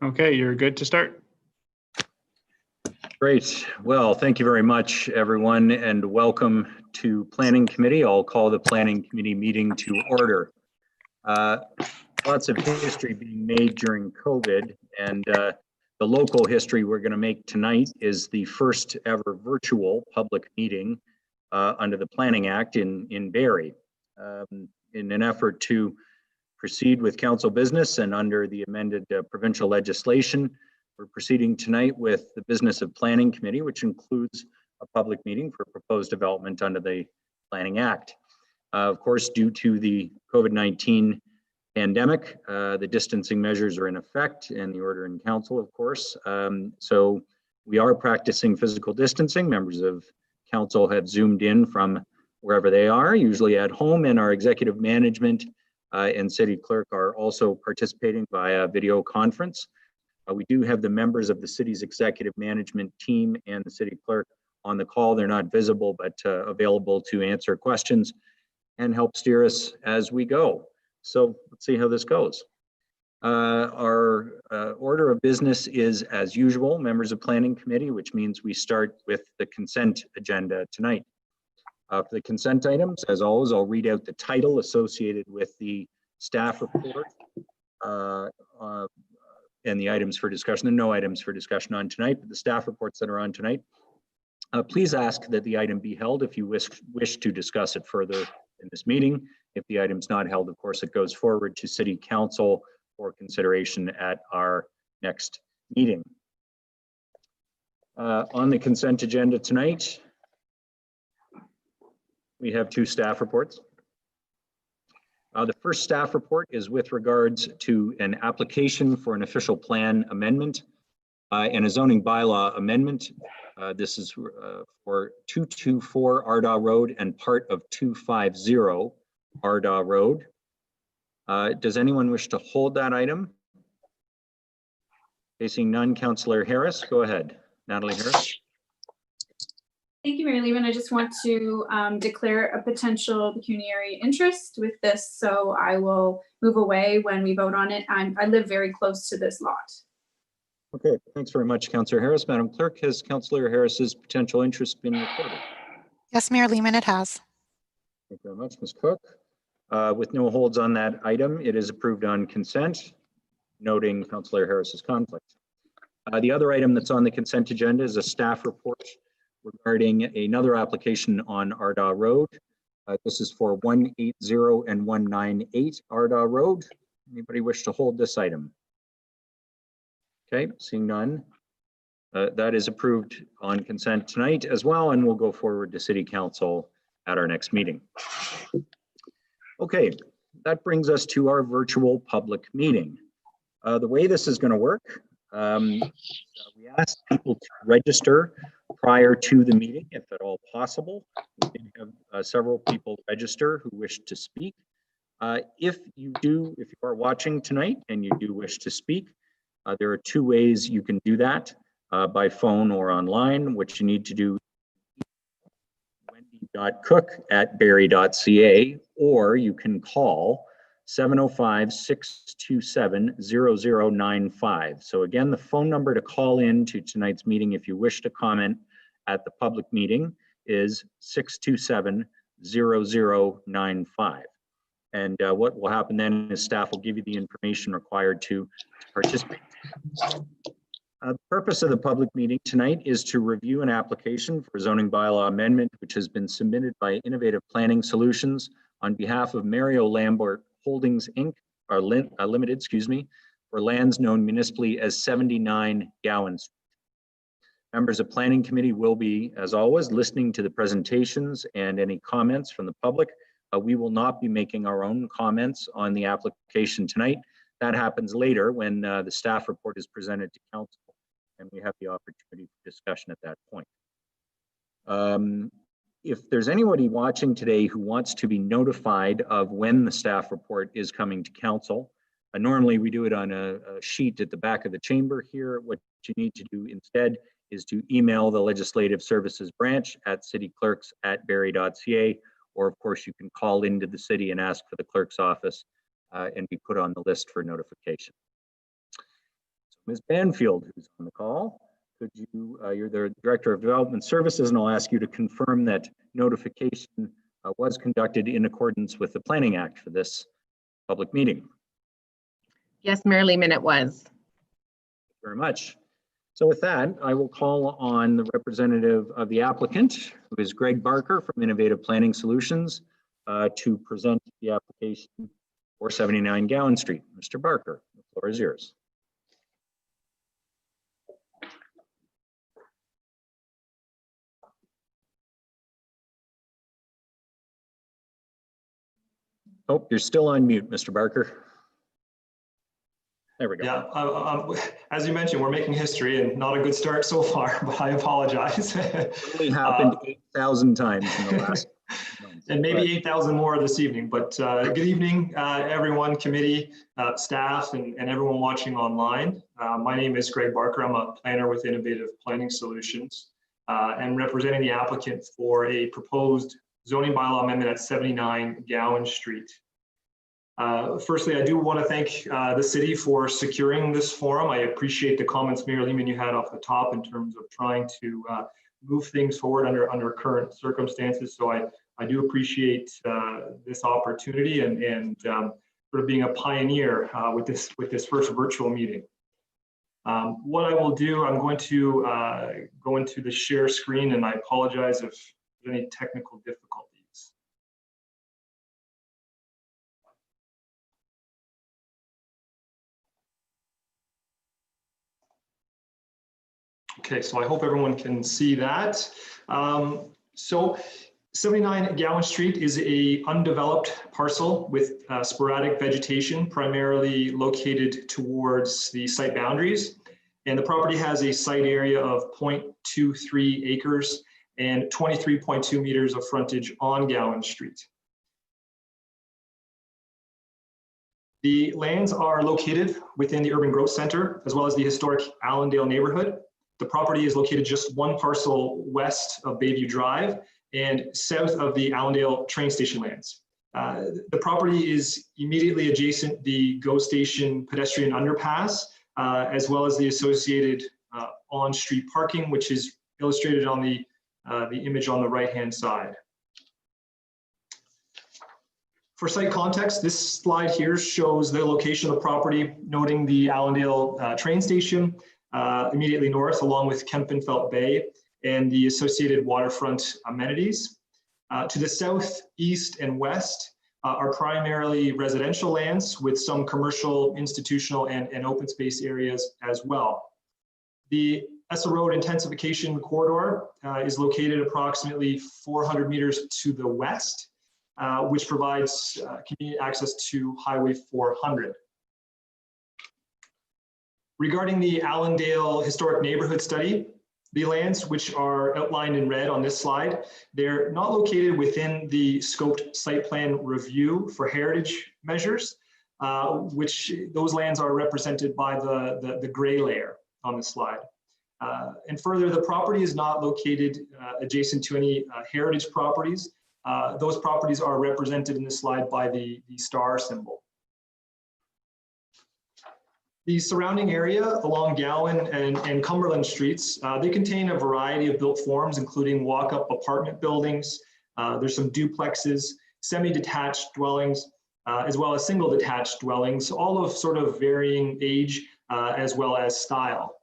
Okay, you're good to start. Great. Well, thank you very much, everyone, and welcome to Planning Committee. I'll call the Planning Committee meeting to order. Lots of history being made during COVID, and the local history we're going to make tonight is the first ever virtual public meeting under the Planning Act in Barrie. In an effort to proceed with council business and under the amended provincial legislation, we're proceeding tonight with the business of Planning Committee, which includes a public meeting for proposed development under the Planning Act. Of course, due to the COVID-19 pandemic, the distancing measures are in effect and the order in council, of course. So we are practicing physical distancing. Members of council have zoomed in from wherever they are, usually at home, and our executive management and city clerk are also participating via video conference. We do have the members of the city's executive management team and the city clerk on the call. They're not visible, but available to answer questions and help steer us as we go. So let's see how this goes. Our order of business is as usual, members of Planning Committee, which means we start with the consent agenda tonight. For the consent items, as always, I'll read out the title associated with the staff report and the items for discussion. There are no items for discussion on tonight, but the staff reports that are on tonight. Please ask that the item be held if you wish to discuss it further in this meeting. If the item's not held, of course, it goes forward to City Council for consideration at our next meeting. On the consent agenda tonight, we have two staff reports. The first staff report is with regards to an application for an official plan amendment and a zoning bylaw amendment. This is for 224 Ardagh Road and part of 250 Ardagh Road. Does anyone wish to hold that item? Facing none, Councillor Harris, go ahead. Natalie Harris. Thank you, Mayor Lehman. I just want to declare a potential pecuniary interest with this, so I will move away when we vote on it. I live very close to this lot. Okay, thanks very much, Councillor Harris. Madam Clerk, has Councillor Harris's potential interest been recorded? Yes, Mayor Lehman, it has. Thank you very much, Ms. Cook. With no holds on that item, it is approved on consent, noting Councillor Harris's conflict. The other item that's on the consent agenda is a staff report regarding another application on Ardagh Road. This is for 180 and 198 Ardagh Road. Anybody wish to hold this item? Okay, seeing none. That is approved on consent tonight as well, and we'll go forward to City Council at our next meeting. Okay, that brings us to our virtual public meeting. The way this is going to work, we ask people to register prior to the meeting, if at all possible. We did have several people register who wish to speak. If you are watching tonight and you do wish to speak, there are two ways you can do that, by phone or online. What you need to do, wendy.cook@barrie.ca, or you can call 705-627-0095. So again, the phone number to call in to tonight's meeting if you wish to comment at the public meeting is 627-0095. And what will happen then is staff will give you the information required to participate. The purpose of the public meeting tonight is to review an application for zoning bylaw amendment, which has been submitted by Innovative Planning Solutions on behalf of Mario Lambert Holdings Inc., or Limited, excuse me, for lands known municipally as 79 Gowan Street. Members of Planning Committee will be, as always, listening to the presentations and any comments from the public. We will not be making our own comments on the application tonight. That happens later when the staff report is presented to council and we have the opportunity for discussion at that point. If there's anybody watching today who wants to be notified of when the staff report is coming to council, Normally we do it on a sheet at the back of the chamber here. What you need to do instead is to email the Legislative Services Branch at cityclerks@barrie.ca, or of course you can call into the city and ask for the clerk's office and be put on the list for notification. So Ms. Banfield, who's on the call, could you, you're the Director of Development Services, and I'll ask you to confirm that notification was conducted in accordance with the Planning Act for this public meeting. Yes, Mayor Lehman, it was. Thank you very much. So with that, I will call on the representative of the applicant, who is Greg Barker from Innovative Planning Solutions, to present the application for 79 Gowan Street. Mr. Barker, the floor is yours. Oh, you're still on mute, Mr. Barker. There we go. Yeah, as you mentioned, we're making history and not a good start so far, but I apologize. It only happened 8,000 times in the last month. And maybe 8,000 more this evening, but good evening, everyone, committee, staff, and everyone watching online. My name is Greg Barker. I'm a planner with Innovative Planning Solutions and representing the applicant for a proposed zoning bylaw amendment at 79 Gowan Street. Firstly, I do want to thank the city for securing this forum. I appreciate the comments, Mayor Lehman, you had off the top in terms of trying to move things forward under current circumstances. So I do appreciate this opportunity and sort of being a pioneer with this first virtual meeting. What I will do, I'm going to go into the share screen, and I apologize if there's any technical difficulties. Okay, so I hope everyone can see that. So 79 Gowan Street is a undeveloped parcel with sporadic vegetation, primarily located towards the site boundaries. And the property has a site area of 0.23 acres and 23.2 meters of frontage on Gowan Street. The lands are located within the urban growth center, as well as the historic Allendale neighborhood. The property is located just one parcel west of Bayview Drive and south of the Allendale train station lands. The property is immediately adjacent the GO Station pedestrian underpass, as well as the associated on-street parking, which is illustrated on the image on the right-hand side. For site context, this slide here shows the location of the property, noting the Allendale train station, immediately north, along with Kempenfelt Bay and the associated waterfront amenities. To the south, east, and west are primarily residential lands with some commercial, institutional, and open space areas as well. The Essa Road intensification corridor is located approximately 400 meters to the west, which provides convenient access to Highway 400. Regarding the Allendale Historic Neighborhood Study, the lands which are outlined in red on this slide, they're not located within the scoped site plan review for heritage measures, which those lands are represented by the gray layer on the slide. And further, the property is not located adjacent to any heritage properties. Those properties are represented in this slide by the star symbol. The surrounding area along Gowan and Cumberland Streets, they contain a variety of built forms, including walk-up apartment buildings. There's some duplexes, semi-detached dwellings, as well as single detached dwellings, all of sort of varying age as well as style.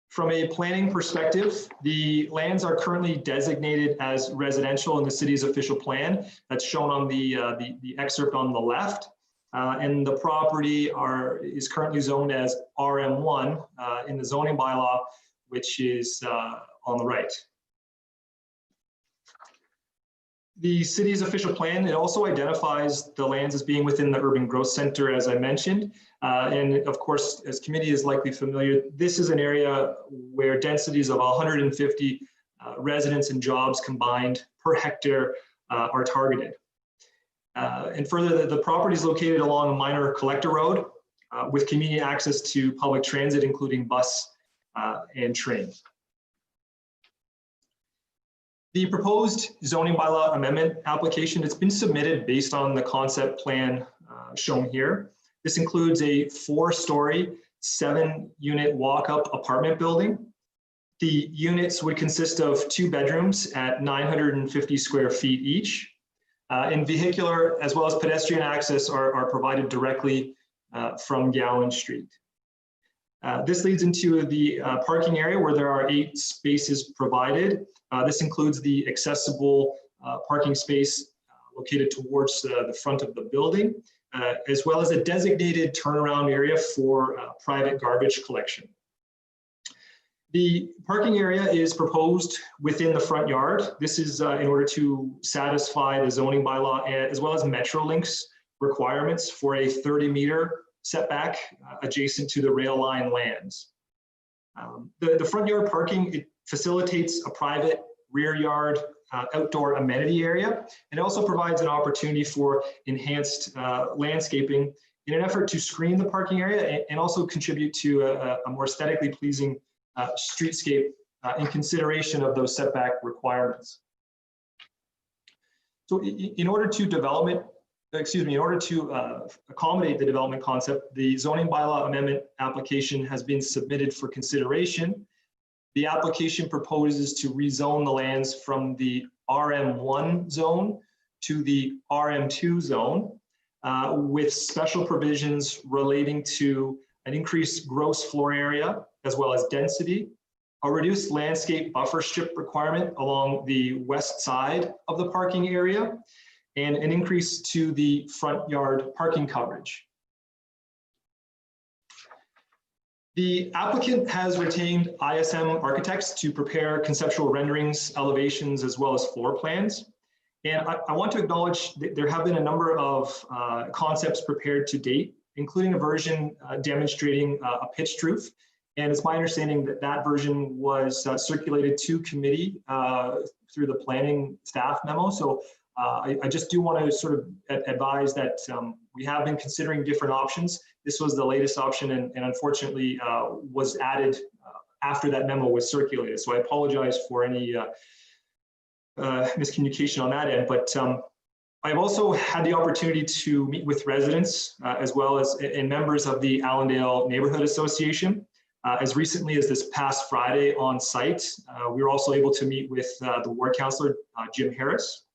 From a planning perspective, the lands are currently designated as residential in the city's official plan. That's shown on the excerpt on the left. And the property is currently zoned as RM1 in the zoning bylaw, which is on the right. The city's official plan, it also identifies the lands as being within the urban growth center, as I mentioned. And of course, as committee is likely familiar, this is an area where densities of 150 residents and jobs combined per hectare are targeted. And further, the property is located along a minor collector road with convenient access to public transit, including bus and train. The proposed zoning bylaw amendment application, it's been submitted based on the concept plan shown here. This includes a 4-story, 7-unit walk-up apartment building. The units would consist of 2 bedrooms at 950 square feet each. And vehicular as well as pedestrian access are provided directly from Gowan Street. This leads into the parking area where there are 8 spaces provided. This includes the accessible parking space located towards the front of the building, as well as a designated turnaround area for private garbage collection. The parking area is proposed within the front yard. This is in order to satisfy the zoning bylaw as well as Metrolinx requirements for a 30-meter setback adjacent to the rail line lands. The front yard parking, it facilitates a private rear yard outdoor amenity area, and it also provides an opportunity for enhanced landscaping in an effort to screen the parking area and also contribute to a more aesthetically pleasing streetscape in consideration of those setback requirements. So in order to accommodate the development concept, the zoning bylaw amendment application has been submitted for consideration. The application proposes to rezone the lands from the RM1 zone to the RM2 zone with special provisions relating to an increased gross floor area as well as density, a reduced landscape buffer strip requirement along the west side of the parking area, and an increase to the front yard parking coverage. The applicant has retained ISM architects to prepare conceptual renderings, elevations, as well as floor plans. And I want to acknowledge that there have been a number of concepts prepared to date, including a version demonstrating a pitched roof. And it's my understanding that that version was circulated to committee through the planning staff memo. So I just do want to sort of advise that we have been considering different options. This was the latest option and unfortunately was added after that memo was circulated. So I apologize for any miscommunication on that end, but I've also had the opportunity to meet with residents as well as members of the Allendale Neighborhood Association. As recently as this past Friday on site, we were also able to meet with the ward councillor, Jim Harris.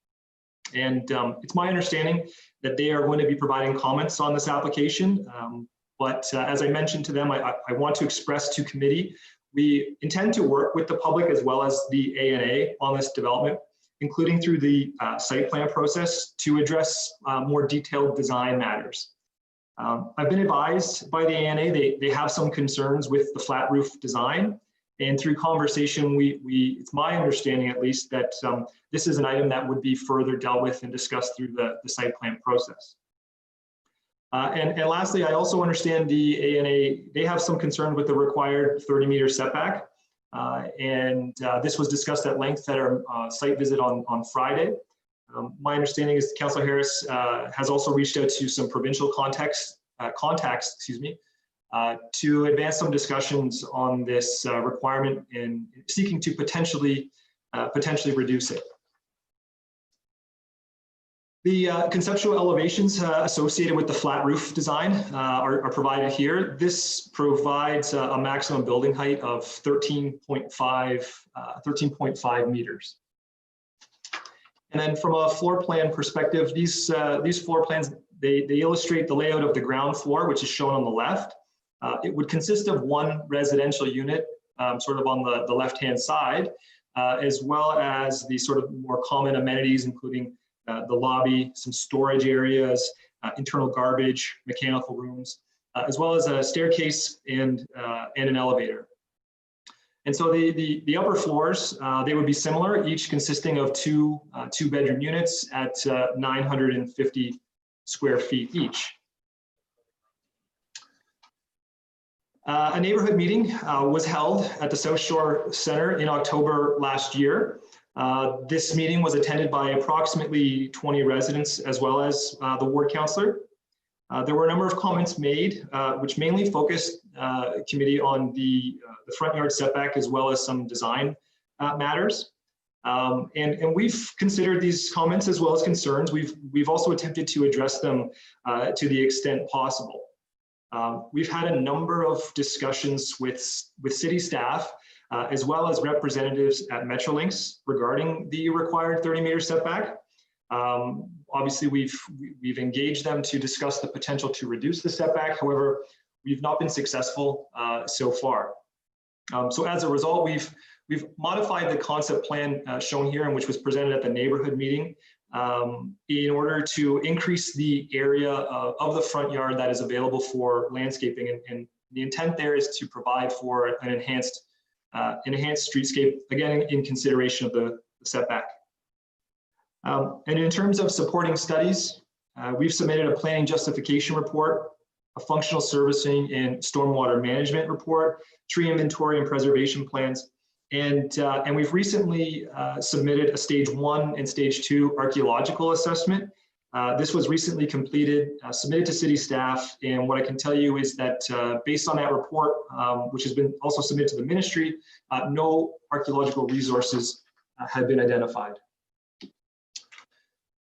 And it's my understanding that they are going to be providing comments on this application. But as I mentioned to them, I want to express to committee, we intend to work with the public as well as the ANA on this development, including through the site plan process to address more detailed design matters. I've been advised by the ANA, they have some concerns with the flat roof design. And through conversation, it's my understanding at least that this is an item that would be further dealt with and discussed through the site plan process. And lastly, I also understand the ANA, they have some concern with the required 30-meter setback. This was discussed at length at our site visit on Friday. My understanding is Councillor Harris has also reached out to some provincial contacts, to advance some discussions on this requirement and seeking to potentially reduce it. The conceptual elevations associated with the flat roof design are provided here. This provides a maximum building height of 13.5 meters. And then from a floor plan perspective, these floor plans, they illustrate the layout of the ground floor, which is shown on the left. It would consist of one residential unit, sort of on the left-hand side, as well as the sort of more common amenities, including the lobby, some storage areas, internal garbage, mechanical rooms, as well as a staircase and an elevator. And so the upper floors, they would be similar, each consisting of two bedroom units at 950 square feet each. A neighborhood meeting was held at the South Shore Center in October last year. This meeting was attended by approximately 20 residents as well as the ward councillor. There were a number of comments made, which mainly focused committee on the front yard setback as well as some design matters. And we've considered these comments as well as concerns. We've also attempted to address them to the extent possible. We've had a number of discussions with city staff as well as representatives at Metrolinx regarding the required 30-meter setback. Obviously, we've engaged them to discuss the potential to reduce the setback. However, we've not been successful so far. So as a result, we've modified the concept plan shown here, and which was presented at the neighborhood meeting, in order to increase the area of the front yard that is available for landscaping. And the intent there is to provide for an enhanced streetscape, again, in consideration of the setback. And in terms of supporting studies, we've submitted a planning justification report, a functional servicing and stormwater management report, tree inventory and preservation plans, and we've recently submitted a stage 1 and stage 2 archaeological assessment. This was recently completed, submitted to city staff, and what I can tell you is that based on that report, which has been also submitted to the ministry, no archaeological resources have been identified.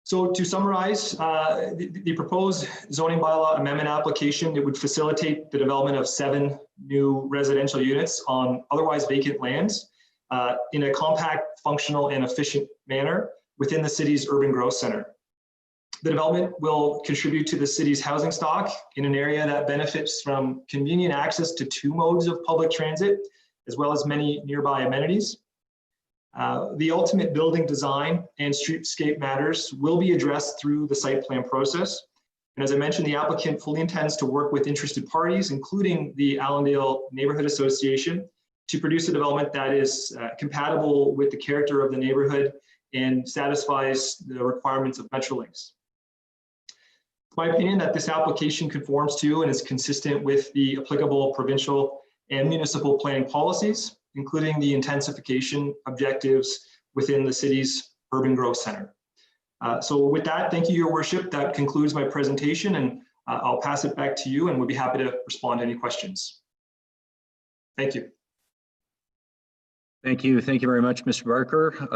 So to summarize, the proposed zoning bylaw amendment application, it would facilitate the development of 7 new residential units on otherwise vacant lands in a compact, functional, and efficient manner within the city's urban growth center. The development will contribute to the city's housing stock in an area that benefits from convenient access to 2 modes of public transit, as well as many nearby amenities. The ultimate building design and streetscape matters will be addressed through the site plan process. And as I mentioned, the applicant fully intends to work with interested parties, including the Allendale Neighborhood Association, to produce a development that is compatible with the character of the neighborhood and satisfies the requirements of Metrolinx. It's my opinion that this application conforms to and is consistent with the applicable provincial and municipal planning policies, including the intensification objectives within the city's urban growth center. So with that, thank you, Your Worship. That concludes my presentation, and I'll pass it back to you, and we'll be happy to respond to any questions. Thank you. Thank you. Thank you very much, Mr. Barker.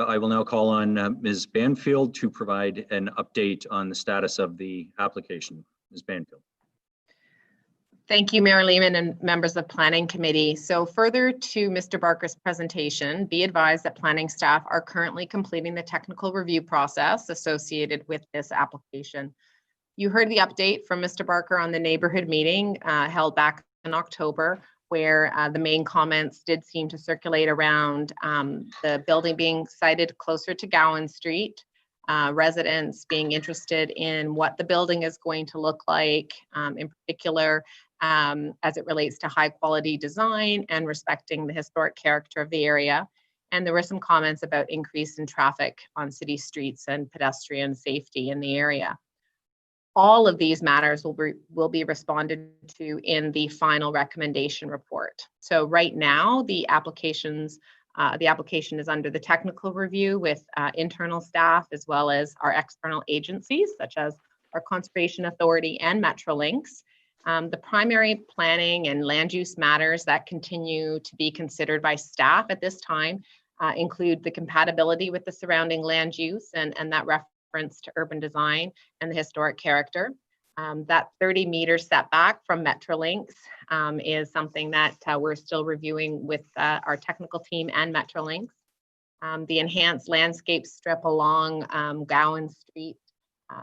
I will now call on Ms. Banfield to provide an update on the status of the application. Ms. Banfield. Thank you, Mayor Lehman and members of Planning Committee. So further to Mr. Barker's presentation, be advised that planning staff are currently completing the technical review process associated with this application. You heard the update from Mr. Barker on the neighborhood meeting held back in October, where the main comments did seem to circulate around the building being sited closer to Gowan Street, residents being interested in what the building is going to look like, in particular, as it relates to high quality design and respecting the historic character of the area. And there were some comments about increase in traffic on city streets and pedestrian safety in the area. All of these matters will be responded to in the final recommendation report. So right now, the application is under the technical review with internal staff as well as our external agencies, such as our Conservation Authority and Metrolinx. The primary planning and land use matters that continue to be considered by staff at this time include the compatibility with the surrounding land use and that reference to urban design and the historic character. That 30-meter setback from Metrolinx is something that we're still reviewing with our technical team and Metrolinx. The enhanced landscape strip along Gowan Street,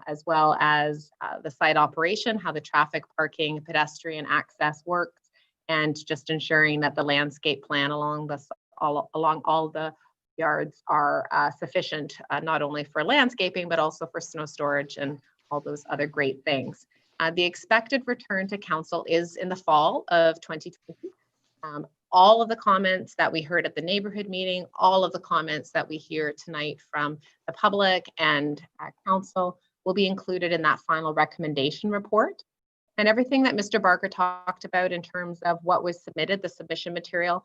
as well as the site operation, how the traffic, parking, pedestrian access works, and just ensuring that the landscape plan along all the yards are sufficient, not only for landscaping, but also for snow storage and all those other great things. The expected return to council is in the fall of 2020. All of the comments that we heard at the neighborhood meeting, all of the comments that we hear tonight from the public and council will be included in that final recommendation report. And everything that Mr. Barker talked about in terms of what was submitted, the submission material,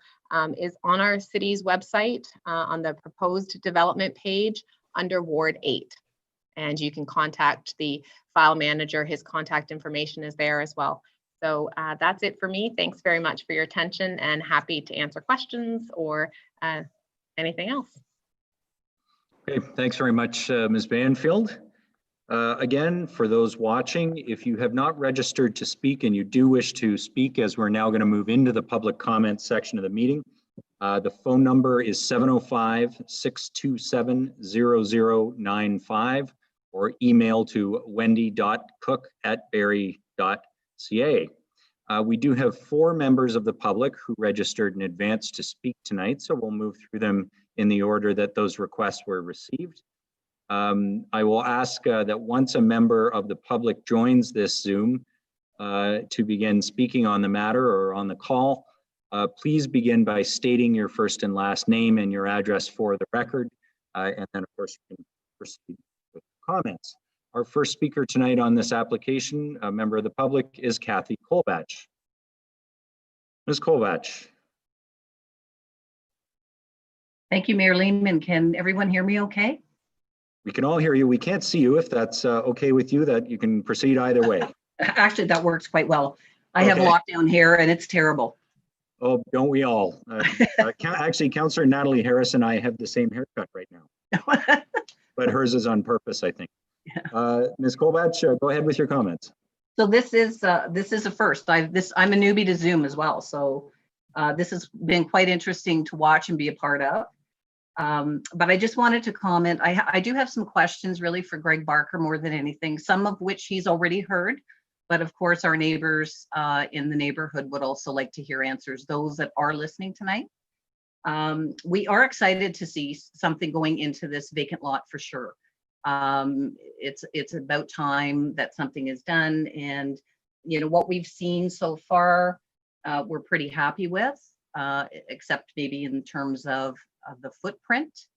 is on our city's website on the proposed development page under Ward 8. And you can contact the file manager. His contact information is there as well. So that's it for me. Thanks very much for your attention, and happy to answer questions or anything else. Okay, thanks very much, Ms. Banfield. Again, for those watching, if you have not registered to speak and you do wish to speak, as we're now going to move into the public comment section of the meeting, the phone number is 705-627-0095, or email to wendy.cook@barrie.ca. We do have 4 members of the public who registered in advance to speak tonight, so we'll move through them in the order that those requests were received. I will ask that once a member of the public joins this Zoom to begin speaking on the matter or on the call, please begin by stating your first and last name and your address for the record, and then of course you can proceed with comments. Our first speaker tonight on this application, a member of the public, is Kathy Kolbach. Ms. Kolbach. Thank you, Mayor Lehman. Can everyone hear me okay? We can all hear you. We can't see you. If that's okay with you, that you can proceed either way. Actually, that works quite well. I have lockdown here and it's terrible. Oh, don't we all? Actually, Councillor Natalie Harris and I have the same haircut right now, but hers is on purpose, I think. Ms. Kolbach, go ahead with your comments. So this is a first. I'm a newbie to Zoom as well, so this has been quite interesting to watch and be a part of. But I just wanted to comment. I do have some questions really for Greg Barker more than anything, some of which he's already heard, but of course our neighbors in the neighborhood would also like to hear answers, those that are listening tonight. We are excited to see something going into this vacant lot for sure. It's about time that something is done, and you know what we've seen so far, we're pretty happy with, except maybe in terms of the footprint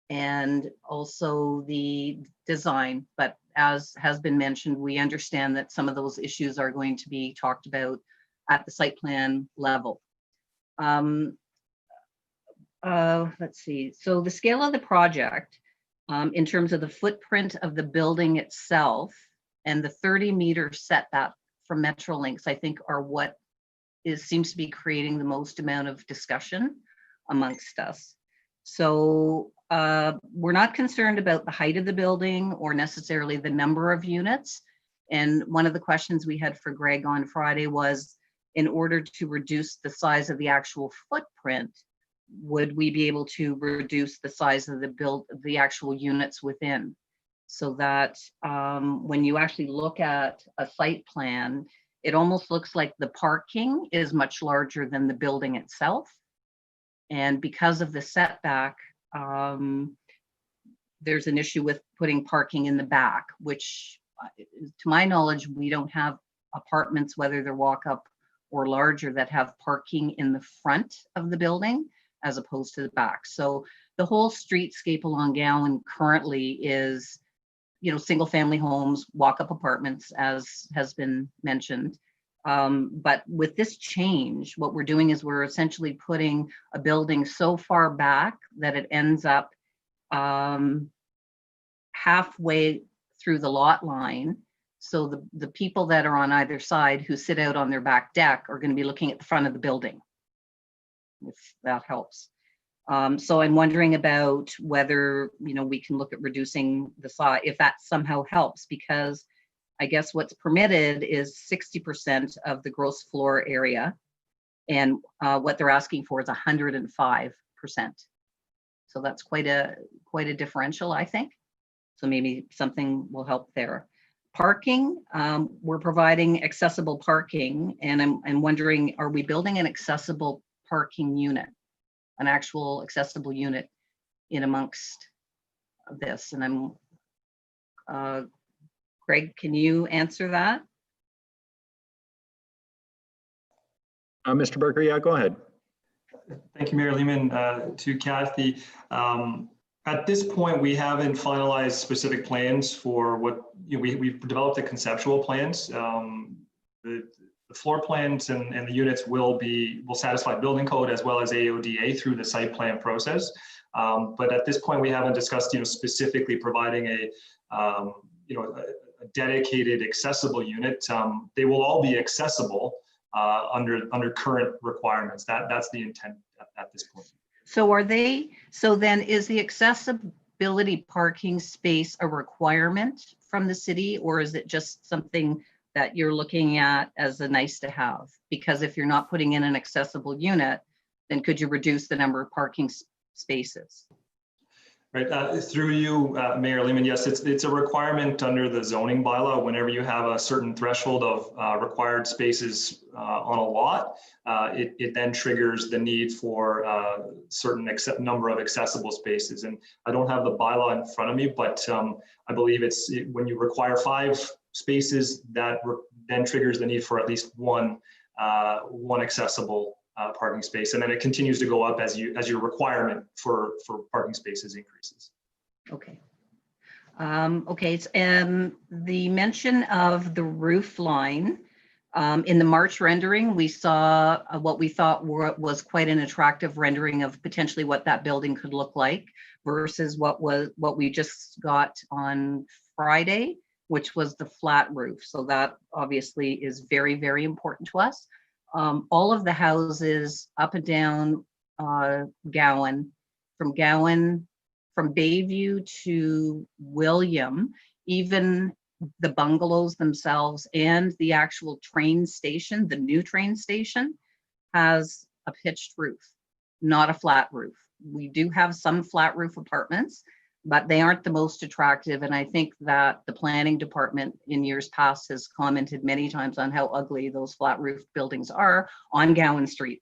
and also the design. But as has been mentioned, we understand that some of those issues are going to be talked about at the site plan level. Let's see. So the scale of the project, in terms of the footprint of the building itself and the 30-meter setback from Metrolinx, I think are what seems to be creating the most amount of discussion amongst us. So we're not concerned about the height of the building or necessarily the number of units. And one of the questions we had for Greg on Friday was, in order to reduce the size of the actual footprint, would we be able to reduce the size of the actual units within? So that when you actually look at a site plan, it almost looks like the parking is much larger than the building itself. And because of the setback, there's an issue with putting parking in the back, which to my knowledge, we don't have apartments, whether they're walk up or larger, that have parking in the front of the building as opposed to the back. So the whole streetscape along Gowan currently is, you know, single family homes, walk up apartments, as has been mentioned. But with this change, what we're doing is we're essentially putting a building so far back that it ends up halfway through the lot line. So the people that are on either side who sit out on their back deck are going to be looking at the front of the building, if that helps. So I'm wondering about whether, you know, we can look at reducing the size, if that somehow helps, because I guess what's permitted is 60% of the gross floor area, and what they're asking for is 105%. So that's quite a differential, I think. So maybe something will help there. Parking, we're providing accessible parking, and I'm wondering, are we building an accessible parking unit, an actual accessible unit in amongst this? And I'm Greg, can you answer that? Mr. Barker, yeah, go ahead. Thank you, Mayor Lehman. To Kathy, at this point, we haven't finalized specific plans for what, you know, we've developed the conceptual plans. the floor plans and the units will satisfy building code as well as AODA through the site plan process. But at this point, we haven't discussed, specifically providing a dedicated accessible unit. They will all be accessible under current requirements. That's the intent at this point. So then is the accessibility parking space a requirement from the city, or is it just something that you're looking at as a nice to have? Because if you're not putting in an accessible unit, then could you reduce the number of parking spaces? Right, through you, Mayor Lehman, yes, it's a requirement under the zoning bylaw. Whenever you have a certain threshold of required spaces on a lot, it then triggers the need for a certain number of accessible spaces. And I don't have the bylaw in front of me, but I believe when you require 5 spaces, that then triggers the need for at least one accessible parking space, and then it continues to go up as your requirement for parking spaces increases. Okay. Okay. The mention of the roof line in the March rendering, we saw what we thought was quite an attractive rendering of potentially what that building could look like versus what we just got on Friday, which was the flat roof. So that obviously is very, very important to us. All of the houses up and down Gowan, from Bayview to William, even the bungalows themselves and the actual train station, the new train station, has a pitched roof, not a flat roof. We do have some flat roof apartments, but they aren't the most attractive. And I think that the planning department in years past has commented many times on how ugly those flat roof buildings are on Gowan Street.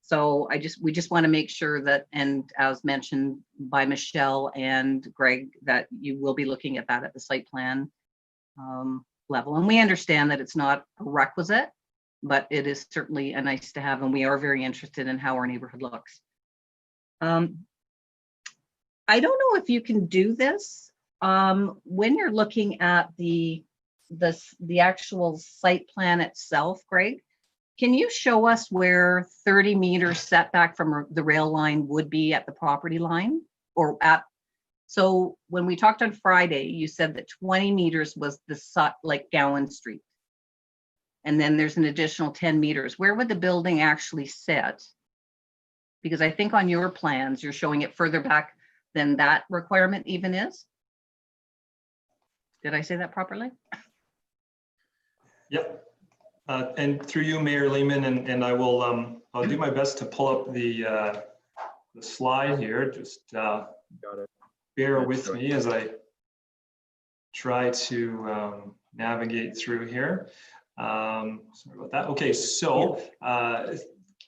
So we just want to make sure that, and as mentioned by Michelle and Greg, that you will be looking at that at the site plan level. And we understand that it's not a requisite, but it is certainly a nice to have, and we are very interested in how our neighborhood looks. I don't know if you can do this when you're looking at the actual site plan itself, Greg. Can you show us where 30 meters setback from the rail line would be at the property line, or at? So when we talked on Friday, you said that 20 meters was like Gowan Street, and then there's an additional 10 meters. Where would the building actually sit? Because I think on your plans you're showing it further back than that requirement even is. Did I say that properly? Yep. And through you, Mayor Lehman, and I will, I'll do my best to pull up the slide here. Just Got it. bear with me as I try to navigate through here. Sorry about that. Okay, so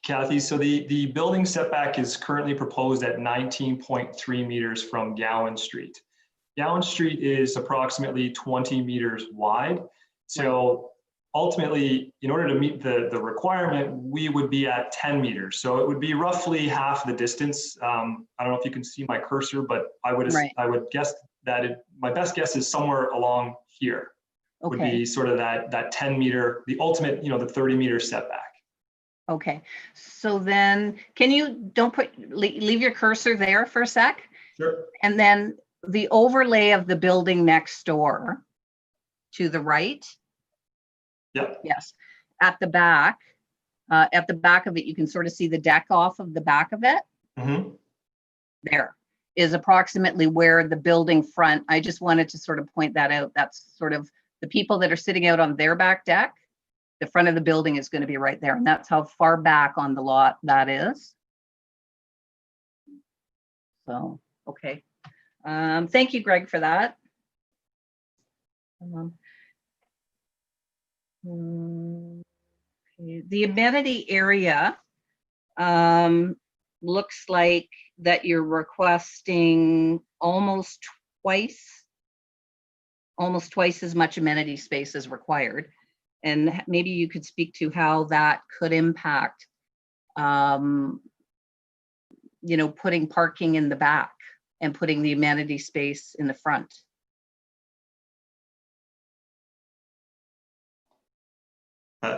Kathy, so the building setback is currently proposed at 19.3 meters from Gowan Street. Gowan Street is approximately 20 meters wide. So ultimately, in order to meet the requirement, we would be at 10 meters. So it would be roughly half the distance. I don't know if you can see my cursor, but I would guess that my best guess is somewhere along here. Would be sort of that 10 meter, the ultimate, the 30 meter setback. Okay, so then can you leave your cursor there for a sec? Sure. And then the overlay of the building next door to the right. Yep. Yes, at the back of it, you can sort of see the deck off of the back of it. Mm-hmm. There is approximately where the building front, I just wanted to sort of point that out. That's sort of the people that are sitting out on their back deck. The front of the building is going to be right there. And that's how far back on the lot that is. So, okay. Thank you, Greg, for that. The amenity area looks like that you're requesting almost twice as much amenity space as required. And maybe you could speak to how that could impact, putting parking in the back and putting the amenity space in the front.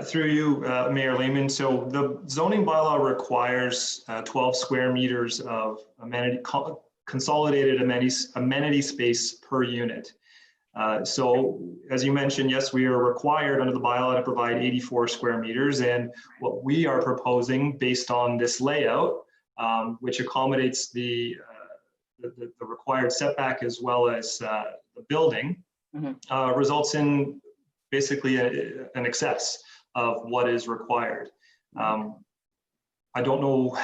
Through you, Mayor Lehman. So the zoning bylaw requires 12 square meters of consolidated amenity space per unit. So as you mentioned, yes, we are required under the bylaw to provide 84 square meters. And what we are proposing based on this layout, which accommodates the required setback as well as the building, results in basically an excess of what is required. I don't know,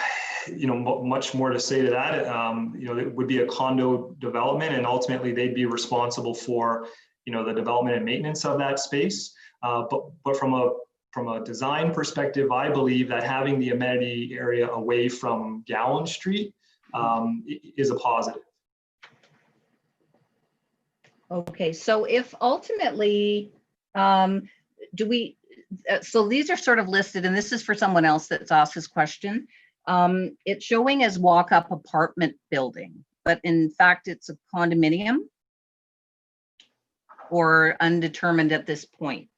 much more to say to that. It would be a condo development, and ultimately they'd be responsible for, the development and maintenance of that space. But from a design perspective, I believe that having the amenity area away from Gowan Street is a positive. Okay, so if ultimately, so these are sort of listed, and this is for someone else that's asked this question. It's showing as walk-up apartment building, but in fact, it's a condominium or undetermined at this point.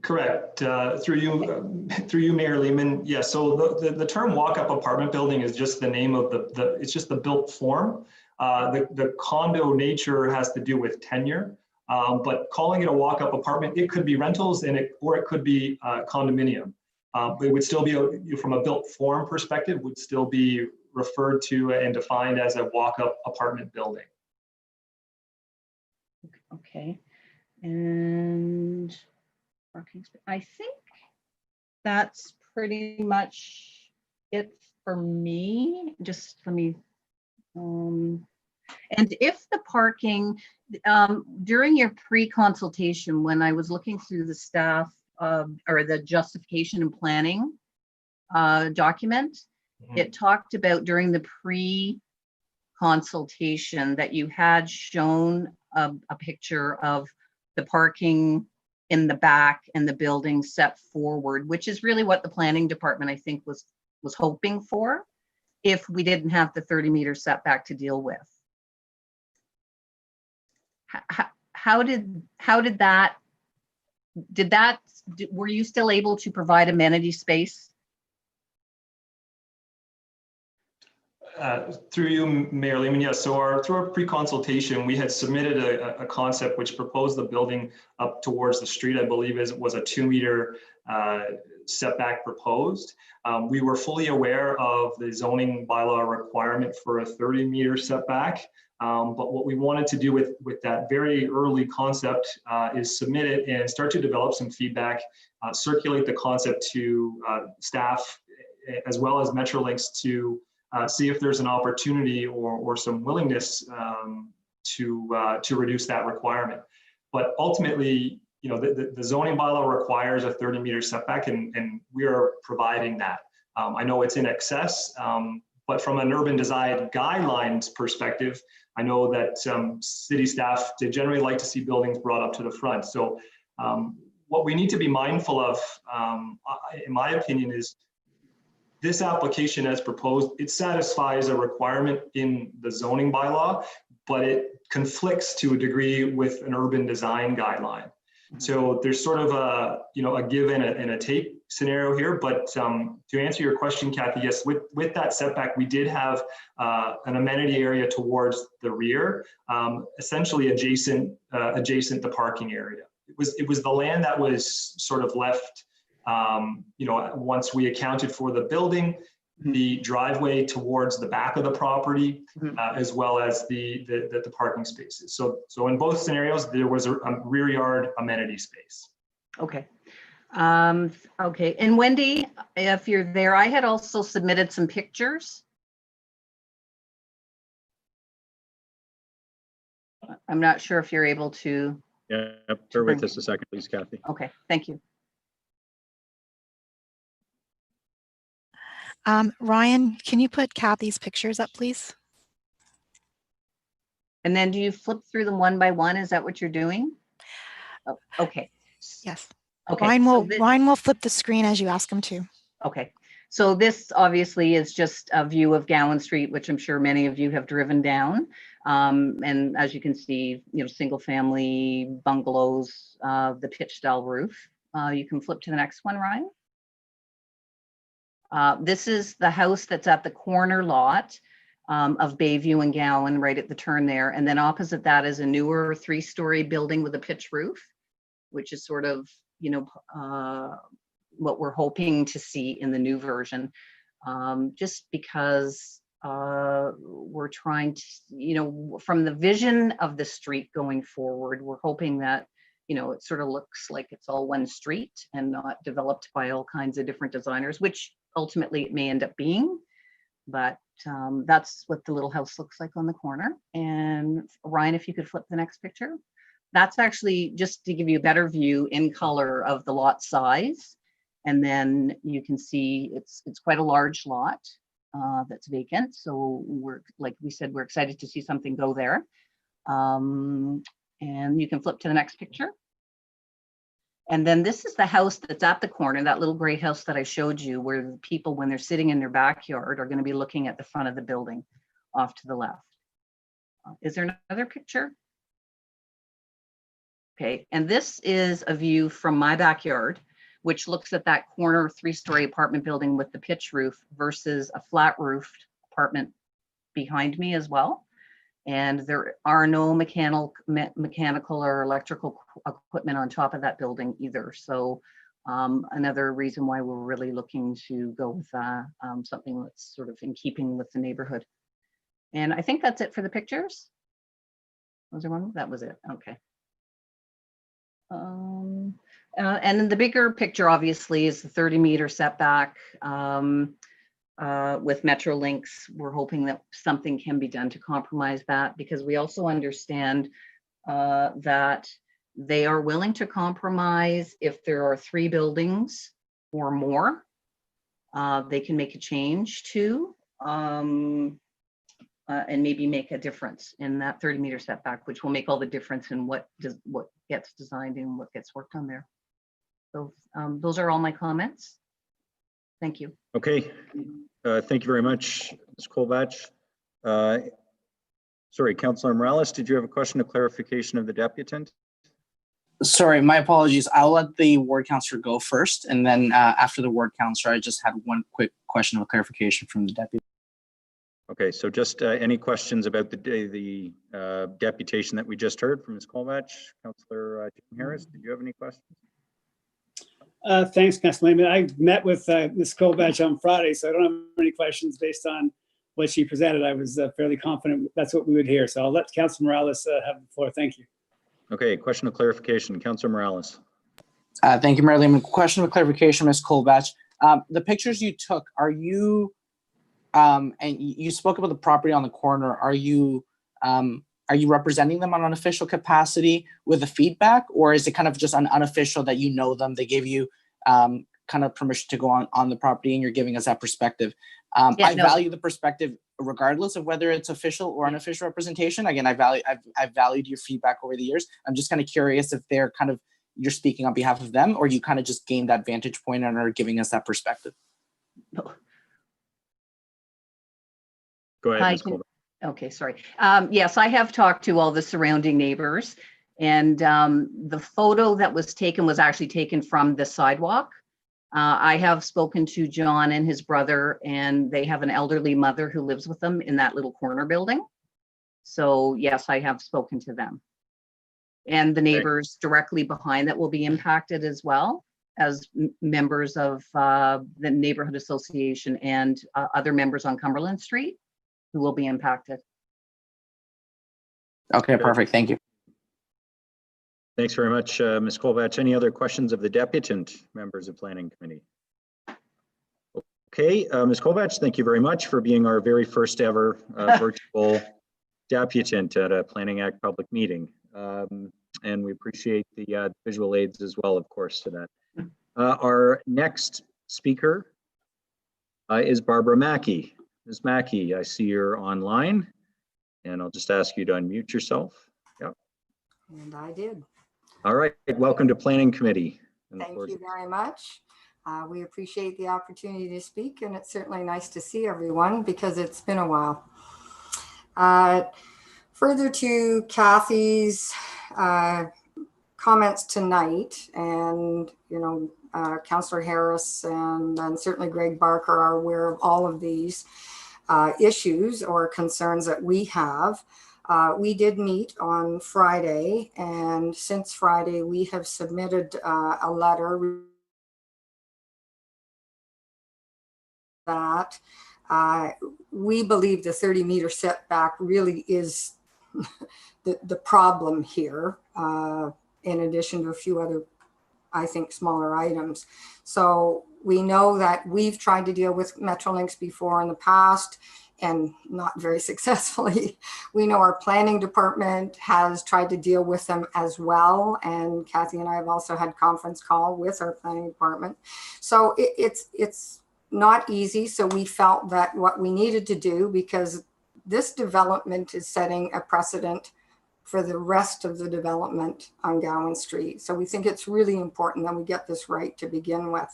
Correct. Through you, Mayor Lehman. Yeah. So the term walk-up apartment building is just the name of it's just the built form. The condo nature has to do with tenure. But calling it a walk-up apartment, it could be rentals or it could be condominium. But it would still be, from a built form perspective, would still be referred to and defined as a walk-up apartment building. Okay, and parking space. I think that's pretty much it for me. Just let me. And if the parking, during your pre-consultation, when I was looking through the staff or the justification and planning document, it talked about during the pre-consultation that you had shown a picture of the parking in the back and the building set forward, which is really what the planning department, I think, was hoping for, if we didn't have the 30-meter setback to deal with. How did that, were you still able to provide amenity space? Through you, Mayor Lehman, yes. So through our pre-consultation, we had submitted a concept which proposed the building up towards the street. I believe it was a 2-meter setback proposed. We were fully aware of the zoning bylaw requirement for a 30-meter setback. But what we wanted to do with that very early concept is submit it and start to develop some feedback, circulate the concept to staff as well as Metrolinx to see if there's an opportunity or some willingness to reduce that requirement. But ultimately, the zoning bylaw requires a 30-meter setback, and we are providing that. I know it's in excess, but from an urban design guidelines perspective, I know that city staff, they generally like to see buildings brought up to the front. So what we need to be mindful of, in my opinion, is this application as proposed, it satisfies a requirement in the zoning bylaw, but it conflicts to a degree with an urban design guideline. So there's sort of a give and a take scenario here. But to answer your question, Kathy, yes, with that setback, we did have an amenity area towards the rear, essentially adjacent the parking area. It was the land that was sort of left. Once we accounted for the building, the driveway towards the back of the property, as well as the parking spaces. So in both scenarios, there was a rear yard amenity space. Okay. Okay. And Wendy, if you're there, I had also submitted some pictures. I'm not sure if you're able to. Yeah, bear with us a second, please, Kathy. Okay, thank you. Ryan, can you put Kathy's pictures up, please? And then do you flip through them one by one? Is that what you're doing? Oh, okay. Yes. Okay. Ryan will flip the screen as you ask him to. Okay. So this obviously is just a view of Gowan Street, which I'm sure many of you have driven down. And as you can see, single family bungalows, the pitch style roof. You can flip to the next one, Ryan. This is the house that's at the corner lot of Bayview and Gowan, right at the turn there. And then opposite that is a newer 3-story building with a pitch roof, which is sort of, what we're hoping to see in the new version. Just because we're trying to, from the vision of the street going forward, we're hoping that, it sort of looks like it's all one street and not developed by all kinds of different designers, which ultimately it may end up being. But that's what the little house looks like on the corner. And Ryan, if you could flip the next picture. That's actually just to give you a better view in color of the lot size. And then you can see it's quite a large lot that's vacant. So like we said, we're excited to see something go there. And you can flip to the next picture. And then this is the house that's at the corner, that little gray house that I showed you, where people, when they're sitting in their backyard, are going to be looking at the front of the building off to the left. Is there another picture? Okay, and this is a view from my backyard, which looks at that corner 3-story apartment building with the pitch roof versus a flat roofed apartment behind me as well. And there are no mechanical or electrical equipment on top of that building either. So another reason why we're really looking to go with something that's sort of in keeping with the neighborhood. And I think that's it for the pictures. Was there one? That was it. Okay. And then the bigger picture, obviously, is the 30-meter setback with Metrolinx. We're hoping that something can be done to compromise that, because we also understand that they are willing to compromise if there are 3 buildings or more. They can make a change to and maybe make a difference in that 30-meter setback, which will make all the difference in what gets designed and what gets worked on there. So those are all my comments. Thank you. Okay, thank you very much, Ms. Colbatch. Sorry, Councilor Morales, did you have a question of clarification of the deputant? Sorry, my apologies. I'll let the ward councillor go first, and then after the ward councillor, I just had one quick question of clarification from the deputy. Okay, so just any questions about the deputation that we just heard from Ms. Colbatch? Councillor Jim Harris, did you have any questions? Thanks, Councilor Lehman. I met with Ms. Colbatch on Friday, so I don't have any questions based on what she presented. I was fairly confident that's what we would hear. So I'll let Councilor Morales have the floor. Thank you. Okay, question of clarification, Councilor Morales. Thank you, Mayor Lehman. Question of clarification, Ms. Colbatch. The pictures you took, are you, and you spoke about the property on the corner, are you representing them on an official capacity with the feedback, or is it kind of just an unofficial that you know them, they gave you kind of permission to go on the property and you're giving us that perspective? I value the perspective regardless of whether it's official or unofficial representation. Again, I've valued your feedback over the years. I'm just kind of curious if they're kind of, you're speaking on behalf of them, or you kind of just gained that vantage point and are giving us that perspective. Go ahead, Ms. Colbatch. Okay, sorry. Yes, I have talked to all the surrounding neighbors, and the photo that was taken was actually taken from the sidewalk. I have spoken to John and his brother, and they have an elderly mother who lives with them in that little corner building. So yes, I have spoken to them. And the neighbors directly behind that will be impacted as well as members of the neighborhood association and other members on Cumberland Street who will be impacted. Okay, perfect. Thank you. Thanks very much, Ms. Colbatch. Any other questions of the deputant, members of Planning Committee? Okay, Ms. Colbatch, thank you very much for being our very first ever virtual deputant at a Planning Act public meeting. And we appreciate the visual aids as well, of course, to that. Our next speaker is Barbara Mackey. Ms. Mackey, I see you're online, and I'll just ask you to unmute yourself. Yep. And I did. All right, welcome to Planning Committee. Thank you very much. We appreciate the opportunity to speak, and it's certainly nice to see everyone because it's been a while. Further to Kathy's comments tonight, and Councillor Harris and certainly Greg Barker are aware of all of these issues or concerns that we have. We did meet on Friday, and since Friday we have submitted a letter that we believe the 30-meter setback really is the problem here, in addition to a few other, I think, smaller items. So we know that we've tried to deal with Metrolinx before in the past and not very successfully. We know our planning department has tried to deal with them as well. And Kathy and I have also had conference call with our planning department. So it's not easy. So we felt that what we needed to do, because this development is setting a precedent for the rest of the development on Gowan Street. So we think it's really important that we get this right to begin with.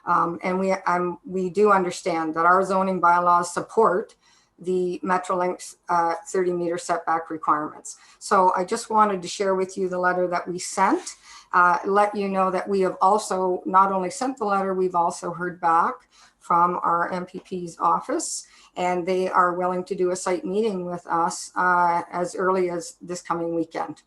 And we do understand that our zoning bylaws support the Metrolinx 30-meter setback requirements. So I just wanted to share with you the letter that we sent, let you know that we have also not only sent the letter, we've also heard back from our MPP's office, and they are willing to do a site meeting with us as early as this coming weekend.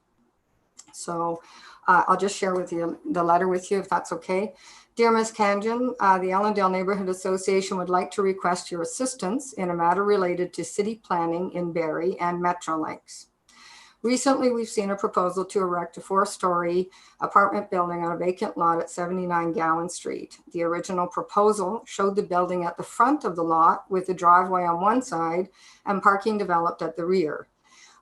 So I'll just share with you the letter with you, if that's okay. Dear Ms. Kanjan, the Allendale Neighborhood Association would like to request your assistance in a matter related to city planning in Barrie and Metrolinx. Recently, we've seen a proposal to erect a 4-story apartment building on a vacant lot at 79 Gowan Street. The original proposal showed the building at the front of the lot with the driveway on one side and parking developed at the rear.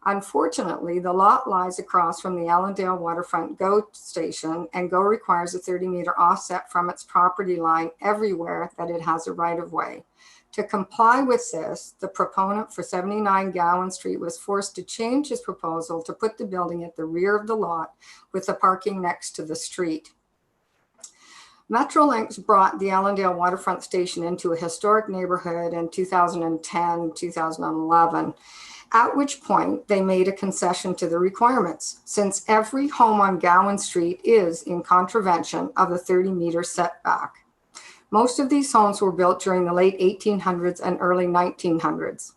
Unfortunately, the lot lies across from the Allendale Waterfront GO station, and GO requires a 30-meter offset from its property line everywhere that it has a right-of-way. To comply with this, the proponent for 79 Gowan Street was forced to change his proposal to put the building at the rear of the lot with the parking next to the street. Metrolinx brought the Allendale Waterfront Station into a historic neighborhood in 2010, 2011, at which point they made a concession to the requirements, since every home on Gowan Street is in contravention of the 30-meter setback. Most of these homes were built during the late 1800s and early 1900s.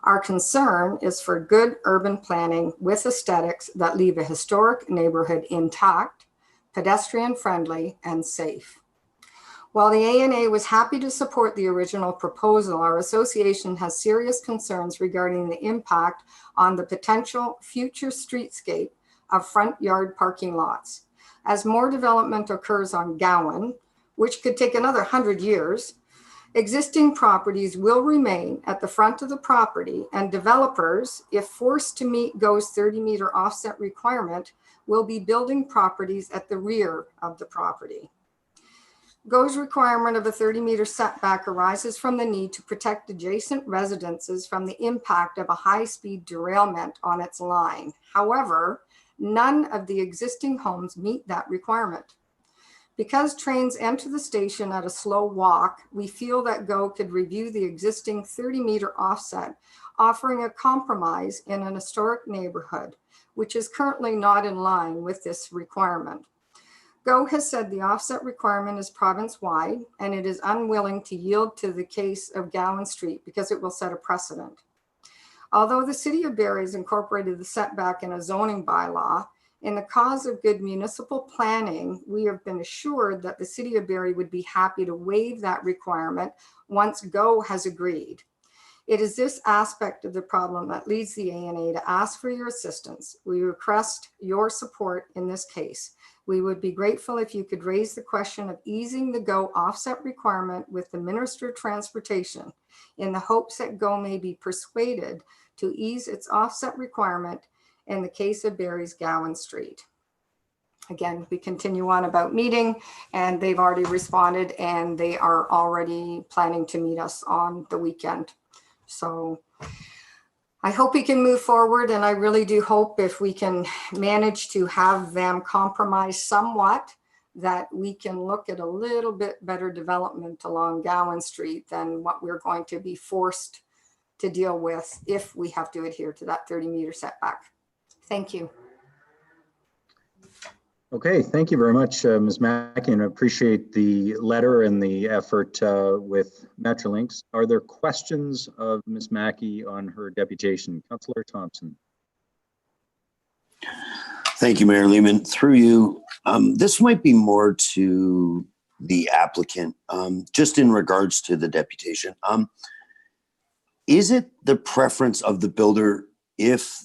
Our concern is for good urban planning with aesthetics that leave a historic neighborhood intact, pedestrian friendly, and safe. While the ANA was happy to support the original proposal, our association has serious concerns regarding the impact on the potential future streetscape of front yard parking lots. As more development occurs on Gowan, which could take another 100 years, existing properties will remain at the front of the property, and developers, if forced to meet GO's 30-meter offset requirement, will be building properties at the rear of the property. GO's requirement of a 30-meter setback arises from the need to protect adjacent residences from the impact of a high-speed derailment on its line. However, none of the existing homes meet that requirement. Because trains enter the station at a slow walk, we feel that GO could review the existing 30-meter offset, offering a compromise in an historic neighborhood, which is currently not in line with this requirement. GO has said the offset requirement is province-wide, and it is unwilling to yield to the case of Gowan Street because it will set a precedent. Although the City of Barrie has incorporated the setback in a zoning bylaw, in the cause of good municipal planning, we have been assured that the City of Barrie would be happy to waive that requirement once GO has agreed. It is this aspect of the problem that leads the ANA to ask for your assistance. We request your support in this case. We would be grateful if you could raise the question of easing the GO offset requirement with the Minister of Transportation in the hopes that GO may be persuaded to ease its offset requirement in the case of Barrie's Gowan Street. Again, we continue on about meeting, and they've already responded, and they are already planning to meet us on the weekend. So I hope we can move forward, and I really do hope if we can manage to have them compromise somewhat, that we can look at a little bit better development along Gowan Street than what we're going to be forced to deal with if we have to adhere to that 30-meter setback. Thank you. Okay, thank you very much, Ms. Mackey, and I appreciate the letter and the effort with Metrolinx. Are there questions of Ms. Mackey on her deputation? Councillor Thompson. Thank you, Mayor Lehman. Through you, this might be more to the applicant, just in regards to the deputation. Is it the preference of the builder if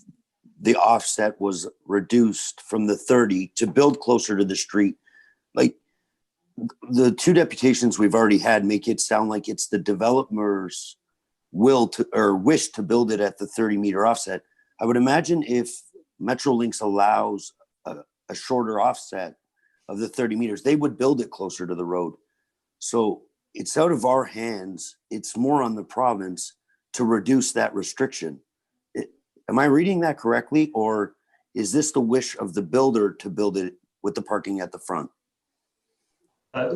the offset was reduced from the 30 to build closer to the street? Like the two deputations we've already had make it sound like it's the developer's will to or wish to build it at the 30-meter offset. I would imagine if Metrolinx allows a shorter offset of the 30 meters, they would build it closer to the road. So it's out of our hands. It's more on the province to reduce that restriction. Am I reading that correctly, or is this the wish of the builder to build it with the parking at the front?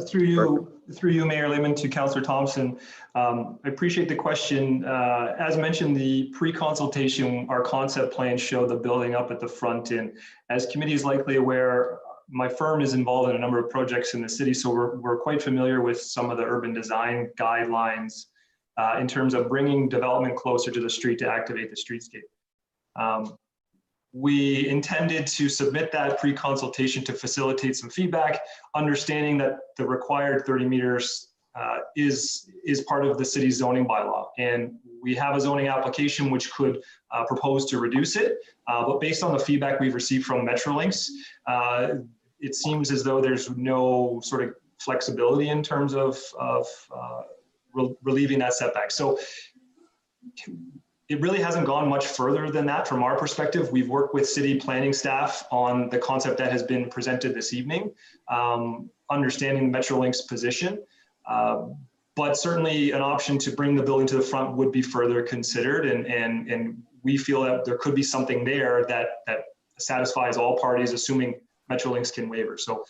Through you, Mayor Lehman, to Councillor Thompson. I appreciate the question. As mentioned, the pre-consultation, our concept plan showed the building up at the front. And as committee is likely aware, my firm is involved in a number of projects in the city, so we're quite familiar with some of the urban design guidelines in terms of bringing development closer to the street to activate the streetscape. We intended to submit that pre-consultation to facilitate some feedback, understanding that the required 30 meters is part of the city's zoning bylaw. And we have a zoning application which could propose to reduce it. But based on the feedback we've received from Metrolinx, it seems as though there's no sort of flexibility in terms of relieving that setback. So it really hasn't gone much further than that from our perspective. We've worked with city planning staff on the concept that has been presented this evening, understanding Metrolinx's position. But certainly an option to bring the building to the front would be further considered. And we feel that there could be something there that satisfies all parties, assuming Metrolinx can waiver. So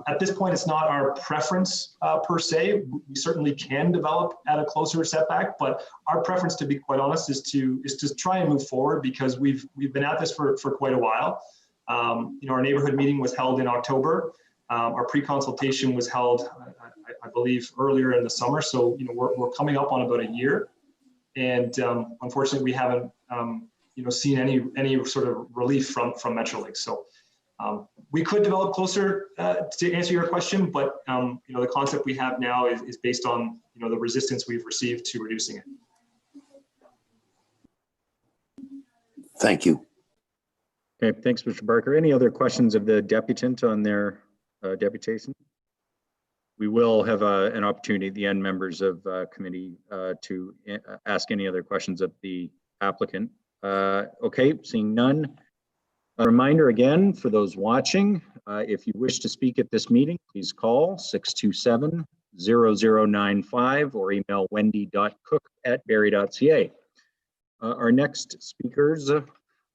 at this point, it's not our preference per se. We certainly can develop at a closer setback, but our preference, to be quite honest, is to try and move forward because we've been at this for quite a while. Our neighborhood meeting was held in October. Our pre-consultation was held, I believe, earlier in the summer. So we're coming up on about a year, and unfortunately, we haven't seen any sort of relief from Metrolinx. So. We could develop closer to answer your question, but the concept we have now is based on the resistance we've received to reducing it. Thank you. Okay, thanks, Mr. Barker. Any other questions of the deputant on their deputation? We will have an opportunity at the end, members of committee, to ask any other questions of the applicant. Okay, seeing none. A reminder again for those watching, if you wish to speak at this meeting, please call 627-0095 or email wendy.cook@barrie.ca. Our next speakers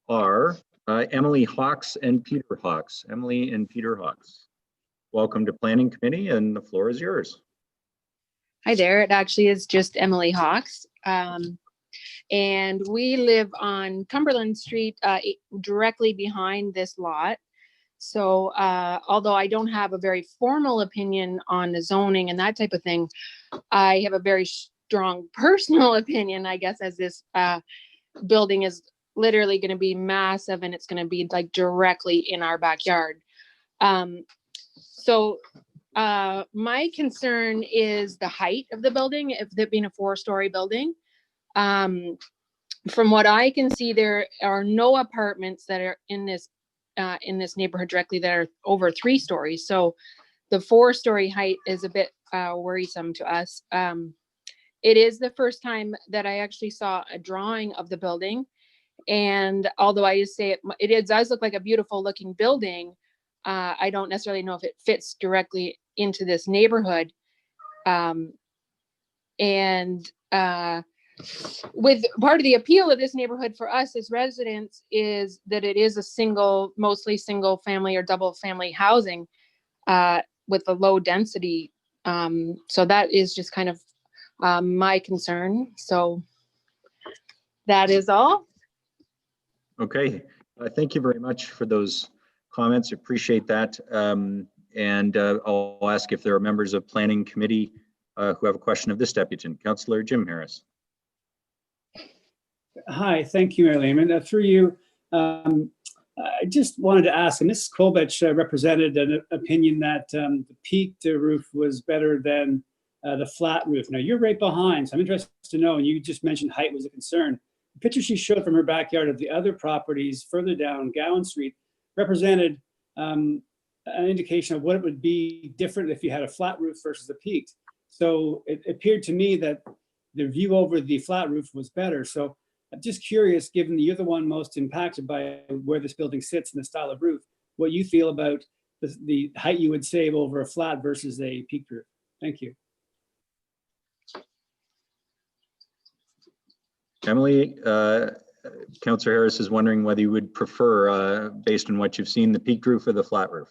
are Emily Hawks and Peter Hawks. Emily and Peter Hawks, welcome to Planning Committee, and the floor is yours. Hi there, it actually is just Emily Hawks. And we live on Cumberland Street, directly behind this lot. So although I don't have a very formal opinion on the zoning and that type of thing, I have a very strong personal opinion, I guess, as this building is literally going to be massive and it's going to be like directly in our backyard. So my concern is the height of the building, if there being a 4-story building. From what I can see, there are no apartments that are in this neighborhood directly that are over 3 stories. So the 4-story height is a bit worrisome to us. It is the first time that I actually saw a drawing of the building. And although I just say it does look like a beautiful looking building, I don't necessarily know if it fits directly into this neighborhood. With part of the appeal of this neighborhood for us as residents is that it is a mostly single family or double family housing with a low density. So that is just kind of my concern. So that is all. Okay, thank you very much for those comments. Appreciate that. And I'll ask if there are members of Planning Committee who have a question of this deputant. Councillor Jim Harris. Hi, thank you, Mayor Lehman. Through you, I just wanted to ask, and Mrs. Kolbach represented an opinion that the peaked roof was better than the flat roof. Now, you're right behind, so I'm interested to know, and you just mentioned height was a concern. The picture she showed from her backyard of the other properties further down Gowan Street represented an indication of what it would be different if you had a flat roof versus a peaked. So it appeared to me that the view over the flat roof was better. So I'm just curious, given that you're the one most impacted by where this building sits and the style of roof, what you feel about the height you would save over a flat versus a peaked roof. Thank you. Emily, Councillor Harris is wondering whether you would prefer, based on what you've seen, the peaked roof or the flat roof.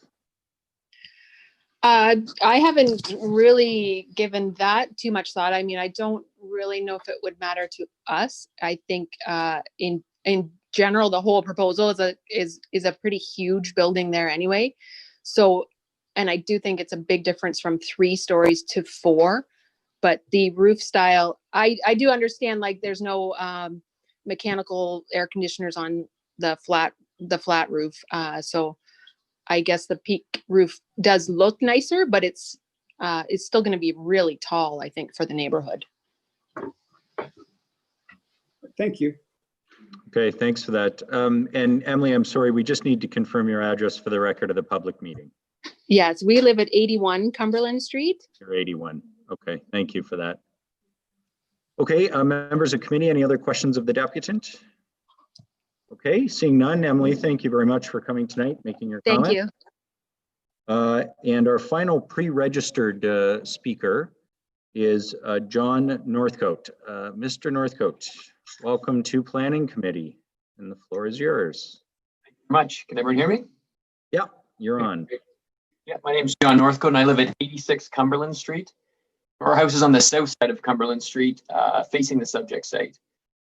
I haven't really given that too much thought. I mean, I don't really know if it would matter to us. I think in general, the whole proposal is a pretty huge building there anyway. So, and I do think it's a big difference from 3 stories to 4. But the roof style, I do understand, like, there's no mechanical air conditioners on the flat roof. So I guess the peak roof does look nicer, but it's still going to be really tall, I think, for the neighborhood. Thank you. Okay, thanks for that. And Emily, I'm sorry, we just need to confirm your address for the record of the public meeting. Yes, we live at 81 Cumberland Street. You're 81. Okay, thank you for that. Okay, members of committee, any other questions of the deputant? Okay, seeing none, Emily, thank you very much for coming tonight, making your comment. Thank you. And our final pre-registered speaker is John Northcote. Mr. Northcote, welcome to Planning Committee, and the floor is yours. Thank you very much. Can everyone hear me? Yeah, you're on. Yeah, my name is John Northcote, and I live at 86 Cumberland Street. Our house is on the south side of Cumberland Street, facing the subject site.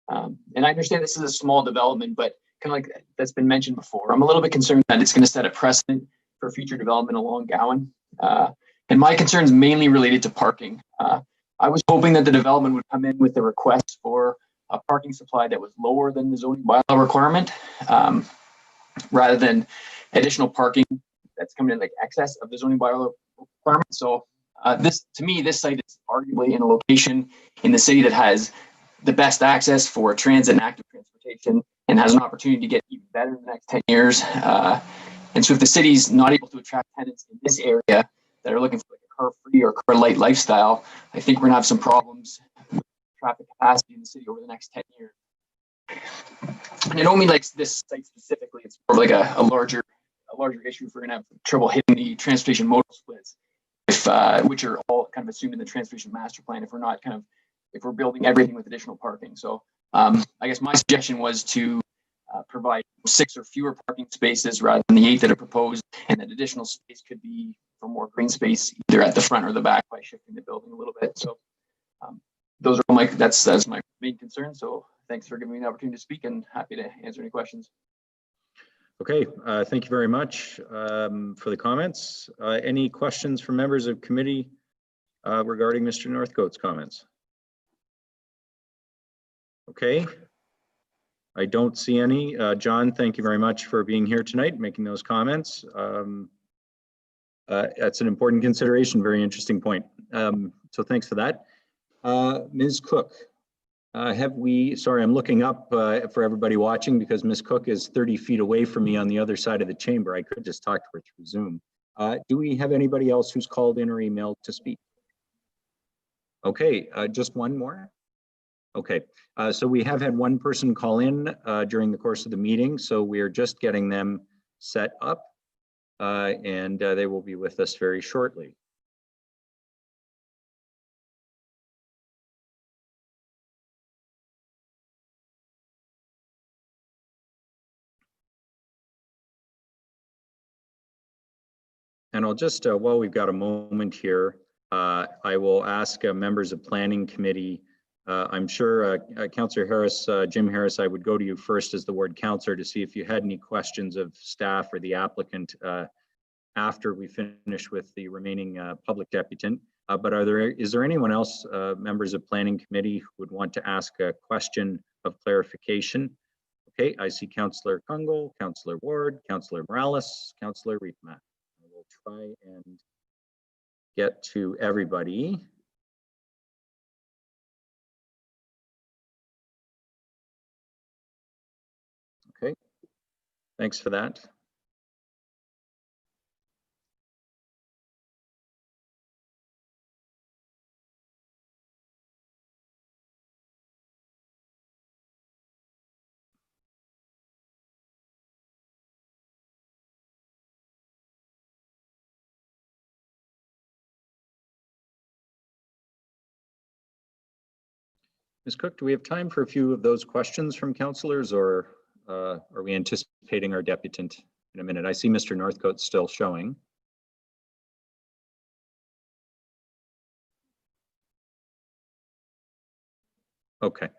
And I understand this is a small development, but kind of like that's been mentioned before, I'm a little bit concerned that it's going to set a precedent for future development along Gowan. And my concerns mainly related to parking. I was hoping that the development would come in with a request for a parking supply that was lower than the zoning bylaw requirement, rather than additional parking that's coming in like excess of the zoning bylaw requirement. So to me, this site is arguably in a location in the city that has the best access for transit and active transportation and has an opportunity to get even better in the next 10 years. And so if the city's not able to attract tenants in this area that are looking for like a car-free or car-light lifestyle, I think we're gonna have some problems with traffic capacity in the city over the next 10 years. And I don't mean like this site specifically, it's more like a larger issue if we're gonna have trouble hitting the transportation modal splits, which are all kind of assumed in the transportation master plan if we're building everything with additional parking. So I guess my suggestion was to provide 6 or fewer parking spaces rather than the 8 that are proposed, and that additional space could be for more green space either at the front or the back by shifting the building a little bit. So those are that's my main concern. So thanks for giving me the opportunity to speak, and happy to answer any questions. Okay, thank you very much for the comments. Any questions from members of committee regarding Mr. Northcote's comments? Okay, I don't see any. John, thank you very much for being here tonight, making those comments. That's an important consideration, very interesting point. So thanks for that. Ms. Cook, sorry, I'm looking up for everybody watching because Ms. Cook is 30 feet away from me on the other side of the chamber. I could just talk to her through Zoom. Do we have anybody else who's called in or emailed to speak? Okay, just one more. Okay, so we have had one person call in during the course of the meeting, so we are just getting them set up and they will be with us very shortly. And I'll just, while we've got a moment here, I will ask members of Planning Committee I'm sure Councillor Harris, Jim Harris, I would go to you first as the ward councillor to see if you had any questions of staff or the applicant after we finish with the remaining public deputant. But is there anyone else, members of planning committee, who would want to ask a question of clarification? Okay, I see Councillor Kungle, Councillor Ward, Councillor Morales, Councillor Riefma. I will try and get to everybody. Okay, thanks for that. Ms. Cook, do we have time for a few of those questions from councillors, or are we anticipating our deputant in a minute? I see Mr. Northcote still showing. Okay,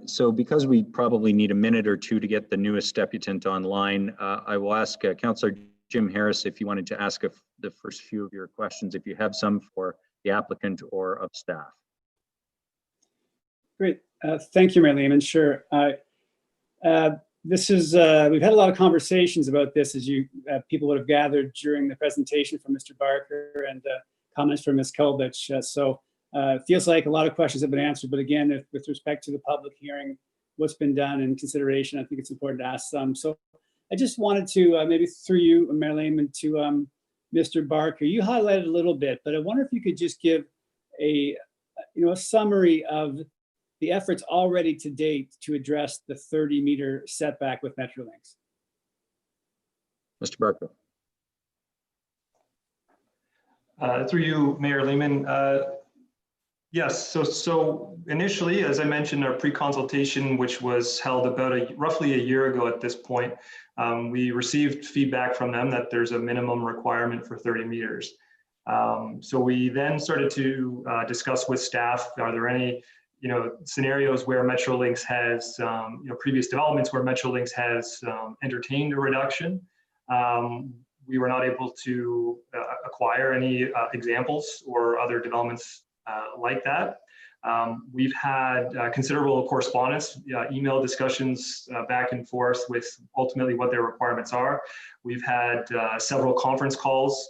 so because we probably need a minute or two to get the newest deputant online, I will ask Councillor Jim Harris if you wanted to ask the first few of your questions, if you have some for the applicant or of staff. Great. Thank you, Mayor Lehman. Sure. This is, we've had a lot of conversations about this, as you people would have gathered during the presentation from Mr. Barker and comments from Ms. Kolbich. So it feels like a lot of questions have been answered, but again, with respect to the public hearing, what's been done in consideration, I think it's important to ask some. So I just wanted to maybe through you, Mayor Lehman, to Mr. Barker. You highlighted a little bit, but I wonder if you could just give a summary of the efforts already to date to address the 30-meter setback with Metrolinx. Mr. Barker. Through you, Mayor Lehman. Yes, so initially, as I mentioned, our pre-consultation, which was held about roughly a year ago at this point, we received feedback from them that there's a minimum requirement for 30 meters. So we then started to discuss with staff, are there any scenarios where Metrolinx has, previous developments where Metrolinx has entertained a reduction. We were not able to acquire any examples or other developments like that. We've had considerable correspondence, email discussions back and forth with ultimately what their requirements are. We've had several conference calls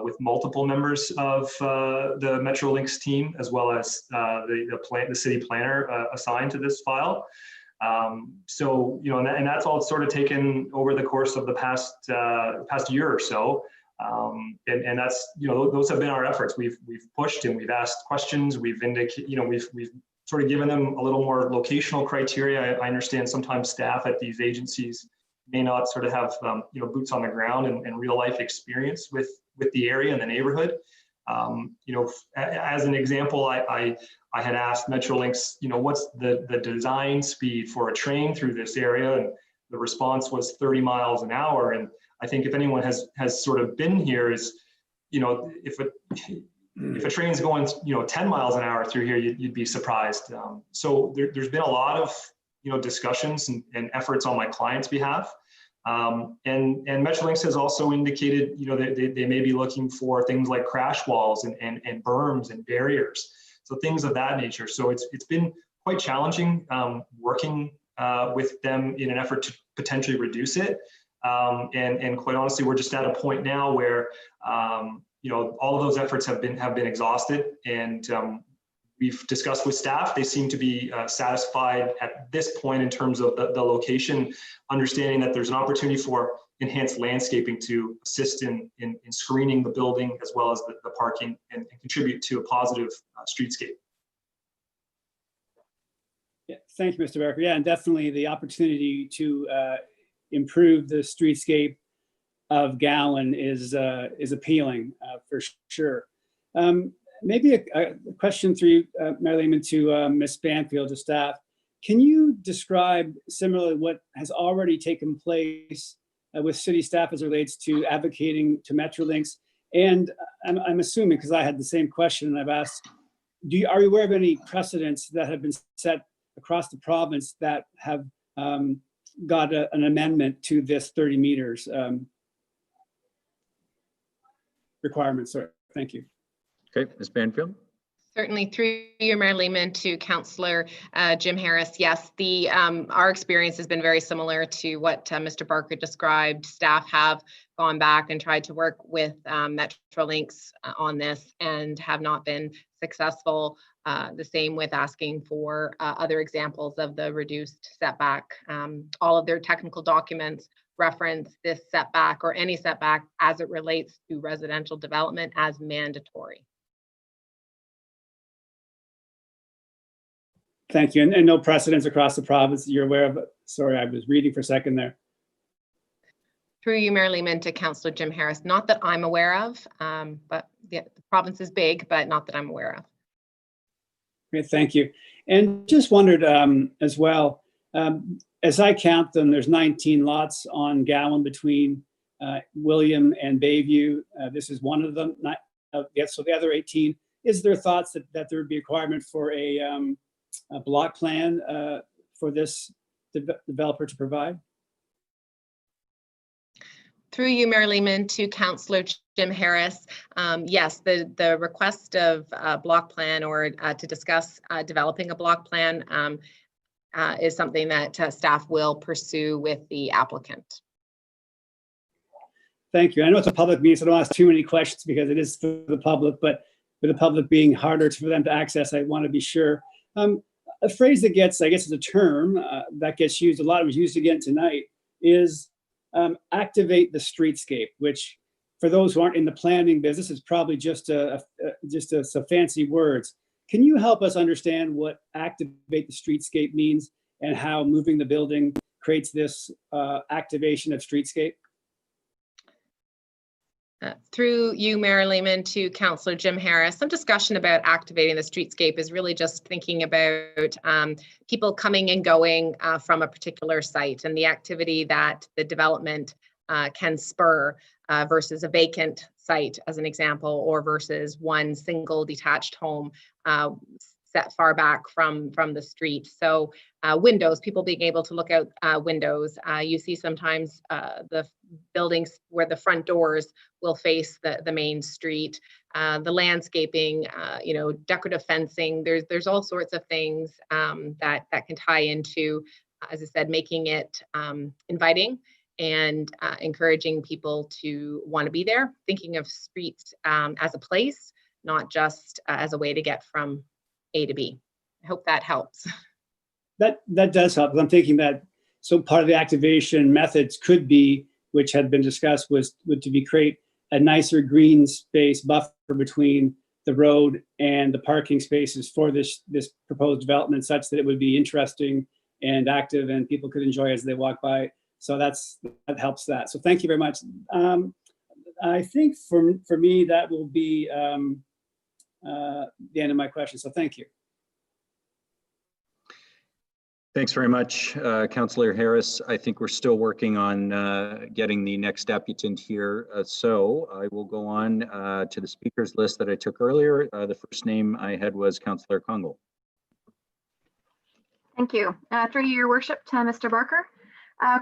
with multiple members of the Metrolinx team, as well as the city planner assigned to this file. So, and that's all sort of taken over the course of the past year or so. And that's, those have been our efforts. We've pushed and we've asked questions. We've indicated, we've sort of given them a little more locational criteria. I understand sometimes staff at these agencies may not sort of have, boots on the ground and real life experience with the area and the neighborhood. As an example, I had asked Metrolinx, what's the design speed for a train through this area? And the response was 30 miles an hour. And I think if anyone has sort of been here is, if a train's going, 10 miles an hour through here, you'd be surprised. So there's been a lot of, discussions and efforts on my client's behalf. And Metrolinx has also indicated, they may be looking for things like crash walls and berms and barriers. So things of that nature. So it's been quite challenging working with them in an effort to potentially reduce it. And quite honestly, we're just at a point now where, all of those efforts have been exhausted, and we've discussed with staff. They seem to be satisfied at this point in terms of the location, understanding that there's an opportunity for enhanced landscaping to assist in screening the building as well as the parking and contribute to a positive streetscape. Yeah, thank you, Mr. Barker. Yeah, and definitely the opportunity to improve the streetscape of Gowan is appealing for sure. Maybe a question for you, Mayor Lehman, to Ms. Banfield, to staff. Can you describe similarly what has already taken place with city staff as it relates to advocating to Metrolinx? And I'm assuming, because I had the same question and I've asked are you aware of any precedents that have been set across the province that have got an amendment to this 30 meters requirement? Sorry, thank you. Okay, Ms. Banfield. Certainly, through you, Mayor Lehman, to Councillor Jim Harris. Yes, our experience has been very similar to what Mr. Barker described. Staff have gone back and tried to work with Metrolinx on this and have not been successful. The same with asking for other examples of the reduced setback. All of their technical documents reference this setback or any setback as it relates to residential development as mandatory. Thank you. And no precedents across the province that you're aware of? Sorry, I was reading for a second there. Through you, Mayor Lehman, to Councillor Jim Harris. Not that I'm aware of, but the province is big, but not that I'm aware of. Great, thank you. And just wondered as well, as I count them, there's 19 lots on Gowan between William and Bayview. This is one of them. So the other 18, is there thoughts that there would be a requirement for a block plan for this developer to provide? Through you, Mayor Lehman, to Councillor Jim Harris. Yes, the request of a block plan or to discuss developing a block plan is something that staff will pursue with the applicant. Thank you. I know it's a public meeting, so I don't ask too many questions because it is for the public, but with the public being harder for them to access, I want to be sure. A phrase that gets, I guess it's a term that gets used, a lot of it was used again tonight, is activate the streetscape, which for those who aren't in the planning business is probably just some fancy words. Can you help us understand what activate the streetscape means and how moving the building creates this activation of streetscape? Through you, Mayor Lehman, to Councillor Jim Harris, some discussion about activating the streetscape is really just thinking about people coming and going from a particular site and the activity that the development can spur versus a vacant site, as an example, or versus one single detached home set far back from the street. So windows, people being able to look out windows. You see sometimes the buildings where the front doors will face the main street. The landscaping, decorative fencing. There's all sorts of things that can tie into, as I said, making it inviting and encouraging people to want to be there. Thinking of streets as a place, not just as a way to get from A to B. I hope that helps. That does help. I'm thinking that so part of the activation methods could be, which had been discussed, would to create a nicer green space buffer between the road and the parking spaces for this proposed development, such that it would be interesting and active and people could enjoy as they walk by. So that helps that. So thank you very much. I think for me, that will be the end of my question. So thank you. Thanks very much, Councillor Harris. I think we're still working on getting the next applicant here. So I will go on to the speakers list that I took earlier. The first name I had was Councillor Congle. Thank you. Through your worship to Mr. Barker.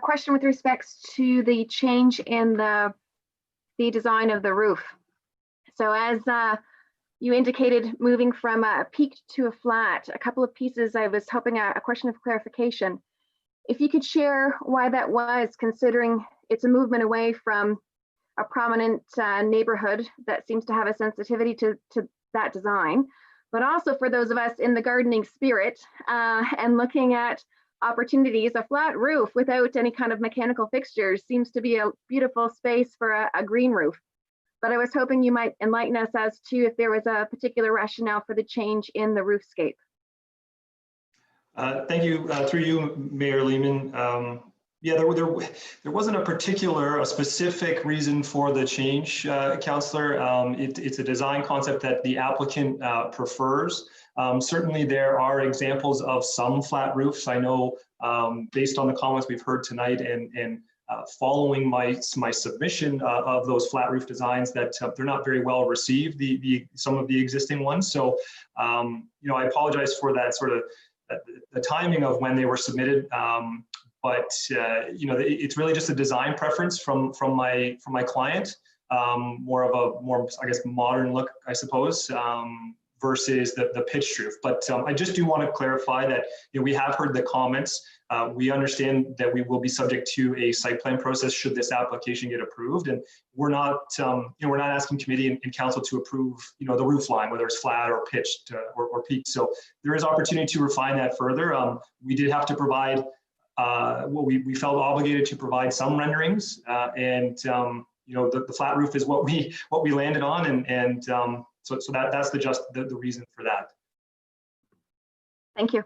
Question with respects to the change in the design of the roof. So as you indicated, moving from a peaked to a flat, a couple of pieces, I was hoping a question of clarification. If you could share why that was, considering it's a movement away from a prominent neighborhood that seems to have a sensitivity to that design, but also for those of us in the gardening spirit and looking at opportunities. A flat roof without any kind of mechanical fixtures seems to be a beautiful space for a green roof. But I was hoping you might enlighten us as to if there was a particular rationale for the change in the roofscape. Thank you. Through you, Mayor Lehman. Yeah, there wasn't a specific reason for the change, Councillor. It's a design concept that the applicant prefers. Certainly there are examples of some flat roofs. I know based on the comments we've heard tonight and following my submission of those flat roof designs that they're not very well received, some of the existing ones. So, I apologize for that sort of the timing of when they were submitted. But it's really just a design preference from my client, more I guess modern look, I suppose, versus the pitched roof. But I just do want to clarify that we have heard the comments. We understand that we will be subject to a site plan process should this application get approved, and we're not asking committee and council to approve the roof line, whether it's flat or pitched or peaked. So there is opportunity to refine that further. We did have to provide we felt obligated to provide some renderings, and the flat roof is what we landed on, and so that's the reason for that. Thank you.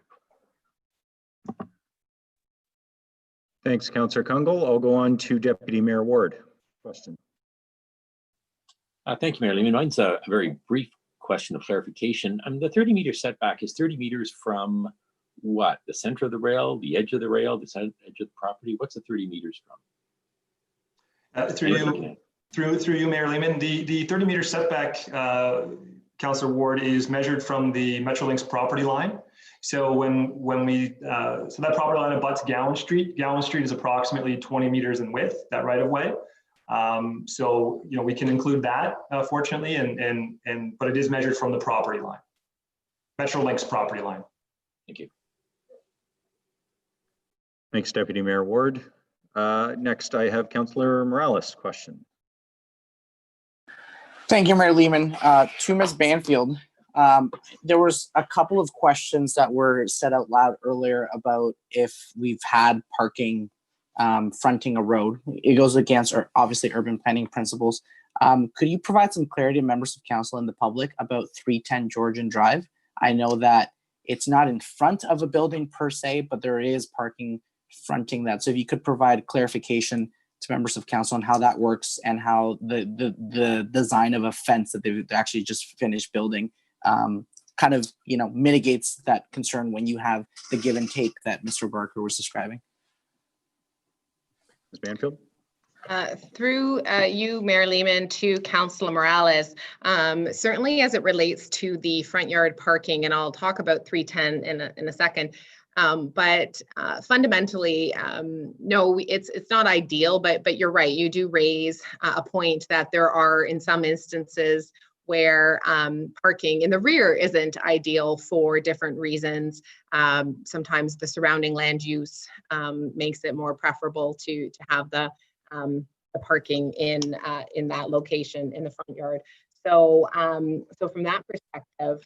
Thanks, Councillor Kungle. I'll go on to Deputy Mayor Ward. Question. Thank you, Mayor Lehman. Mine's a very brief question of clarification. The 30-meter setback is 30 meters from what? The center of the rail, the edge of the rail, the edge of the property? What's the 30 meters from? Through you, Mayor Lehman, the 30-meter setback, Councillor Ward, is measured from the Metrolinx property line. So when we so that property line abuts Gowan Street. Gowan Street is approximately 20 meters in width, that right of way. So we can include that, fortunately, but it is measured from the property line, Metrolinx property line. Thank you. Thanks, Deputy Mayor Ward. Next, I have Councillor Morales. Question. Thank you, Mayor Lehman. To Ms. Banfield, there was a couple of questions that were said out loud earlier about if we've had parking fronting a road. It goes against obviously urban planning principles. Could you provide some clarity to members of council and the public about 310 Georgian Drive? I know that it's not in front of a building per se, but there is parking fronting that. So if you could provide clarification to members of council on how that works and how the design of a fence that they've actually just finished building kind of mitigates that concern when you have the give and take that Mr. Barker was describing. Ms. Banfield. Through you, Mayor Lehman, to Councillor Morales, certainly as it relates to the front yard parking, and I'll talk about 310 in a second. But fundamentally, no, it's not ideal, but you're right. You do raise a point that there are, in some instances, where parking in the rear isn't ideal for different reasons. Sometimes the surrounding land use makes it more preferable to have the parking in that location in the front yard. So so from that perspective,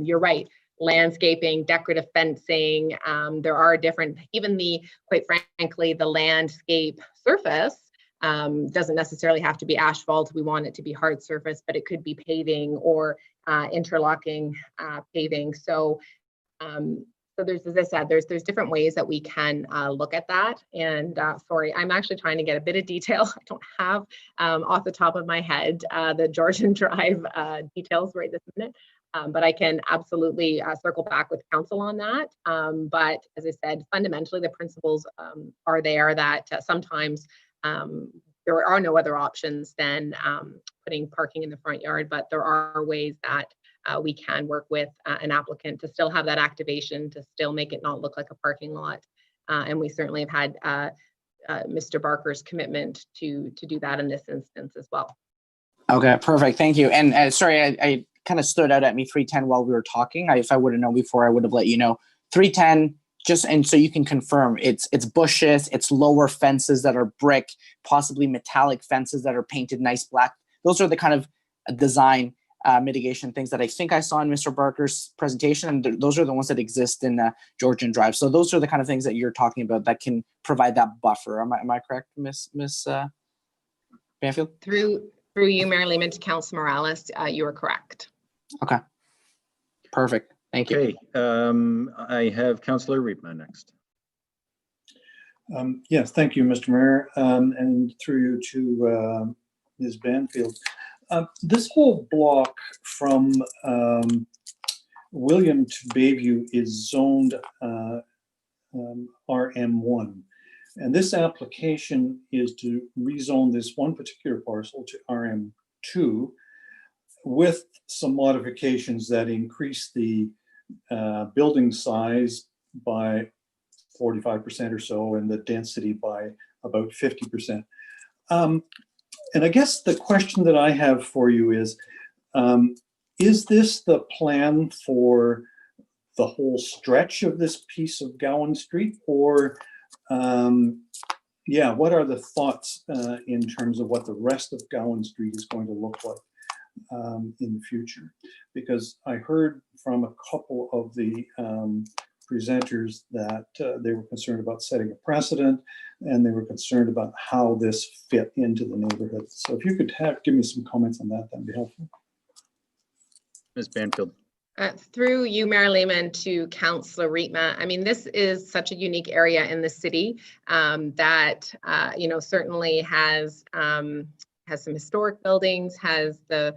you're right. Landscaping, decorative fencing, there are different, even quite frankly, the landscape surface doesn't necessarily have to be asphalt. We want it to be hard surface, but it could be paving or interlocking paving. So so there's, as I said, there's different ways that we can look at that. And sorry, I'm actually trying to get a bit of detail. I don't have off the top of my head the Georgian Drive details right this minute. But I can absolutely circle back with council on that. But as I said, fundamentally, the principles are there that sometimes there are no other options than putting parking in the front yard, but there are ways that we can work with an applicant to still have that activation, to still make it not look like a parking lot. And we certainly have had Mr. Barker's commitment to do that in this instance as well. Okay, perfect. Thank you. And sorry, I kind of stood out at me 310 while we were talking. If I would have known before, I would have let you know. 310, just and so you can confirm, it's bushes, it's lower fences that are brick, possibly metallic fences that are painted nice black. Those are the kind of design mitigation things that I think I saw in Mr. Barker's presentation, and those are the ones that exist in Georgian Drive. So those are the kind of things that you're talking about that can provide that buffer. Am I correct, Miss Banfield? Through you, Mayor Lehman, to Councillor Morales, you are correct. Okay, perfect. Thank you. Okay, I have Councillor Riepma next. Yes, thank you, Mr. Mayor, and through you to Ms. Banfield. This whole block from William to Bayview is zoned RM1. And this application is to rezone this one particular parcel to RM2 with some modifications that increase the building size by 45% or so and the density by about 50%. And I guess the question that I have for you is this the plan for the whole stretch of this piece of Gowan Street? Or, yeah, what are the thoughts in terms of what the rest of Gowan Street is going to look like in the future? Because I heard from a couple of the presenters that they were concerned about setting a precedent, and they were concerned about how this fit into the neighborhood. So if you could give me some comments on that, that'd be helpful. Ms. Banfield. Through you, Mayor Lehman, to Councillor Rietma, I mean, this is such a unique area in the city that, you know, certainly has some historic buildings, has the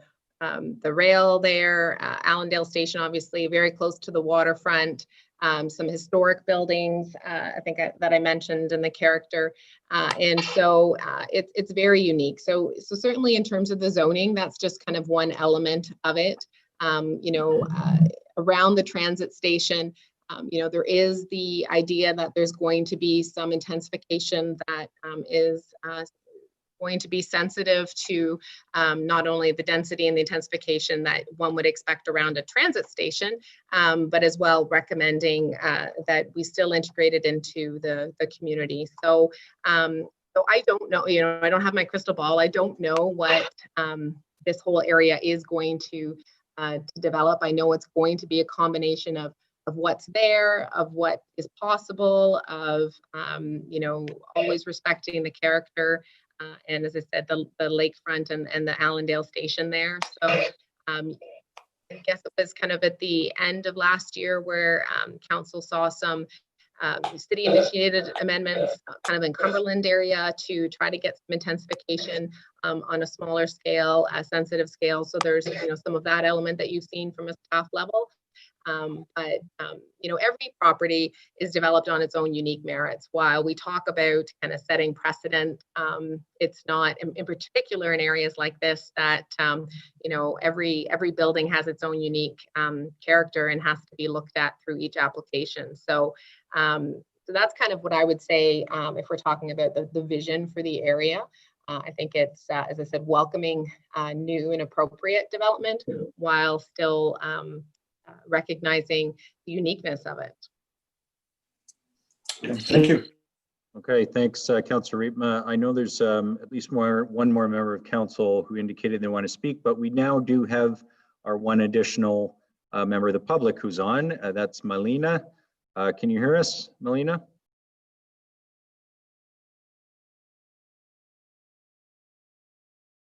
rail there, Allendale Station, obviously very close to the waterfront, some historic buildings, I think that I mentioned in the character. And so it's very unique. So certainly in terms of the zoning, that's just kind of one element of it. You know, around the transit station, you know, there is the idea that there's going to be some intensification that is going to be sensitive to not only the density and the intensification that one would expect around a transit station, but as well recommending that we still integrate it into the community. So, so I don't know, you know, I don't have my crystal ball. I don't know what this whole area is going to develop. I know it's going to be a combination of what's there, of what is possible, of, you know, always respecting the character. And as I said, the lakefront and the Allendale Station there. So I guess it was kind of at the end of last year where council saw some city initiated amendments kind of in Cumberland area to try to get some intensification on a smaller scale, a sensitive scale. So there's, you know, some of that element that you've seen from a staff level. But you know, every property is developed on its own unique merits. While we talk about kind of setting precedent, it's not in particular in areas like this that you know, every building has its own unique character and has to be looked at through each application. So so that's kind of what I would say if we're talking about the vision for the area. I think it's, as I said, welcoming new and appropriate development while still recognizing the uniqueness of it. Thank you. Okay, thanks, Councillor Rietma. I know there's at least one more member of council who indicated they want to speak, but we now do have our one additional member of the public who's on. That's Melina. Can you hear us, Melina?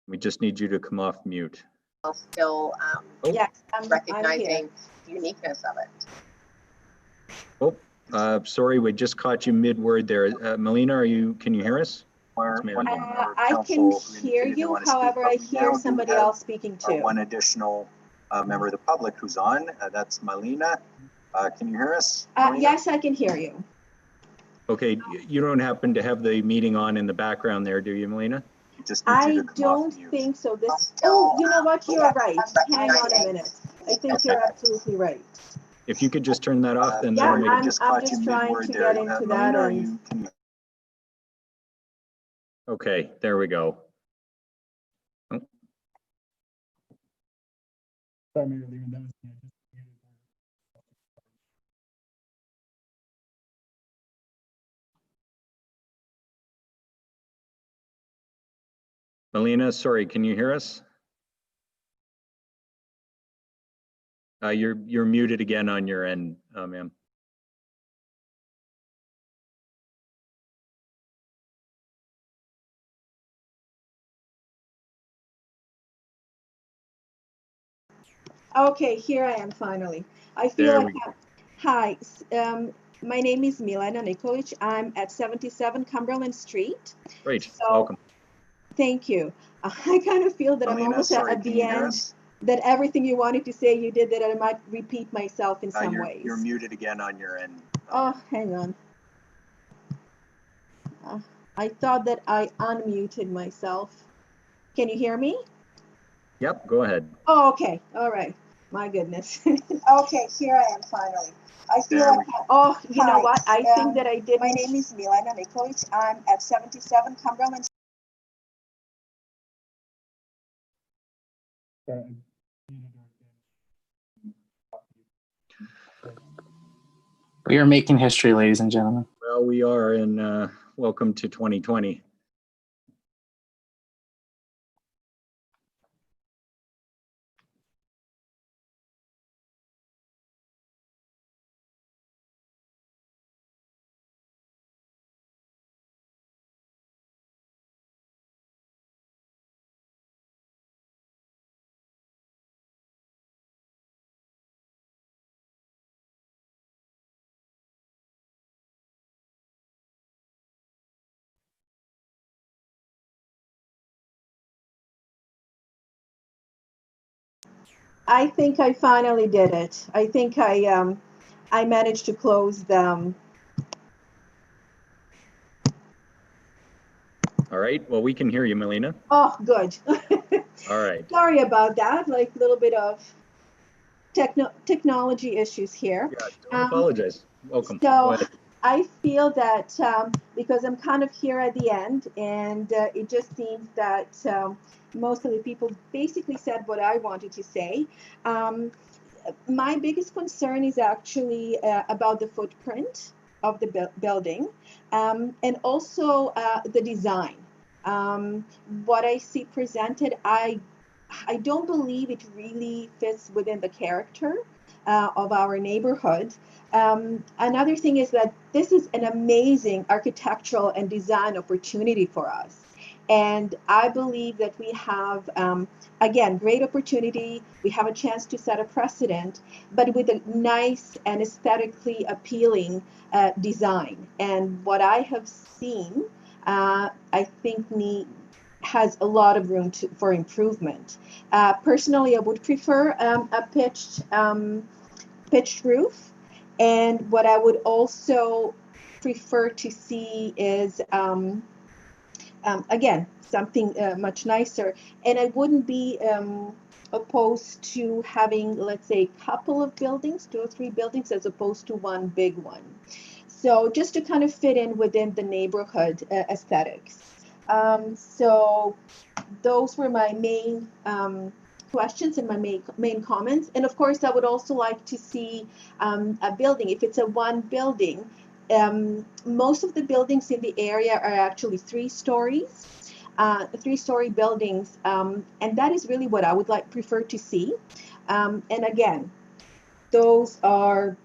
We just need you to come off mute. Still yes, recognizing the uniqueness of it. Oh, sorry, we just caught you mid-word there. Melina, can you hear us? I can hear you, however, I hear somebody else speaking too. One additional member of the public who's on, that's Melina. Can you hear us? Yes, I can hear you. Okay, you don't happen to have the meeting on in the background there, do you, Melina? I don't think so. Oh, you know what? You're right. Hang on a minute. I think you're absolutely right. If you could just turn that off, then yeah, I'm just trying to get into that. And... Okay, there we go. Oh. Melina, sorry, can you hear us? You're muted again on your end, ma'am. Okay, here I am finally. I feel like hi. My name is Milena Nikolic. I'm at 77 Cumberland Street. Great, so, welcome. Thank you. I kind of feel that Melina, I'm almost at the end. That everything you wanted to say, you did, that I might repeat myself in some ways. You're muted again on your end. Oh, hang on. I thought that I unmuted myself. Can you hear me? Yep, go ahead. Oh, okay. All right. My goodness. Okay, here I am finally. I feel like, oh, you know what? I think that I did. My name is Milena Nikolic. I'm at 77 Cumberland. We are making history, ladies and gentlemen. Well, we are, and welcome to 2020. I think I finally did it. I think I managed to close them. All right, well, we can hear you, Melina. Oh, good. All right. Sorry about that. Like a little bit of technology issues here. Yeah, don't apologize. Welcome. Go So ahead. I feel that because I'm kind of here at the end, and it just seems that most of the people basically said what I wanted to say. My biggest concern is actually about the footprint of the building, and also the design. What I see presented, I don't believe it really fits within the character of our neighborhood. Another thing is that this is an amazing architectural and design opportunity for us. And I believe that we have, again, great opportunity. We have a chance to set a precedent, but with a nice and aesthetically appealing design. And what I have seen, I think has a lot of room for improvement. Personally, I would prefer a pitched roof. And what I would also prefer to see is, again, something much nicer. And I wouldn't be opposed to having, let's say, a couple of buildings, 2 or 3 buildings, as opposed to one big one. So just to kind of fit in within the neighborhood aesthetics. So those were my main questions and my main comments. And of course, I would also like to see a building. If it's a one building, most of the buildings in the area are actually 3 stories, 3-story buildings. And that is really what I would prefer to see. And again, those are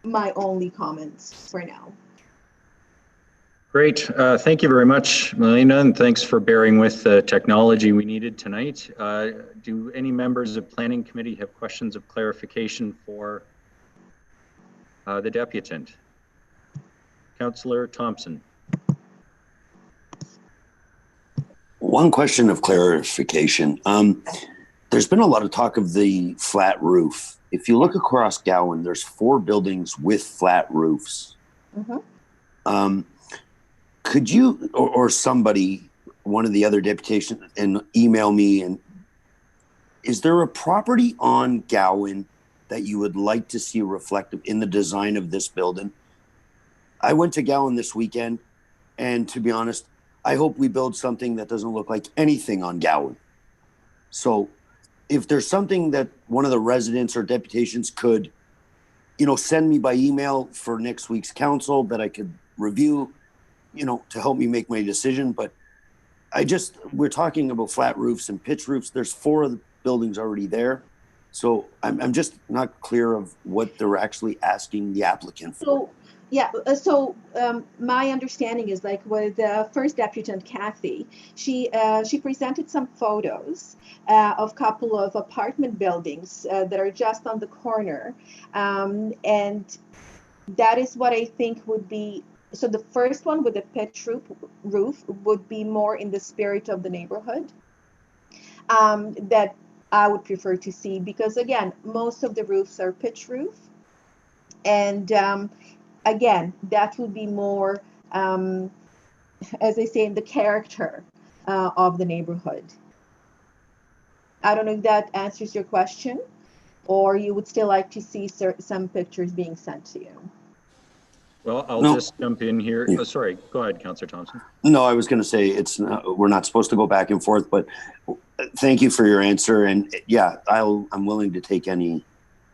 my only comments for now. Great. Thank you very much, Melina, and thanks for bearing with the technology we needed tonight. Do any members of Planning Committee have questions of clarification for the deputant? Councillor Thompson. One question of clarification. There's been a lot of talk of the flat roof. If you look across Gowan, there's 4 buildings with flat roofs. Mm-hmm. Could you or somebody, one of the other deputations, and email me, and is there a property on Gowan that you would like to see reflected in the design of this building? I went to Gowan this weekend, and to be honest, I hope we build something that doesn't look like anything on Gowan. So if there's something that one of the residents or deputations could, send me by email for next week's council that I could review, to help me make my decision. But we're talking about flat roofs and pitch roofs. There's 4 of the buildings already there. So I'm just not clear of what they're actually asking the applicant for. So, yeah, so my understanding is like with the first deputant, Kathy, she presented some photos of a couple of apartment buildings that are just on the corner. And that is what I think would be. So the first one with the pitch roof would be more in the spirit of the neighborhood that I would prefer to see, because again, most of the roofs are pitch roof. And again, that would be more as they say, in the character of the neighborhood. I don't know if that answers your question, or you would still like to see some pictures being sent to you. Well, I'll just jump in here. Oh, sorry, go ahead, Councillor Thompson. No, I was going to say we're not supposed to go back and forth, but thank you for your answer. And yeah, I'm willing to take any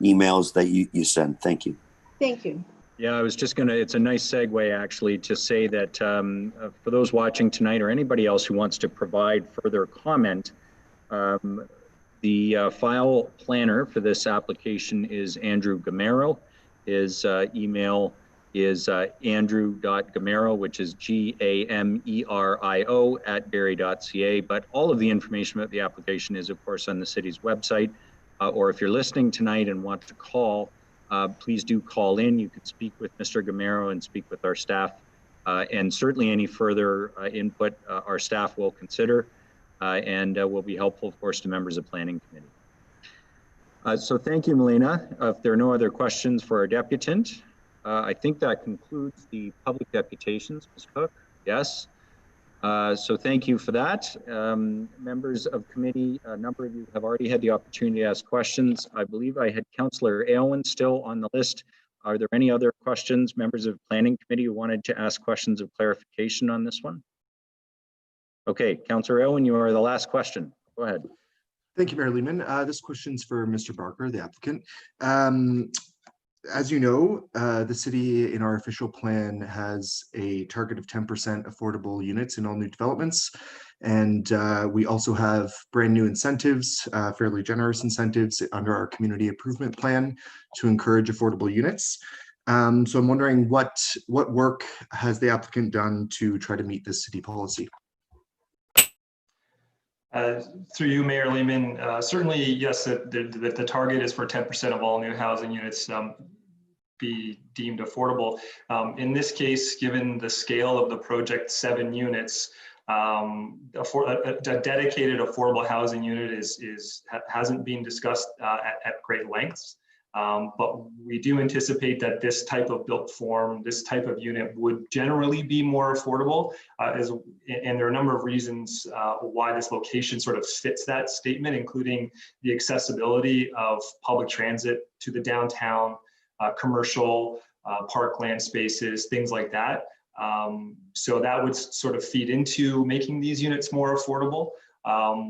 emails that you send. Thank you. Thank you. Yeah, I was just it's a nice segue actually to say that for those watching tonight or anybody else who wants to provide further comment, the file planner for this application is Andrew Gamero. His email is andrew.gamero, which is GAMERIO @barrie.ca. But all of the information about the application is, of course, on the city's website. Or if you're listening tonight and want to call, please do call in. You could speak with Mr. Gamero and speak with our staff. And certainly any further input our staff will consider and will be helpful, of course, to members of Planning Committee. So thank you, Melina. If there are no other questions for our deputant, I think that concludes the public deputations. Ms. Cook, yes. So thank you for that. Members of committee, a number of you have already had the opportunity to ask questions. I believe I had Councillor Aylwin still on the list. Are there any other questions, members of Planning Committee who wanted to ask questions of clarification on this one? Okay, Councillor Aylwin, you are the last question. Go ahead. Thank you, Mayor Lehman. This question's for Mr. Barker, the applicant. As you know, the city in our official plan has a target of 10% affordable units in all new developments. And we also have brand new incentives, fairly generous incentives under our community improvement plan to encourage affordable units. So I'm wondering what work has the applicant done to try to meet this city policy? Through you, Mayor Lehman, certainly, yes, the target is for 10% of all new housing units be deemed affordable. In this case, given the scale of the project, 7 units, a dedicated affordable housing unit hasn't been discussed at great lengths. But we do anticipate that this type of built form, this type of unit would generally be more affordable. And there are a number of reasons why this location sort of fits that statement, including the accessibility of public transit to the downtown, commercial, parkland spaces, things like that. So that would sort of feed into making these units more affordable.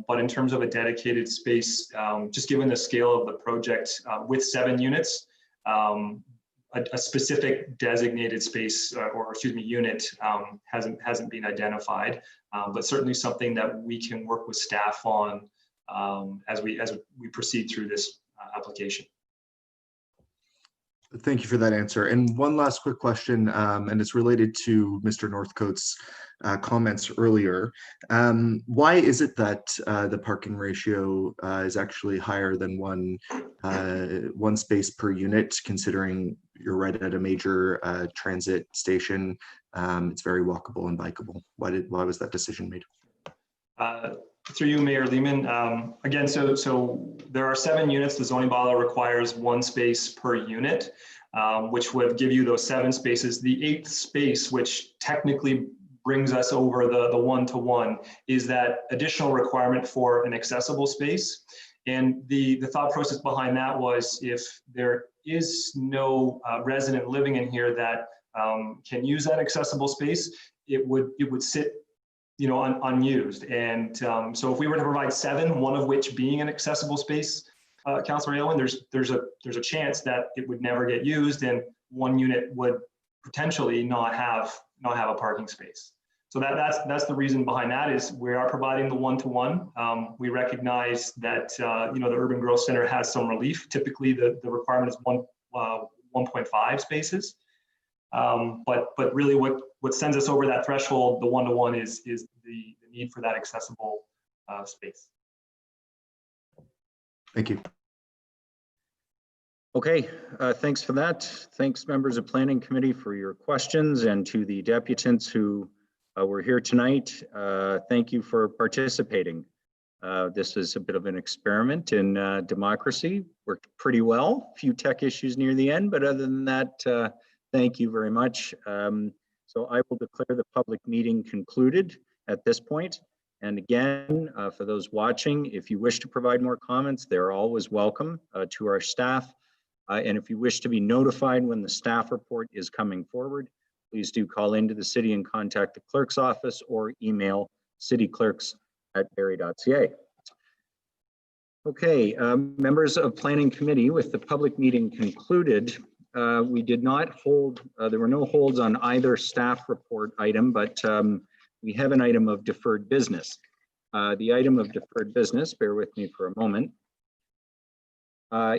But in terms of a dedicated space, just given the scale of the project with 7 units, a specific designated space unit hasn't been identified, but certainly something that we can work with staff on as we proceed through this application. Thank you for that answer. And one last quick question, and it's related to Mr. Northcote's comments earlier. Why is it that the parking ratio is actually higher than one space per unit, considering you're right at a major transit station? It's very walkable and bikeable. Why was that decision made? Through you, Mayor Lehman. Again, so there are 7 units. The zoning bylaw requires 1 space per unit, which would give you those 7 spaces. The 8th space, which technically brings us over the 1-to-1, is that additional requirement for an accessible space. And the thought process behind that was, if there is no resident living in here that can use that accessible space, it would sit unused. And so if we were to provide 7, one of which being an accessible space, Councillor Aylwin, there's a chance that it would never get used, and 1 unit would potentially not have a parking space. So that's the reason behind that, is we are providing the 1-to-1. We recognize that the urban growth center has some relief. Typically the requirement is 1.5 spaces. But really what sends us over that threshold, the 1-to-1, is the need for that accessible space. Thank you. Okay, thanks for that. Thanks, members of Planning Committee, for your questions, and to the deputants who were here tonight. Thank you for participating. This is a bit of an experiment in democracy. Worked pretty well. A few tech issues near the end, but other than that, thank you very much. So So I will declare the public meeting concluded at this point. And again, for those watching, if you wish to provide more comments, they're always welcome to our staff. And if you wish to be notified when the staff report is coming forward, please do call into the city and contact the clerk's office or email cityclerks@barrie.ca. Okay, members of Planning Committee, with the public meeting concluded, we did not hold, there were no holds on either staff report item, but we have an item of deferred business. The item of deferred business, bear with me for a moment,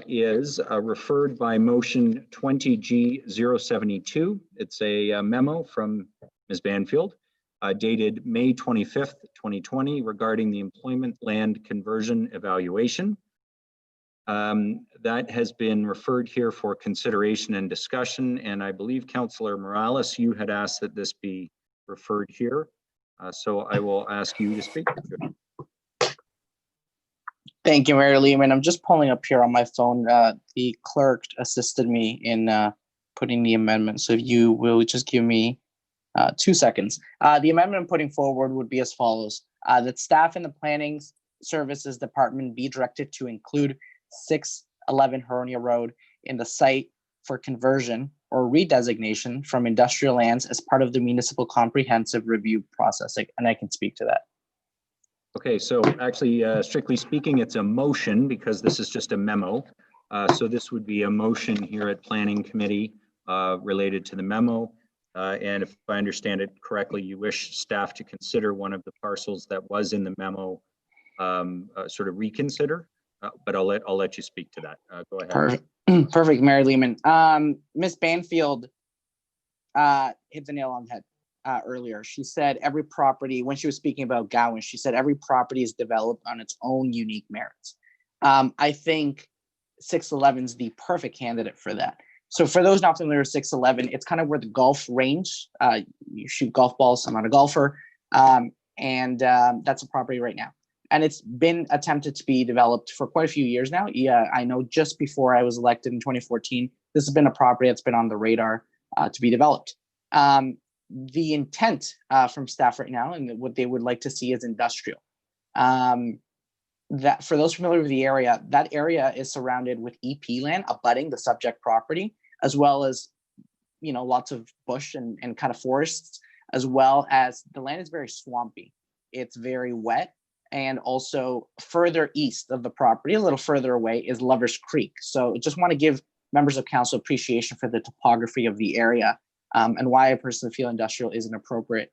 is referred by motion 20G072. It's a memo from Ms. Banfield dated May 25th, 2020 regarding the employment land conversion evaluation. That has been referred here for consideration and discussion, and I believe Councillor Morales, you had asked that this be referred here. So I will ask you to speak. Thank you, Mayor Lehman. I'm just pulling up here on my phone. The clerk assisted me in putting the amendment. So if you will just give me 2 seconds. The amendment I'm putting forward would be as follows. That staff in the Planning Services Department be directed to include 611 Huronia Road in the site for conversion or redesignation from industrial lands as part of the municipal comprehensive review process. And I can speak to that. Okay, so actually, strictly speaking, it's a motion because this is just a memo. So this would be a motion here at Planning Committee related to the memo. And if I understand it correctly, you wish staff to consider one of the parcels that was in the memo, sort of reconsider. But I'll let you speak to that. Go ahead. Perfect, perfect, Mayor Lehman. Ms. Banfield hit the nail on the head. Earlier, she said every property, when she was speaking about Gowan, she said every property is developed on its own unique merits. I think 611 is the perfect candidate for that. So for those not familiar with 611, it's kind of where the golf range, you shoot golf balls. I'm not a golfer, and that's a property right now. And it's been attempted to be developed for quite a few years now. Yeah, I know just before I was elected in 2014, this has been a property that's been on the radar to be developed. The intent from staff right now and what they would like to see is industrial. That for those familiar with the area, that area is surrounded with EP land abutting the subject property, as well as, you know, lots of bush and kind of forests, as well as the land is very swampy. It's very wet. And also further east of the property, a little further away, is Lovers Creek. So I just want to give members of council appreciation for the topography of the area. And why I personally feel industrial isn't appropriate.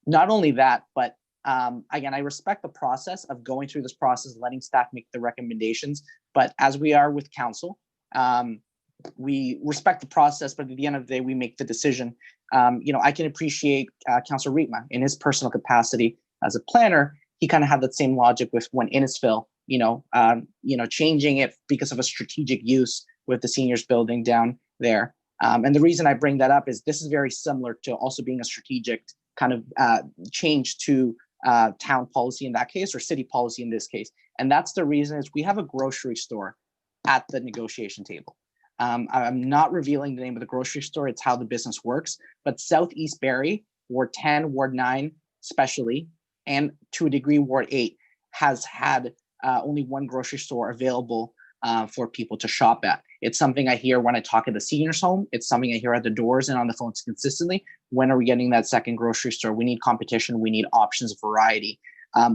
Not only that, but again, I respect the process of going through this process, letting staff make the recommendations. But as we are with council, we respect the process, but at the end of the day, we make the decision. You know, I can appreciate Councillor Rietma in his personal capacity as a planner. He kind of had that same logic with when Innisfil, changing it because of a strategic use with the seniors building down there. And the reason I bring that up is this is very similar to also being a strategic kind of change to town policy in that case, or city policy in this case. And that's the reason is we have a grocery store at the negotiation table. I'm not revealing the name of the grocery store. It's how the business works. But Southeast Barrie, Ward 10, Ward 9 especially, and to a degree Ward 8 has had only one grocery store available for people to shop at. It's something I hear when I talk at the seniors home. It's something I hear at the doors and on the phones consistently. When are we getting that second grocery store? We need competition. We need options, variety.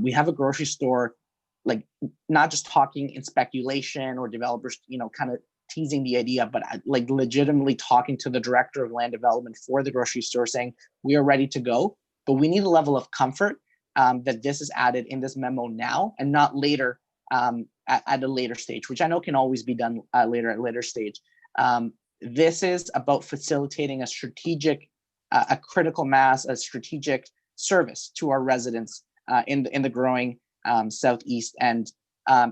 We have a grocery store, like not just talking in speculation or developers, kind of teasing the idea, but like legitimately talking to the director of land development for the grocery store saying, we are ready to go, but we need a level of comfort that this is added in this memo now and not later at a later stage, which I know can always be done later at a later stage. This is about facilitating a strategic, a critical mass, a strategic service to our residents in the growing Southeast end.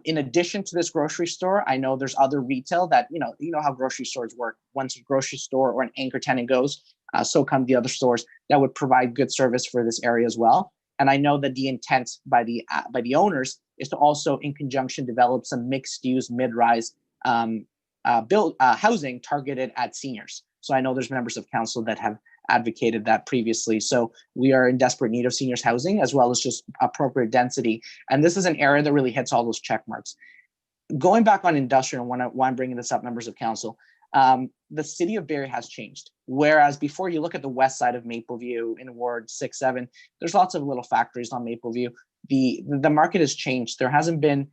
In addition to this grocery store, I know there's other retail that, you know how grocery stores work. Once a grocery store or an anchor tenant goes, so come the other stores that would provide good service for this area as well. And I know that the intent by the owners is to also, in conjunction, develop some mixed-use, mid-rise housing targeted at seniors. So I know there's members of council that have advocated that previously. So we are in desperate need of seniors housing as well as just appropriate density. And this is an area that really hits all those check marks. Going back on industrial, why I'm bringing this up, members of council, the city of Barrie has changed. Whereas before, you look at the west side of Mapleview in Ward 6, 7, there's lots of little factories on Mapleview. The market has changed. There hasn't been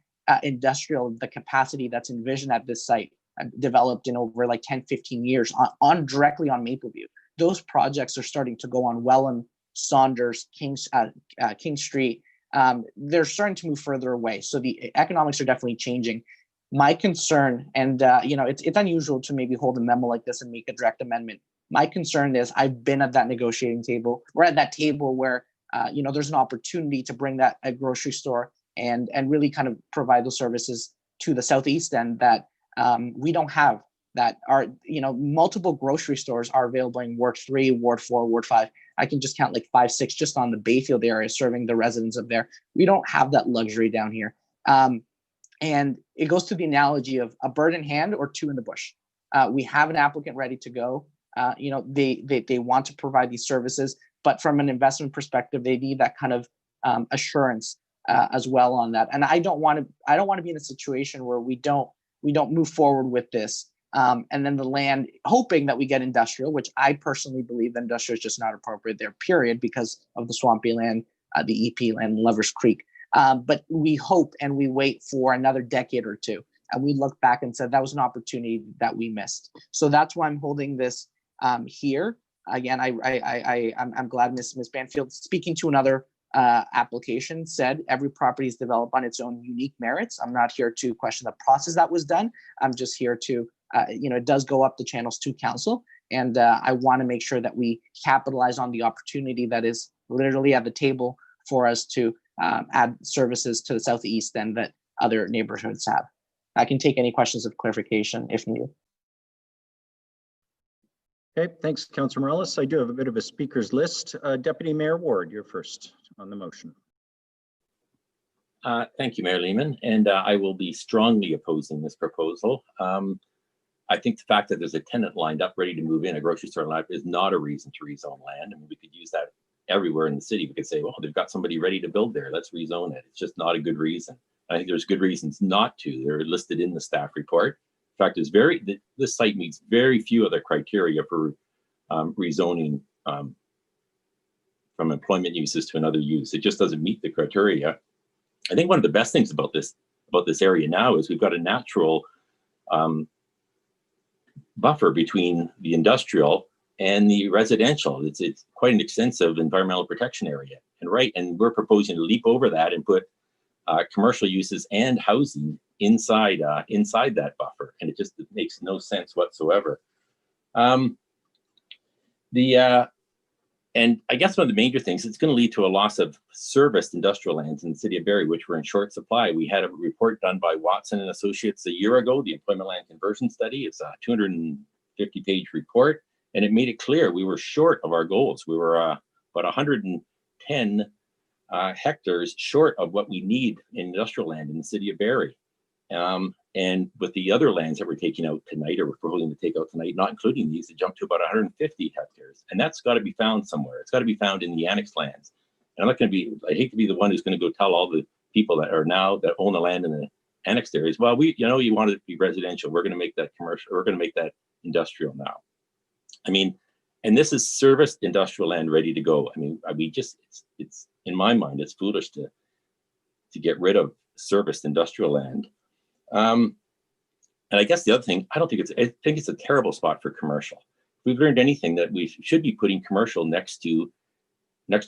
industrial, the capacity that's envisioned at this site developed in over like 10, 15 years on directly on Mapleview. Those projects are starting to go on Welland, Saunders, King Street. They're starting to move further away. So the economics are definitely changing. My concern, and it's unusual to maybe hold a memo like this and make a direct amendment. My concern is I've been at that negotiating table. We're at that table where there's an opportunity to bring that a grocery store and really kind of provide those services to the southeast end that we don't have. That are multiple grocery stores are available in Ward 3, Ward 4, Ward 5. I can just count like 5, 6 just on the Bayfield area serving the residents of there. We don't have that luxury down here. And it goes to the analogy of a bird in hand or two in the bush. We have an applicant ready to go. They want to provide these services, but from an investment perspective, they need that kind of assurance as well on that. And I don't want to be in a situation where we don't move forward with this. And then the land, hoping that we get industrial, which I personally believe industrial is just not appropriate there, period, because of the swampy land, the EP land, Lovers Creek. But we hope and we wait for another decade or two. And we look back and said that was an opportunity that we missed. So that's why I'm holding this here. Again, I'm glad Ms. Banfield, speaking to another application, said every property is developed on its own unique merits. I'm not here to question the process that was done. I'm just here to it does go up the channels to council. And I want to make sure that we capitalize on the opportunity that is literally at the table for us to add services to the southeast and that other neighborhoods have. I can take any questions of clarification if needed. Okay, thanks, Councillor Morales. I do have a bit of a speakers list. Deputy Mayor Ward, you're first on the motion. Thank you, Mayor Lehman, and I will be strongly opposing this proposal. I think the fact that there's a tenant lined up ready to move in, a grocery store lined up, is not a reason to rezone land. I mean, we could use that everywhere in the city. We could say, well, they've got somebody ready to build there, let's rezone it. It's just not a good reason. I think there's good reasons not to. They're listed in the staff report. In fact, this site meets very few other criteria for rezoning from employment uses to another use. It just doesn't meet the criteria. I think one of the best things about this area now is we've got a natural buffer between the industrial and the residential. It's quite an extensive environmental protection area. And we're proposing to leap over that and put commercial uses and housing inside that buffer. And it makes no sense whatsoever. And I guess one of the major things, it's going to lead to a loss of serviced industrial lands in the city of Barrie, which were in short supply. We had a report done by Watson and Associates a year ago, the Employment Land Conversion Study. It's a 250-page report, and it made it clear we were short of our goals. We were about 110 hectares short of what we need in industrial land in the city of Barrie. And with the other lands that we're taking out tonight, or we're proposing to take out tonight, not including these, it jumped to about 150 hectares. And that's got to be found somewhere. It's got to be found in the annexed lands. And I'm not going to be, I hate to be the one who's going to go tell all the people that own the land in the annexed areas, well, you want it to be residential. We're going to make that commercial. We're going to make that industrial now. I mean, and this is serviced industrial land ready to go. I mean, it's in my mind, it's foolish to get rid of serviced industrial land. And I guess the other thing, I think it's a terrible spot for commercial. If we've learned anything, that we should be putting commercial next to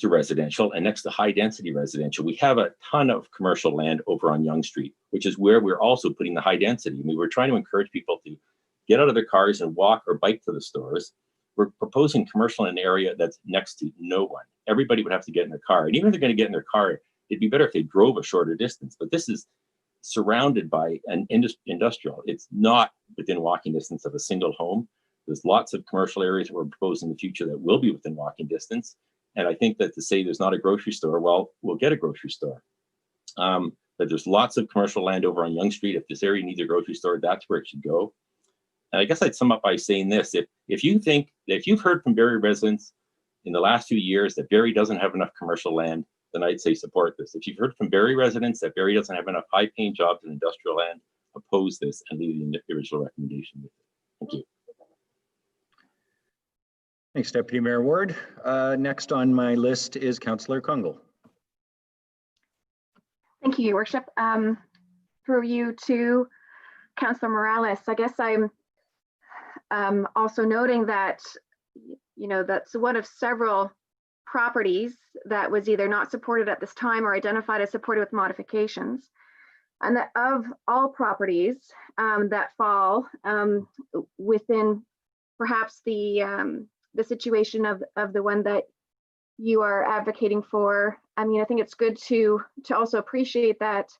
residential and next to high density residential. We have a ton of commercial land over on Yonge Street, which is where we're also putting the high density. I mean, we're trying to encourage people to get out of their cars and walk or bike to the stores. We're proposing commercial in an area that's next to no one. Everybody would have to get in their car. And even if they're going to get in their car, it'd be better if they drove a shorter distance. But this is surrounded by an industrial. It's not within walking distance of a single home. There's lots of commercial areas that we're proposing in the future that will be within walking distance. And I think that to say there's not a grocery store, well, we'll get a grocery store. But there's lots of commercial land over on Yonge Street. If this area needs a grocery store, that's where it should go. And I guess I'd sum up by saying this: if If you think, if you've heard from Barrie residents in the last few years that Barrie doesn't have enough commercial land, then I'd say support this. If you've heard from Barrie residents that Barrie doesn't have enough high-paying jobs in industrial land, oppose this and leave the original recommendation with it. Thank you. Thanks, Deputy Mayor Ward. Next on my list is Councillor Kungle. Thank you, Your Worship. Through you to Councillor Morales, I guess I'm also noting that, you know, that's one of several properties that was either not supported at this time or identified as supported with modifications. And that of all properties that fall within perhaps the situation of the one that you are advocating for, I mean, I think it's good to also appreciate that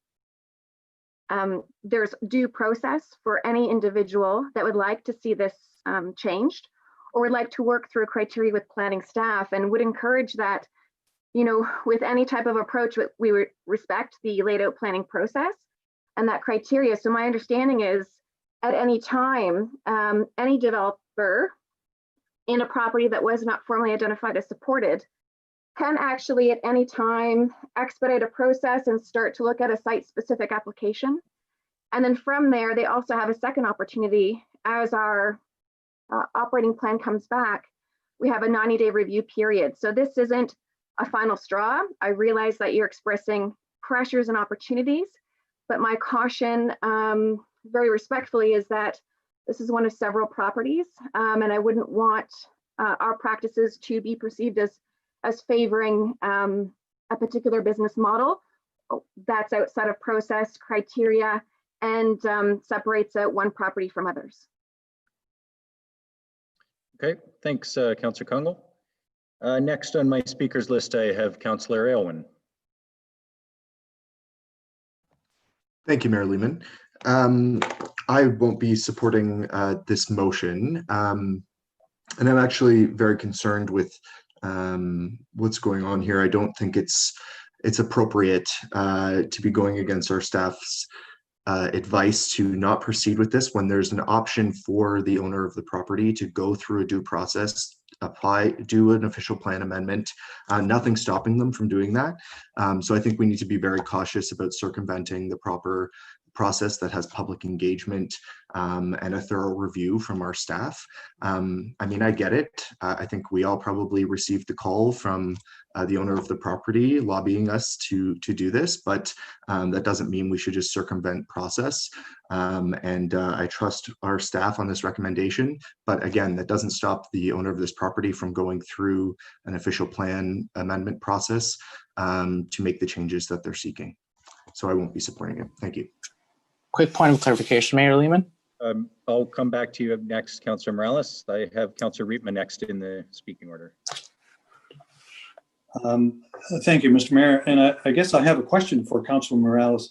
there's due process for any individual that would like to see this changed or would like to work through criteria with planning staff, and would encourage that, you know, with any type of approach, we would respect the laid out planning process and that criteria. So my understanding is at any time, any developer in a property that was not formally identified as supported can actually at any time expedite a process and start to look at a site-specific application. And then from there, they also have a second opportunity as our operating plan comes back. We have a 90-day review period. So this isn't a final straw. I realize that you're expressing pressures and opportunities, but my caution, very respectfully, is that this is one of several properties, and I wouldn't want our practices to be perceived as favoring a particular business model that's outside of process criteria and separates out one property from others. Okay, thanks, Councillor Kungle. Next on my speakers list, I have Councillor Aylwin. Thank you, Mayor Lehman. I won't be supporting this motion, and I'm actually very concerned with what's going on here. I don't think it's appropriate to be going against our staff's advice to not proceed with this when there's an option for the owner of the property to go through a due process, do an official plan amendment, nothing stopping them from doing that. So I think we need to be very cautious about circumventing the proper process that has public engagement and a thorough review from our staff. I mean, I get it. I think we all probably received the call from the owner of the property lobbying us to do this, but that doesn't mean we should just circumvent process. I trust our staff on this recommendation, but again, that doesn't stop the owner of this property from going through an official plan amendment process to make the changes that they're seeking. So I won't be supporting it. Thank you. Quick point of clarification, Mayor Lehman. I'll come back to you next, Councillor Morales. I have Councillor Riepma next in the speaking order. Thank you, Mr. Mayor. And I guess I have a question for Councillor Morales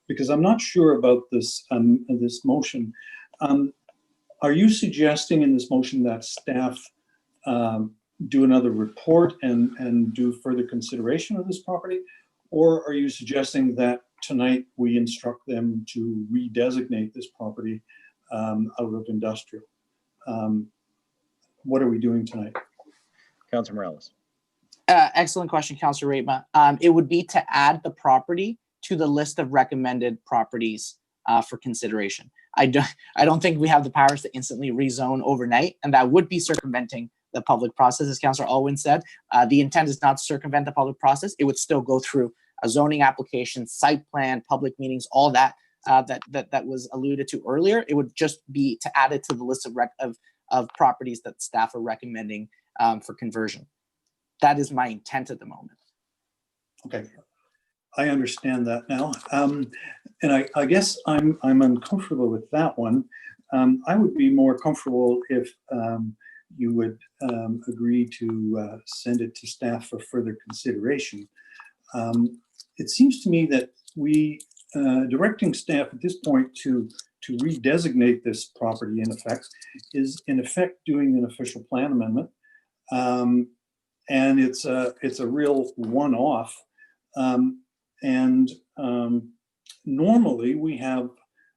because I'm not sure about this this motion. Are you suggesting in this motion that staff do another report and do further consideration of this property? Or are you suggesting that tonight we instruct them to redesignate this property out of industrial? What are we doing tonight? Councillor Morales. Excellent question, Councillor Riepma. It would be to add the property to the list of recommended properties for consideration. I don't think we have the powers to instantly rezone overnight, and that would be circumventing the public process, as Councillor Aylwin said. The intent is not to circumvent the public process. It would still go through a zoning application, site plan, public meetings, all that that was alluded to earlier. It would just be to add it to the list of properties that staff are recommending for conversion. That is my intent at the moment. Okay, I understand that now. And I guess I'm uncomfortable with that one. I would be more comfortable if you would agree to send it to staff for further consideration. It seems to me that we directing staff at this point to redesignate this property in effect is in effect doing an official plan amendment. And it's a real one-off. Normally we have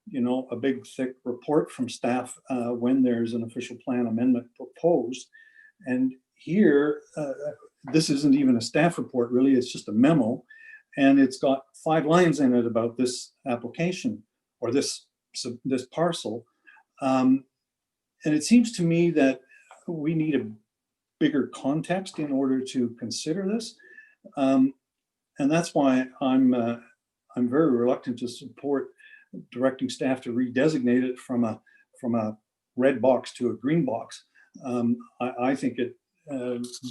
you know, a big thick report from staff when there's an official plan amendment proposed. And here, this isn't even a staff report, really, it's just a memo. And it's got 5 lines in it about this application or this parcel. And it seems to me that we need a bigger context in order to consider this. And that's why I'm very reluctant to support directing staff to redesignate it from a red box to a green box. I think it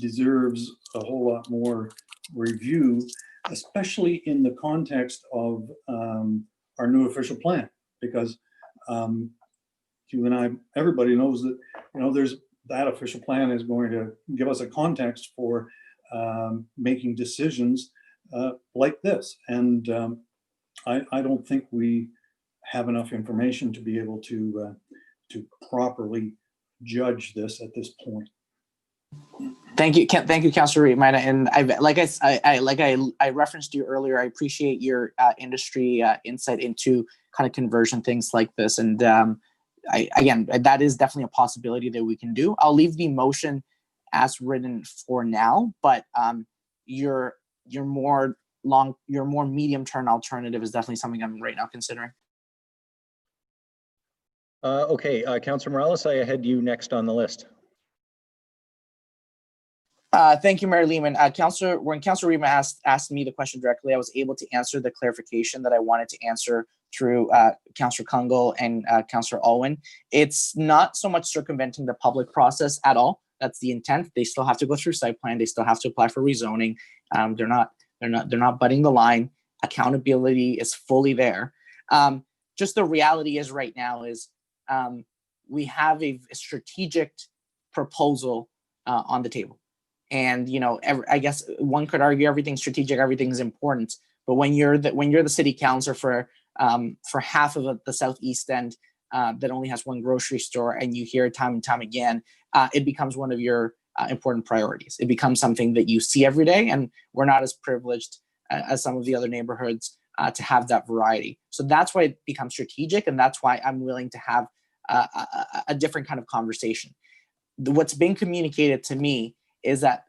deserves a whole lot more review, especially in the context of our new official plan, because you and I, everybody knows that, you know, that official plan is going to give us a context for making decisions like this. And I don't think we have enough information to be able to properly judge this at this point. Thank you, Councillor Reitman. And I referenced you earlier. I appreciate your industry insight into kind of conversion things like this. And again, that is definitely a possibility that we can do. I'll leave the motion as written for now, but your more medium-term alternative is definitely something I'm right now considering. Okay, Councillor Morales, I had you next on the list. Thank you, Mayor Lehman. When Councillor Reitman asked me the question directly, I was able to answer the clarification that I wanted to answer through Councillor Kungle and Councillor Alwyn. It's not so much circumventing the public process at all. That's the intent. They still have to go through site plan. They still have to apply for rezoning. They're not butting the line. Accountability is fully there. Just the reality is right now is we have a strategic proposal on the table. And, you know, I guess one could argue everything's strategic, everything's important. But when you're the city councilor for half of the southeast end that only has one grocery store, and you hear it time and time again, it becomes one of your important priorities. It becomes something that you see every day, and we're not as privileged as some of the other neighborhoods to have that variety. So that's why it becomes strategic, and that's why I'm willing to have a different kind of conversation. What's been communicated to me is that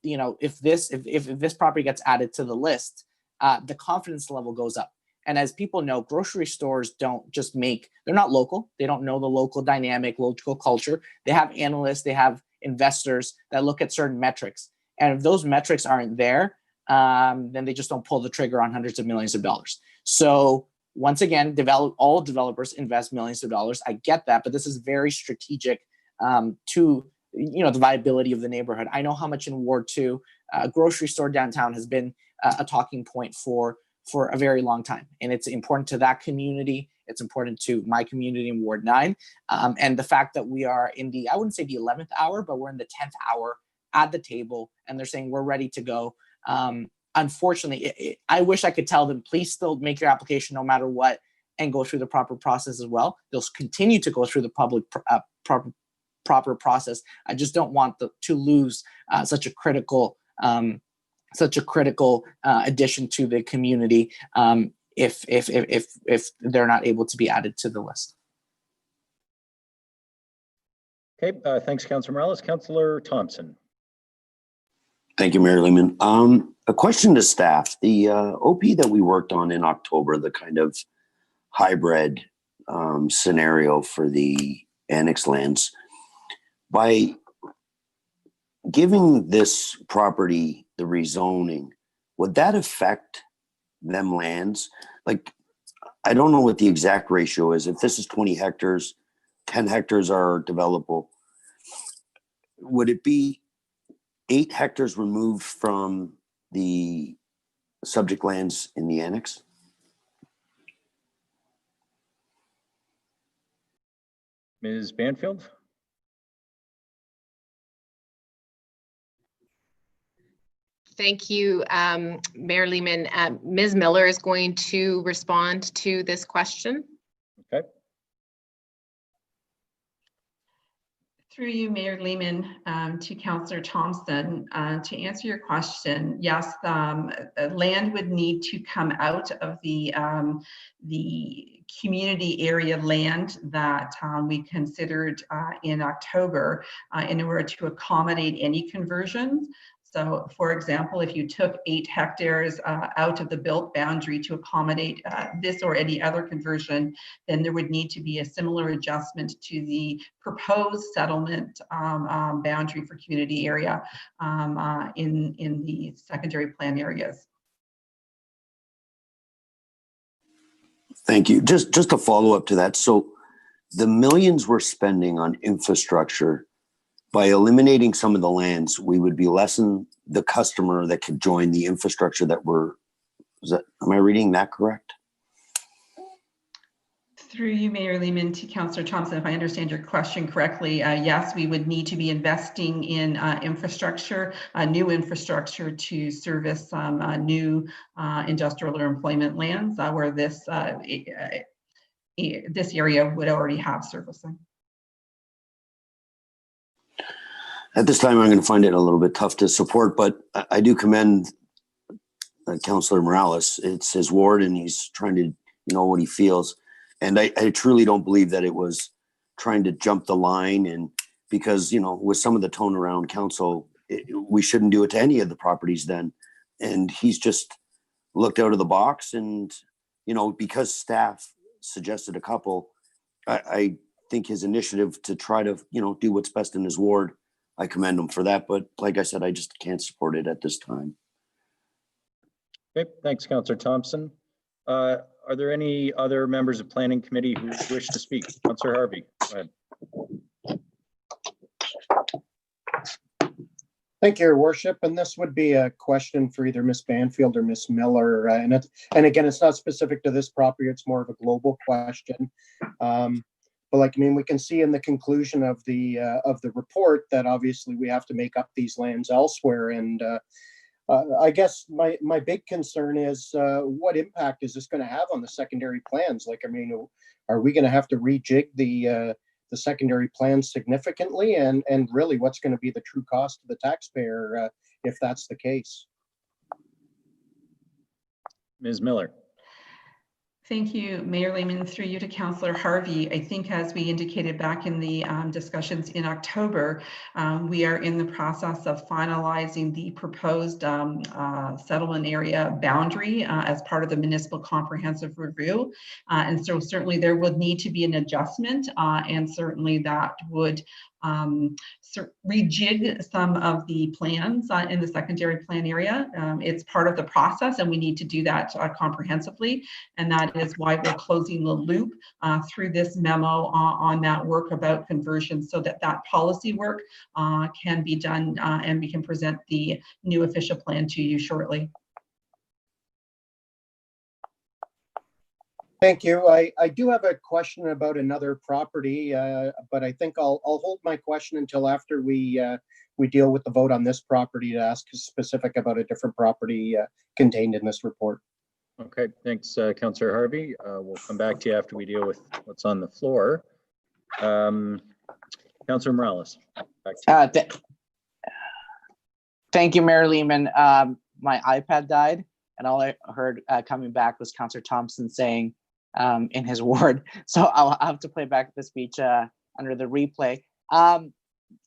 you know, if this property gets added to the list, the confidence level goes up. And as people know, grocery stores don't just they're not local. They don't know the local dynamic, local culture. They have analysts, they have investors that look at certain metrics. And if those metrics aren't there, then they just don't pull the trigger on hundreds of millions of dollars. So once again, all developers invest millions of dollars. I get that, but this is very strategic to, you know, the viability of the neighborhood. I know how much in Ward 2, a grocery store downtown has been a talking point for a very long time. And it's important to that community. It's important to my community in Ward 9. And the fact that we are in I wouldn't say the 11th hour, but we're in the 10th hour at the table, and they're saying we're ready to go. Unfortunately, I wish I could tell them, please still make your application no matter what and go through the proper process as well. They'll continue to go through the proper process. I just don't want to lose such a critical addition to the community if they're not able to be added to the list. Okay, thanks, Councillor Morales. Councillor Thompson. Thank you, Mayor Lehman. A question to staff. The OP that we worked on in October, the kind of hybrid scenario for the annex lands, by giving this property the rezoning, would that affect them lands? Like, I don't know what the exact ratio is. If this is 20 hectares, 10 hectares are developable. Would it be 8 hectares removed from the subject lands in the annex? Ms. Banfield? Thank you, Mayor Lehman. Ms. Miller is going to respond to this question. Okay. Through you, Mayor Lehman, to Councillor Thompson, to answer your question, yes, land would need to come out of the community area land that we considered in October in order to accommodate any conversions. So, for example, if you took 8 hectares out of the built boundary to accommodate this or any other conversion, then there would need to be a similar adjustment to the proposed settlement boundary for community area in the secondary plan areas. Thank you. Just a follow up to that. So the millions we're spending on infrastructure, by eliminating some of the lands, we would be lessen the customer that could join the infrastructure that am I reading that correct? Through you, Mayor Lehman, to Councillor Thompson, if I understand your question correctly, yes, we would need to be investing in infrastructure, new infrastructure to service some new industrial or employment lands where this area would already have servicing. At this time, I'm going to find it a little bit tough to support, but I do commend Councillor Morales. It's his ward and he's trying to know what he feels. And I truly don't believe that it was trying to jump the line, and because, with some of the tone around council, we shouldn't do it to any of the properties then. And he's just looked out of the box and, because staff suggested a couple, I think his initiative to try to, do what's best in his ward, I commend him for that. But like I said, I just can't support it at this time. Okay, thanks, Councillor Thompson. Are there any other members of Planning Committee who wish to speak? Councillor Harvey, go ahead. Thank you, Your Worship. And this would be a question for either Ms. Banfield or Ms. Miller. And again, it's not specific to this property. It's more of a global question. But we can see in the conclusion of the report that obviously we have to make up these lands elsewhere. And I guess my big concern is what impact is this going to have on the secondary plans? Are we going to have to rejig the secondary plans significantly? And really, what's going to be the true cost to the taxpayer if that's the case? Ms. Miller. Thank you, Mayor Lehman. Through you to Councillor Harvey. I think as we indicated back in the discussions in October, we are in the process of finalizing the proposed settlement area boundary as part of the municipal comprehensive review. And so certainly there would need to be an adjustment and certainly that would rejig some of the plans in the secondary plan area. It's part of the process and we need to do that comprehensively. And that is why we're closing the loop through this memo on that work about conversion so that policy work can be done and we can present the new official plan to you shortly. Thank you. I do have a question about another property, but I think I'll hold my question until after we deal with the vote on this property to ask specific about a different property contained in this report. Okay, thanks, Councillor Harvey. We'll come back to you after we deal with what's on the floor. Councillor Morales, back to you. Thank you, Mayor Lehman. My iPad died, and all I heard coming back was Councillor Thompson saying in his ward. So I'll have to play back the speech under the replay.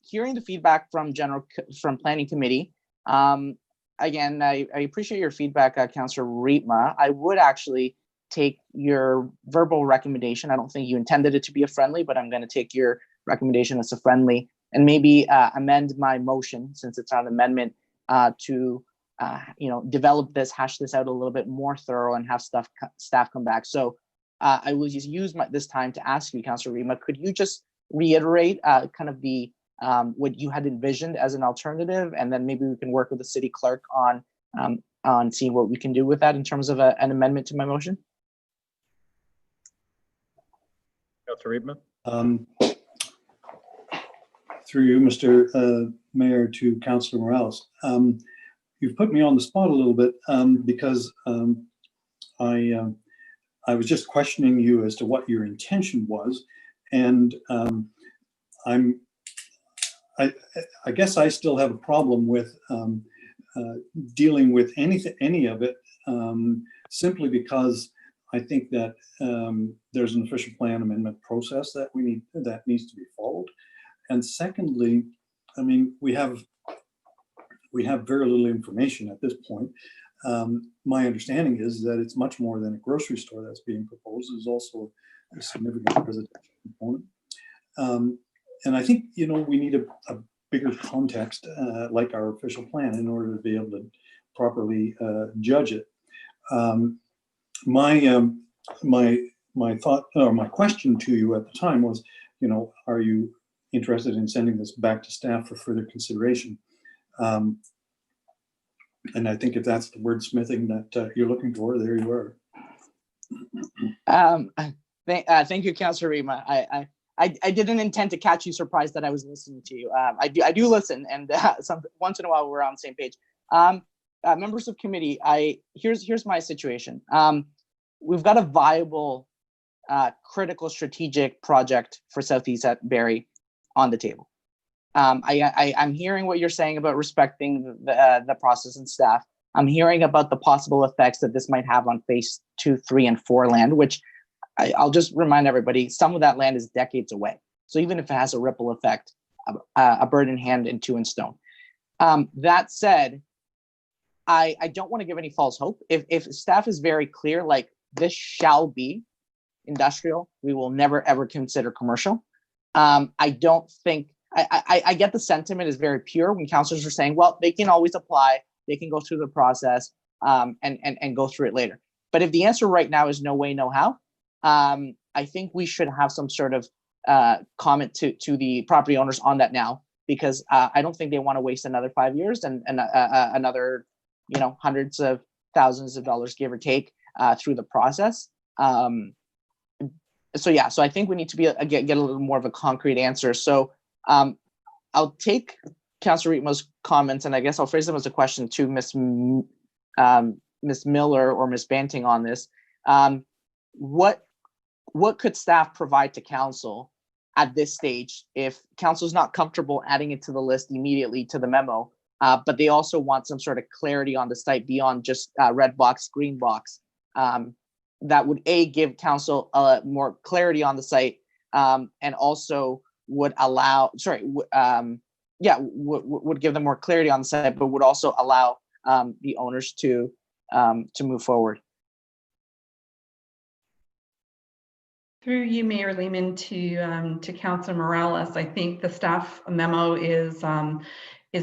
Hearing the feedback from Planning Committee, again, I appreciate your feedback, Councillor Rietma. I would actually take your verbal recommendation. I don't think you intended it to be a friendly, but I'm going to take your recommendation as a friendly and maybe amend my motion, since it's not an amendment, to develop this, hash this out a little bit more thorough and have staff come back. So I will just use this time to ask you, Councillor Rietma, could you just reiterate kind of the what you had envisioned as an alternative, and then maybe we can work with the city clerk on seeing what we can do with that in terms of an amendment to my motion? Councillor Rietma. Through you, Mr. Mayor, to Councillor Morales. You've put me on the spot a little bit because I was just questioning you as to what your intention was, and I guess I still have a problem with dealing with any of it, simply because I think that there's an official plan amendment process that needs to be followed. And secondly, I mean, we have very little information at this point. My understanding is that it's much more than a grocery store that's being proposed. There's also a significant residential component. And I think, you know, we need a bigger context like our official plan in order to be able to properly judge it. My thought, or my question to you at the time was, you know, are you interested in sending this back to staff for further consideration? And I think if that's the wordsmithing that you're looking for, there you are. Thank you, Councillor Rima. I didn't intend to catch you surprised that I was listening to you. I do listen, and once in a while we're on the same page. Members of committee, here's my situation. We've got a viable, critical strategic project for Southeast Barrie on the table. I'm hearing what you're saying about respecting the process and staff. I'm hearing about the possible effects that this might have on phase 2, 3, and 4 land, which I'll just remind everybody, some of that land is decades away. So even if it has a ripple effect, a bird in hand and two in stone. That said, I don't want to give any false hope. If staff is very clear, like this shall be industrial, we will never ever consider commercial. I don't think, I get the sentiment is very pure when councillors are saying, well, they can always apply, they can go through the process and go through it later. But if the answer right now is no way, no how, I think we should have some sort of comment to the property owners on that now, because I don't think they want to waste another 5 years and another, you know, hundreds of thousands of dollars, give or take, through the process. So yeah, so I think we need to get a little more of a concrete answer. So I'll take Councillor Rima's comments, and I guess I'll phrase them as a question to Ms. Miller or Ms. Banting on this. What could staff provide to council at this stage if council is not comfortable adding it to the list immediately to the memo, but they also want some sort of clarity on the site beyond just red box, green box, that would give council more clarity on the site, and also would allow, would give them more clarity on the site, but would also allow the owners to move forward. Through you, Mayor Lehman, to Councillor Morales, I think the staff memo is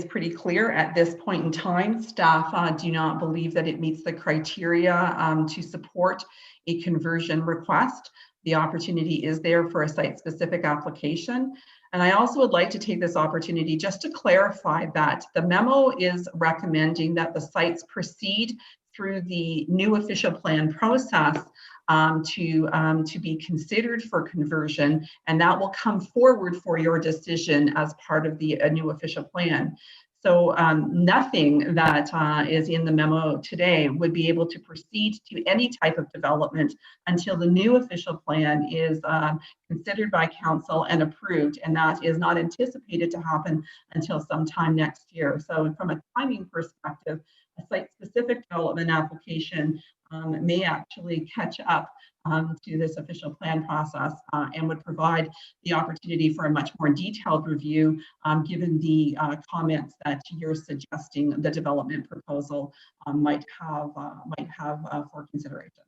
pretty clear at this point in time. Staff do not believe that it meets the criteria to support a conversion request. The opportunity is there for a site-specific application. And I also would like to take this opportunity just to clarify that the memo is recommending that the sites proceed through the new official plan process to be considered for conversion, and that will come forward for your decision as part of the new official plan. So nothing that is in the memo today would be able to proceed to any type of development until the new official plan is considered by council and approved, and that is not anticipated to happen until sometime next year. So from a timing perspective, a site-specific development application may actually catch up to this official plan process and would provide the opportunity for a much more detailed review, given the comments that you're suggesting the development proposal might have for consideration.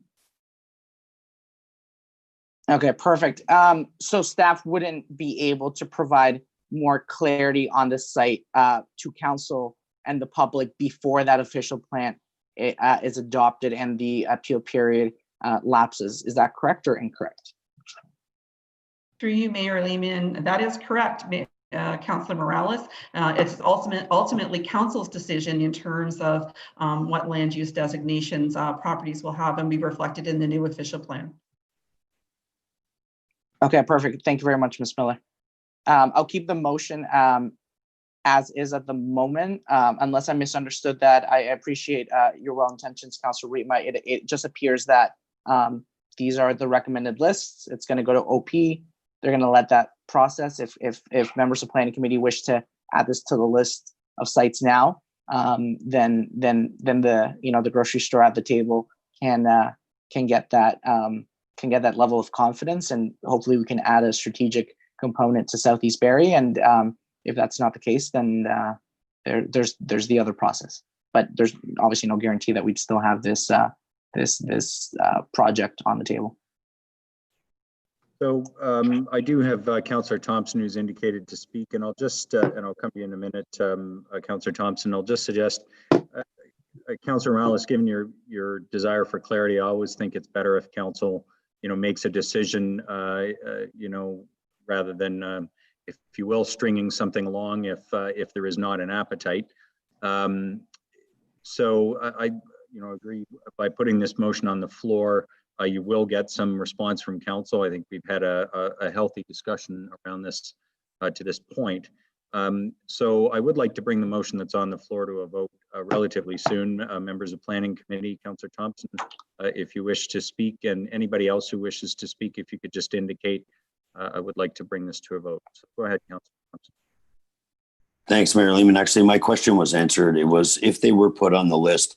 Okay, perfect. So staff wouldn't be able to provide more clarity on the site to council and the public before that official plan is adopted and the appeal period lapses. Is that correct or incorrect? Through you, Mayor Lehman, that is correct, Councillor Morales. It's ultimately council's decision in terms of what land use designations properties will have and be reflected in the new official plan. Okay, perfect. Thank you very much, Ms. Miller. I'll keep the motion as is at the moment, unless I misunderstood that. I appreciate your well intentions, Councillor Rima. It just appears that these are the recommended lists. It's going to go to OP. They're going to let that process. If members of planning committee wish to add this to the list of sites now, then the the grocery store at the table can get that level of confidence, and hopefully we can add a strategic component to Southeast Barrie. And if that's not the case, then there's the other process. But there's obviously no guarantee that we'd still have this project on the table. So I do have Councillor Thompson who's indicated to speak, and I'll just, and I'll come to you in a minute, Councillor Thompson. I'll just suggest, Councillor Morales, given your desire for clarity, I always think it's better if council, makes a decision, rather than, if you will, stringing something along if there is not an appetite. So I agree, by putting this motion on the floor, you will get some response from council. I think we've had a healthy discussion around this to this point. So I would like to bring the motion that's on the floor to a vote relatively soon. Members of Planning Committee, Councillor Thompson, if you wish to speak, and anybody else who wishes to speak, if you could just indicate, I would like to bring this to a vote. So go ahead, Councillor Thompson. Thanks, Mayor Lehman. Actually, my question was answered. It was if they were put on the list,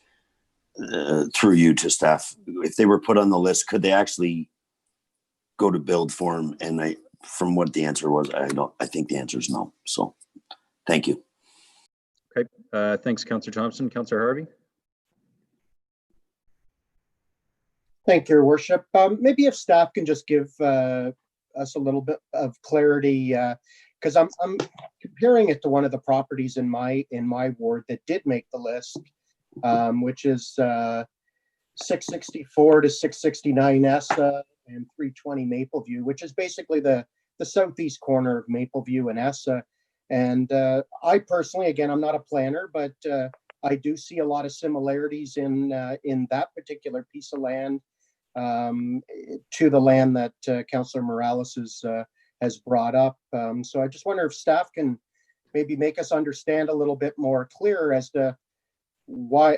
through you to staff, if they were put on the list, could they actually go to build form? And from what the answer was, I think the answer is no. So thank you. Okay, thanks, Councillor Thompson. Councillor Harvey. Thank you, Your Worship. Maybe if staff can just give us a little bit of clarity, because I'm comparing it to one of the properties in my ward that did make the list, which is 664 to 669 Essa and 320 Mapleview, which is basically the southeast corner of Mapleview and Essa. And I personally, again, I'm not a planner, but I do see a lot of similarities in that particular piece of land to the land that Councillor Morales has brought up. So I just wonder if staff can maybe make us understand a little bit more clear as to why,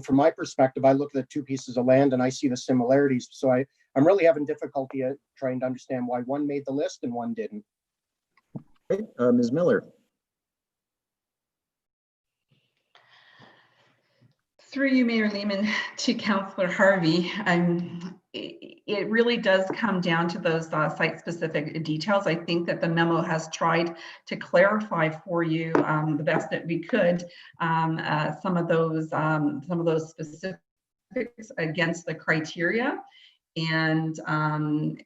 from my perspective, I look at the two pieces of land and I see the similarities. So I'm really having difficulty trying to understand why one made the list and one didn't. Okay, Ms. Miller. Through you, Mayor Lehman, to Councillor Harvey, it really does come down to those site-specific details. I think that the memo has tried to clarify for you the best that we could some of those specifics against the criteria, and I'm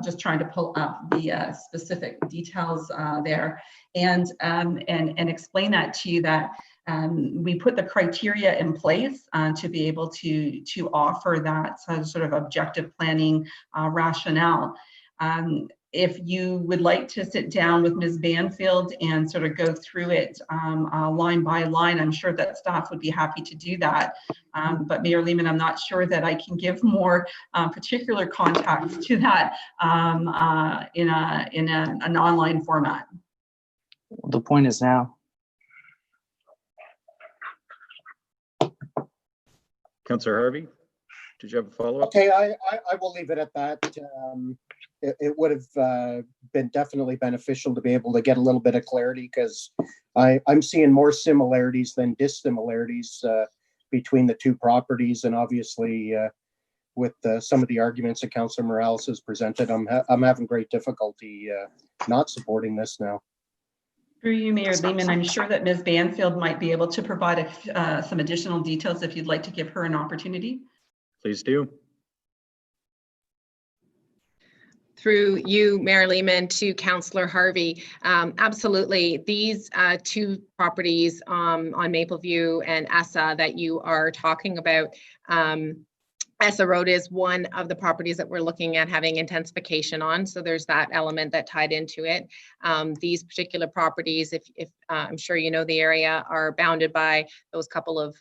just trying to pull up the specific details there and explain that to you, that we put the criteria in place to be able to offer that sort of objective planning rationale. If you would like to sit down with Ms. Banfield and sort of go through it line by line, I'm sure that staff would be happy to do that. But Mayor Lehman, I'm not sure that I can give more particular context to that in an online format. The point is now. Councillor Harvey, did you have a follow-up? Okay, I will leave it at that. It would have been definitely beneficial to be able to get a little bit of clarity, because I'm seeing more similarities than dissimilarities between the two properties, and obviously with some of the arguments that Councillor Morales has presented, I'm having great difficulty not supporting this now. Through you, Mayor Lehman, I'm sure that Ms. Banfield might be able to provide some additional details if you'd like to give her an opportunity. Please do. Through you, Mayor Lehman, to Councillor Harvey. Absolutely, these two properties on Mapleview and Essa that you are talking about, Essa Road is one of the properties that we're looking at having intensification on. So there's that element that tied into it. These particular properties, if I'm sure you know the area, are bounded by those couple of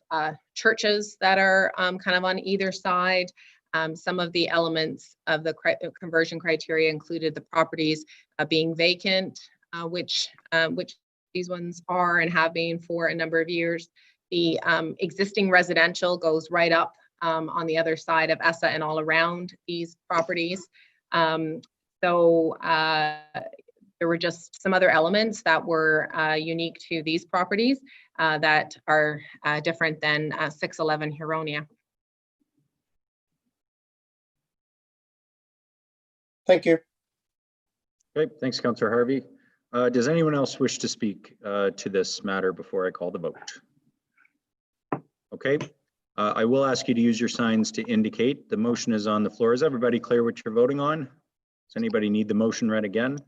churches that are kind of on either side. Some of the elements of the conversion criteria included the properties being vacant, which these ones are and have been for a number of years. The existing residential goes right up on the other side of Essa and all around these properties. So there were just some other elements that were unique to these properties that are different than 611 Huronia. Thank you. Okay, thanks, Councillor Harvey. Does anyone else wish to speak to this matter before I call the vote? Okay, I will ask you to use your signs to indicate the motion is on the floor. Is everybody clear what you're voting on? Does anybody need the motion read again?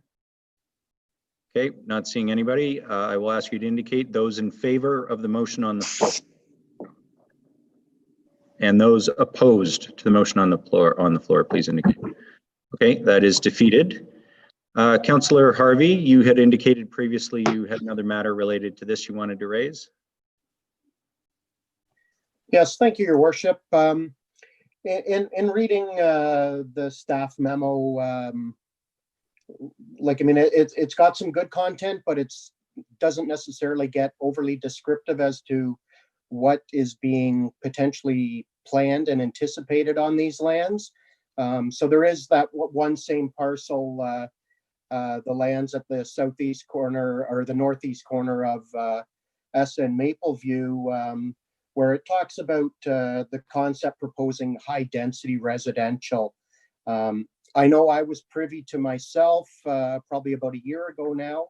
Okay, not seeing anybody. I will ask you to indicate those in favor of the motion on the floor. And those opposed to the motion on the floor, please indicate. Okay, that is defeated. Councillor Harvey, you had indicated previously you had another matter related to this you wanted to raise. Yes, thank you, Your Worship. In reading the staff memo, it's got some good content, but doesn't necessarily get overly descriptive as to what is being potentially planned and anticipated on these lands. So there is that one same parcel, the lands at the southeast corner or the northeast corner of Essa and Mapleview, where it talks about the concept proposing high density residential. I know I was privy to myself probably about a year ago now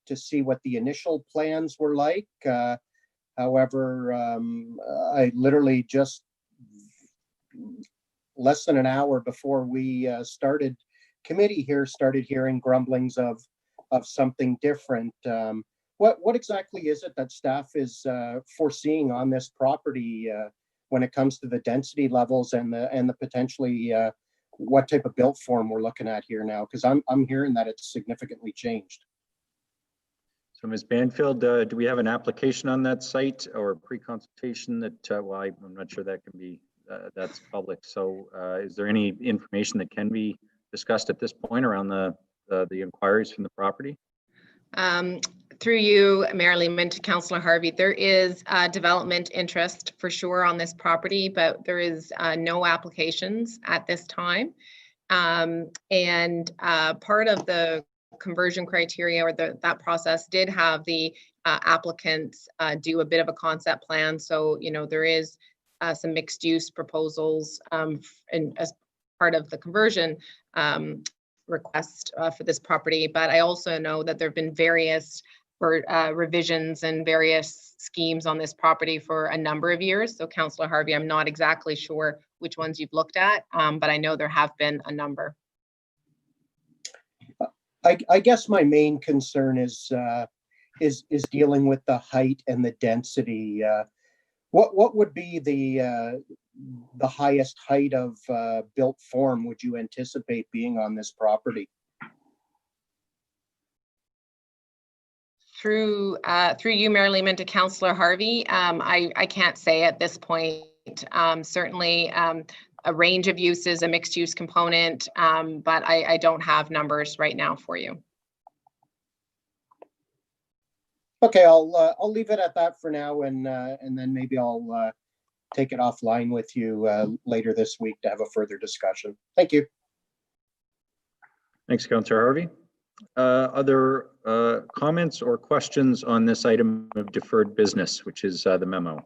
to see what the initial plans were like. However, I literally just less than an hour before we started committee here started hearing grumblings of something different. What exactly is it that staff is foreseeing on this property when it comes to the density levels and the potentially what type of built form we're looking at here now? Because I'm hearing that it's significantly changed. So Ms. Banfield, do we have an application on that site or pre-consultation that, well, I'm not sure that can be, that's public. So is there any information that can be discussed at this point around the inquiries from the property? Through you, Mayor Lehman, to Councillor Harvey, there is development interest for sure on this property, but there is no applications at this time. And part of the conversion criteria or that process did have the applicants do a bit of a concept plan. So, you know, there is some mixed use proposals and as part of the conversion request for this property. But I also know that there have been various revisions and various schemes on this property for a number of years. So Councillor Harvey, I'm not exactly sure which ones you've looked at, but I know there have been a number. I guess my main concern is dealing with the height and the density. What would be the highest height of built form would you anticipate being on this property? Through you, Mayor Lehman, to Councillor Harvey, I can't say at this point. Certainly a range of uses, a mixed use component, but I don't have numbers right now for you. Okay, I'll leave it at that for now, and then maybe I'll take it offline with you later this week to have a further discussion. Thank you. Thanks, Councillor Harvey. Other comments or questions on this item of deferred business, which is the memo?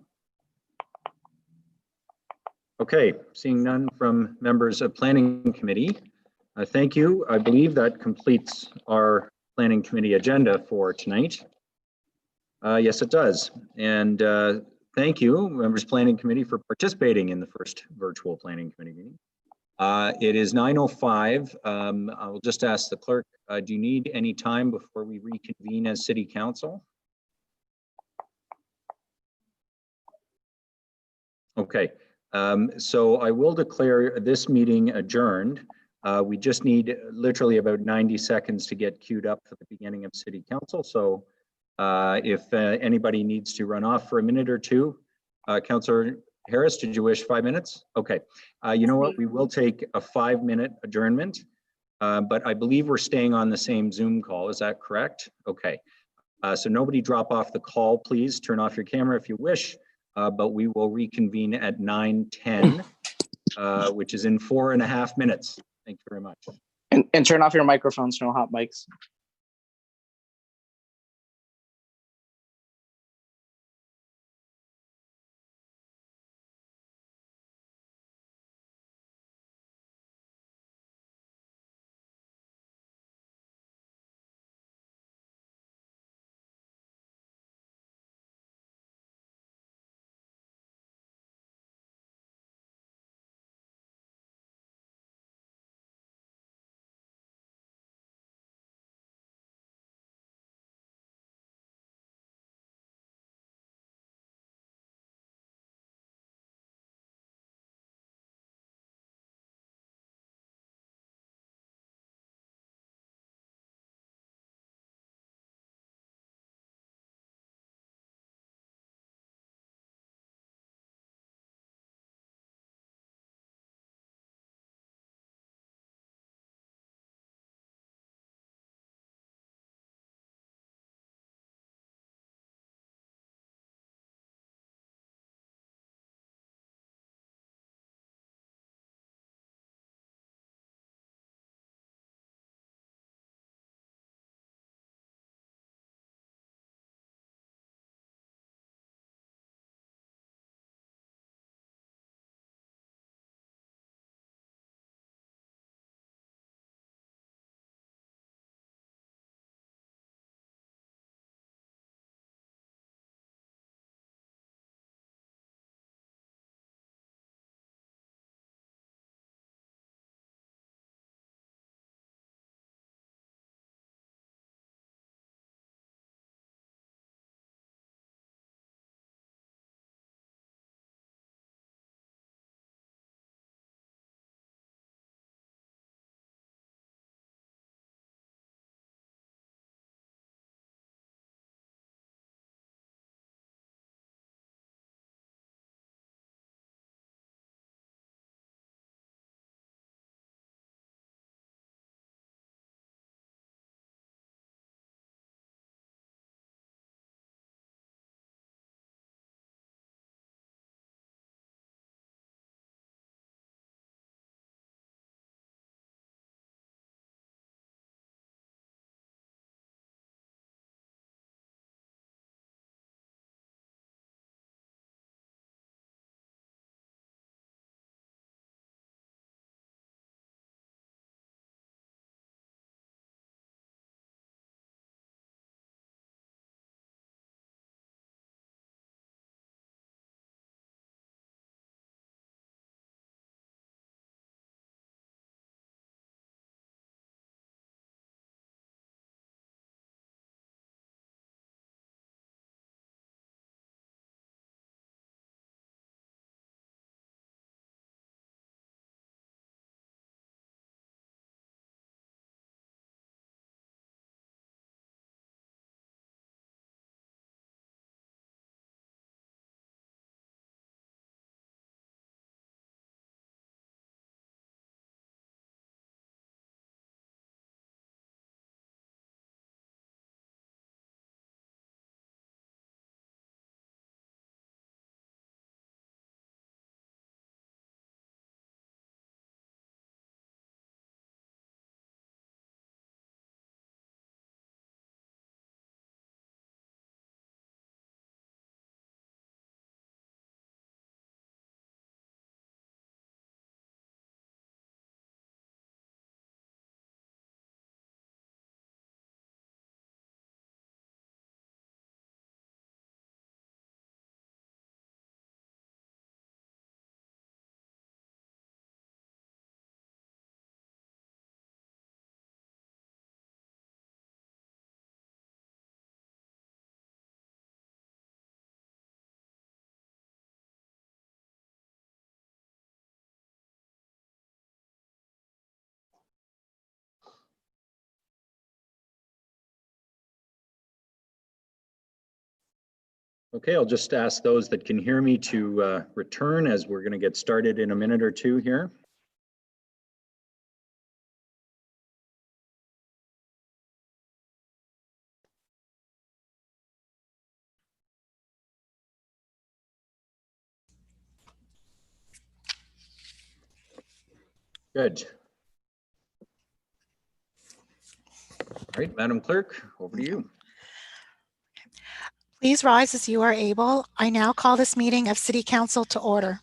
Okay, seeing none from members of Planning Committee. Thank you. I believe that completes our Planning Committee agenda for tonight. Yes, it does. And thank you, members of Planning Committee, for participating in the first virtual Planning Committee meeting. It is 9:05. I will just ask the clerk, do you need any time before we reconvene as City Council? Okay, so I will declare this meeting adjourned. We just need literally about 90 seconds to get queued up for the beginning of City Council. So if anybody needs to run off for a minute or two, Councillor Harris, did you wish 5 minutes? Okay, you know what, we will take a 5-minute adjournment, but I believe we're staying on the same Zoom call, is that correct? Okay, so nobody drop off the call, please. Turn off your camera if you wish, but we will reconvene at 9:10, which is in 4.5 minutes. Thank you very much. And turn off your microphones, no hot mics. Okay, I'll just ask those that can hear me to return as we're going to get started in a minute or two here. Good. All right, Madam Clerk, over to you. Please rise as you are able. I now call this meeting of City Council to order.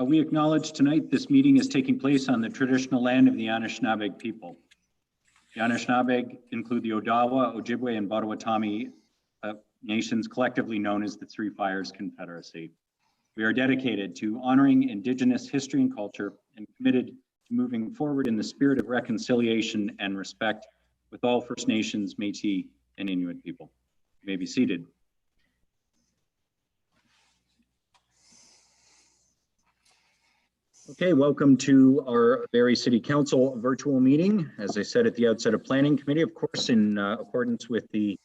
We acknowledge tonight this meeting is taking place on the traditional land of the Anishinaabe people. The Anishinaabe include the Odawa, Ojibwe, and Potawatomi nations, collectively known as the Three Fires Confederacy. We are dedicated to honoring Indigenous history and culture and committed to moving forward in the spirit of reconciliation and respect with all First Nations, Métis, and Inuit people. You may be seated. Okay, welcome to our Barrie City Council virtual meeting. As I said at the outset of Planning Committee, of course, in accordance with the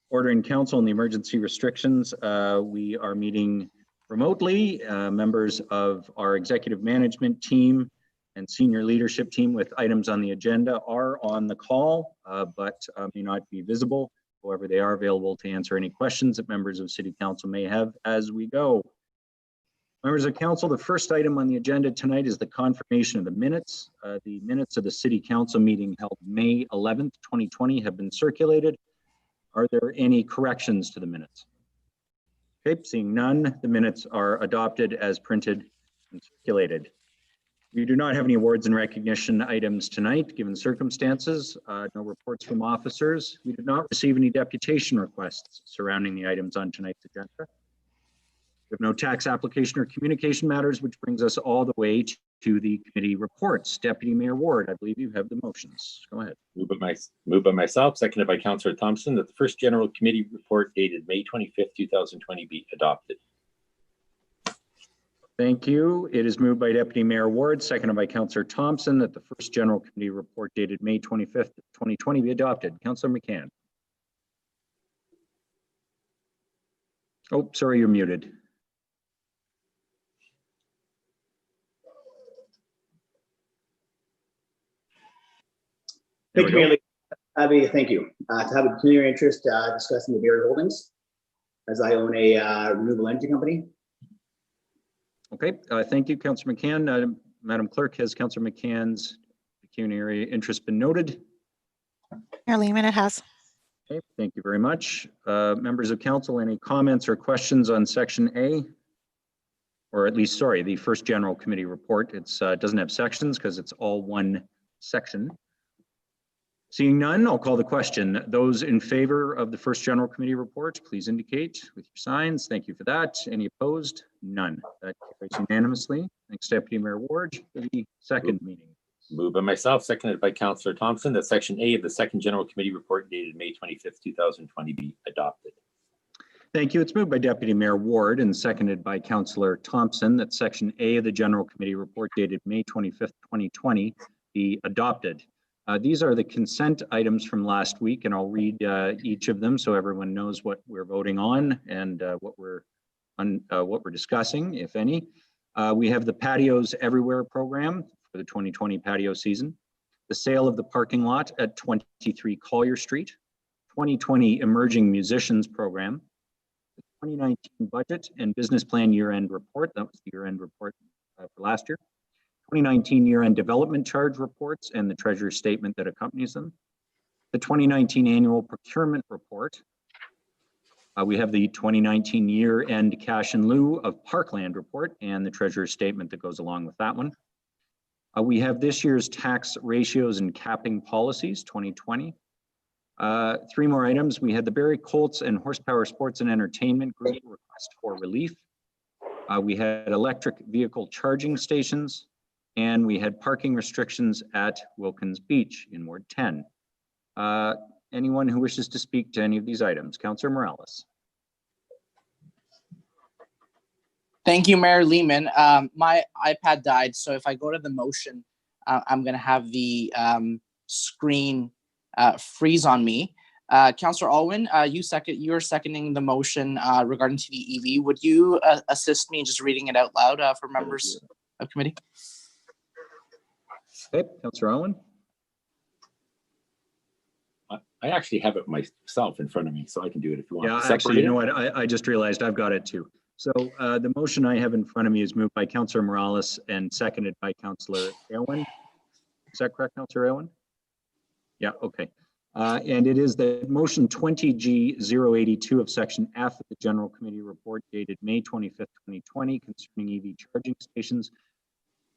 Order in Council and the emergency restrictions, we are meeting remotely. Members of our executive management team and senior leadership team with items on the agenda are on the call, but may not be visible. However, they are available to answer any questions that members of City Council may have as we go. Members of Council, the first item on the agenda tonight is the confirmation of the minutes. The minutes of the City Council meeting held May 11th, 2020 have been circulated. Are there any corrections to the minutes? Okay, seeing none, the minutes are adopted as printed and circulated. We do not have any awards and recognition items tonight, given circumstances. No reports from officers. We did not receive any deputation requests surrounding the items on tonight's agenda. We have no tax application or communication matters, which brings us all the way to the committee reports. Deputy Mayor Ward, I believe you have the motions. Go ahead. Moved by myself, seconded by Councillor Thompson, that the first general committee report dated May 25th, 2020 be adopted. Thank you. It is moved by Deputy Mayor Ward, seconded by Councillor Thompson, that the first general committee report dated May 25th, 2020 be adopted. Councillor McCann. Oh, sorry, you're muted. Thank you, Mayor. Thank you. To have a continuing interest discussing the Barrie holdings, as I own a renewable energy company. Okay, thank you, Councillor McCann. Madam Clerk, has Councillor McCann's pecuniary interest been noted? Mayor Lehman, it has. Okay, thank you very much. Members of Council, any comments or questions on Section A? Or at least, sorry, the first general committee report. It doesn't have sections because it's all one section. Seeing none, I'll call the question. Those in favor of the first general committee report, please indicate with your signs. Thank you for that. Any opposed? None. That carries unanimously. Thanks, Deputy Mayor Ward, for the second meeting. Moved by myself, seconded by Councillor Thompson, that Section A of the second general committee report dated May 25th, 2020 be adopted. Thank you. It's moved by Deputy Mayor Ward and seconded by Councillor Thompson that Section A of the general committee report dated May 25th, 2020 be adopted. These are the consent items from last week, and I'll read each of them so everyone knows what we're voting on and what we're discussing, if any. We have the Patios Everywhere program for the 2020 patio season, the sale of the parking lot at 23 Collier Street, 2020 Emerging Musicians program, the 2019 budget and business plan year-end report. That was the year-end report for last year. 2019 year-end development charge reports and the treasurer's statement that accompanies them. The 2019 annual procurement report. We have the 2019 year-end cash in lieu of parkland report and the treasurer's statement that goes along with that one. We have this year's tax ratios and capping policies 2020. 3 more items. We had the Barrie Colts and Horsepower Sports and Entertainment Group request for relief. We had electric vehicle charging stations, and we had parking restrictions at Wilkins Beach in Ward 10. Anyone who wishes to speak to any of these items? Councillor Morales. Thank you, Mayor Lehman. My iPad died, so if I go to the motion, I'm going to have the screen freeze on me. Councillor Alwyn, you're seconding the motion regarding to the EV. Would you assist me in just reading it out loud for members of committee? Okay, Councillor Alwyn. I actually have it myself in front of me, so I can do it if you want. Yeah, actually, you know what? I just realized I've got it too. So the motion I have in front of me is moved by Councillor Morales and seconded by Councillor Aylwin. Is that correct, Councillor Aylwin? Yeah, okay. And it is the motion 20G082 of section F of the General Committee report dated May 25th, 2020 concerning EV charging stations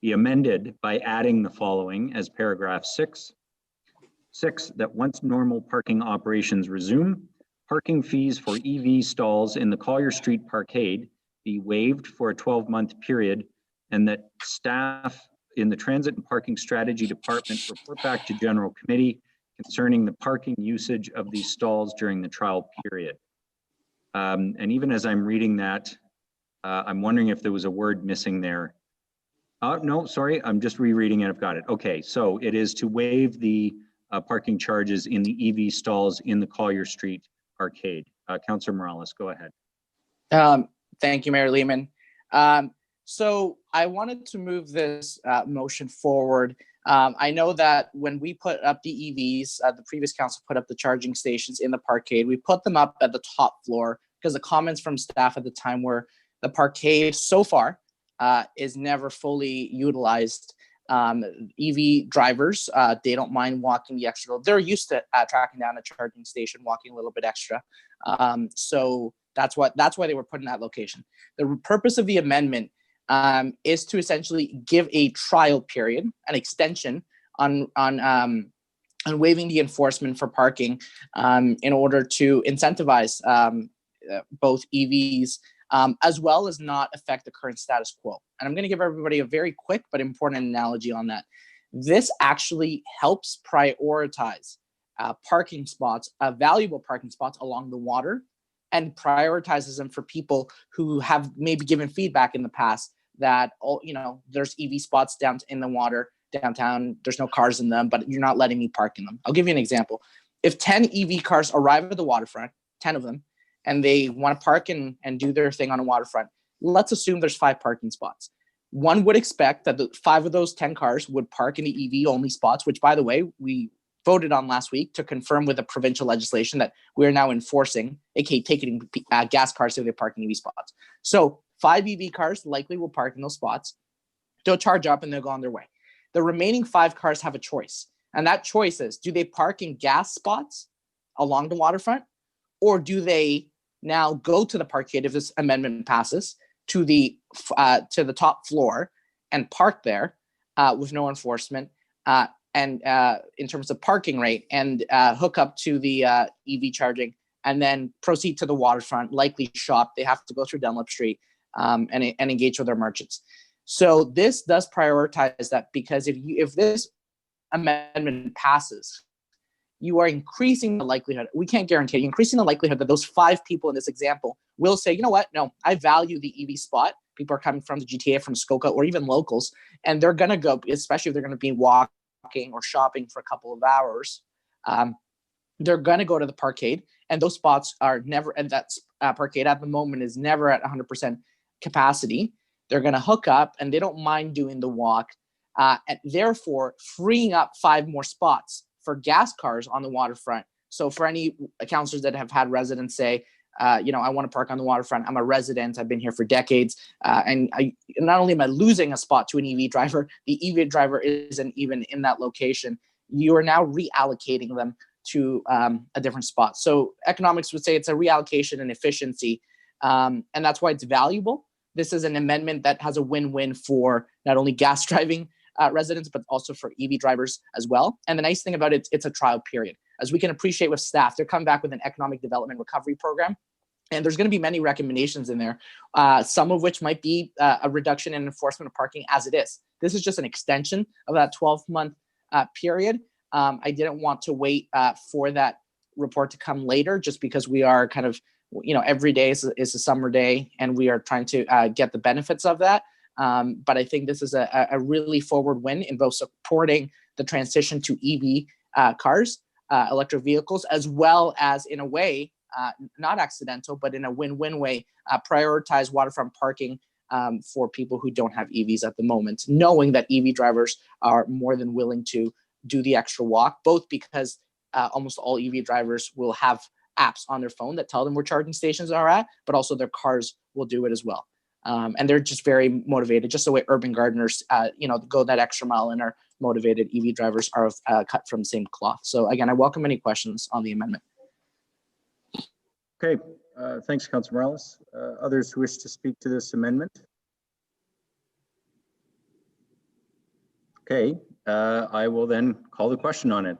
be amended by adding the following as paragraph 6. 6, that once normal parking operations resume, parking fees for EV stalls in the Collier Street Parkade be waived for a 12-month period, and that staff in the Transit and Parking Strategy Department report back to General Committee concerning the parking usage of these stalls during the trial period. And even as I'm reading that, I'm wondering if there was a word missing there. No, sorry, I'm just rereading it. I've got it. Okay, so it is to waive the parking charges in the EV stalls in the Collier Street Arcade. Councillor Morales, go ahead. Thank you, Mayor Lehman. So I wanted to move this motion forward. I know that when we put up the EVs, the previous council put up the charging stations in the parkade. We put them up at the top floor because the comments from staff at the time were the parkade so far is never fully utilized. EV drivers, they don't mind walking the extra. They're used to tracking down a charging station, walking a little bit extra. So that's why they were put in that location. The purpose of the amendment is to essentially give a trial period, an extension on waiving the enforcement for parking in order to incentivize both EVs as well as not affect the current status quo. And I'm going to give everybody a very quick but important analogy on that. This actually helps prioritize parking spots, valuable parking spots along the water, and prioritizes them for people who have maybe given feedback in the past that, there's EV spots down in the water downtown, there's no cars in them, but you're not letting me park in them. I'll give you an example. If 10 EV cars arrive at the waterfront, 10 of them, and they want to park and do their thing on a waterfront, let's assume there's 5 parking spots. One would expect that the 5 of those 10 cars would park in the EV only spots, which, by the way, we voted on last week to confirm with the provincial legislation that we're now enforcing, aka taking gas cars to their parking EV spots. So 5 EV cars likely will park in those spots. They'll charge up and they'll go on their way. The remaining 5 cars have a choice. And that choice is, do they park in gas spots along the waterfront? Or do they now go to the parkade, if this amendment passes, to the top floor and park there with no enforcement and in terms of parking rate, and hook up to the EV charging, and then proceed to the waterfront, likely shop. They have to go through Dunlop Street and engage with their merchants. So this does prioritize that, because if this amendment passes, you are increasing the likelihood, we can't guarantee it, increasing the likelihood that those 5 people in this example will say, you know what, no, I value the EV spot. People are coming from the GTA, from Skoka, or even locals, and they're going to go, especially if they're going to be walking walking or shopping for a couple of hours, they're going to go to the parkade, and those spots are never, and that's parkade at the moment is never at 100% capacity. They're going to hook up, and they don't mind doing the walk, and therefore freeing up 5 more spots for gas cars on the waterfront. So for any councillors that have had residents say, I want to park on the waterfront. I'm a resident. I've been here for decades. And not only am I losing a spot to an EV driver, the EV driver isn't even in that location. You are now reallocating them to a different spot. So economics would say it's a reallocation and efficiency. And that's why it's valuable. This is an amendment that has a win-win for not only gas driving residents, but also for EV drivers as well. And the nice thing about it, it's a trial period. As we can appreciate with staff, they're coming back with an economic development recovery program. And there's going to be many recommendations in there, some of which might be a reduction in enforcement of parking as it is. This is just an extension of that 12-month period. I didn't want to wait for that report to come later, just because we are kind of, every day is a summer day, and we are trying to get the benefits of that. But I think this is a really forward win in both supporting the transition to EV cars, electric vehicles, as well as, in a way, not accidental, but in a win-win way, prioritize waterfront parking for people who don't have EVs at the moment, knowing that EV drivers are more than willing to do the extra walk, both because almost all EV drivers will have apps on their phone that tell them where charging stations are at, but also their cars will do it as well. And they're just very motivated, just the way urban gardeners, go that extra mile and are motivated. EV drivers are cut from the same cloth. So again, I welcome any questions on the amendment. Okay, thanks, Councilor Morales. Others who wish to speak to this amendment? Okay, I will then call the question on it.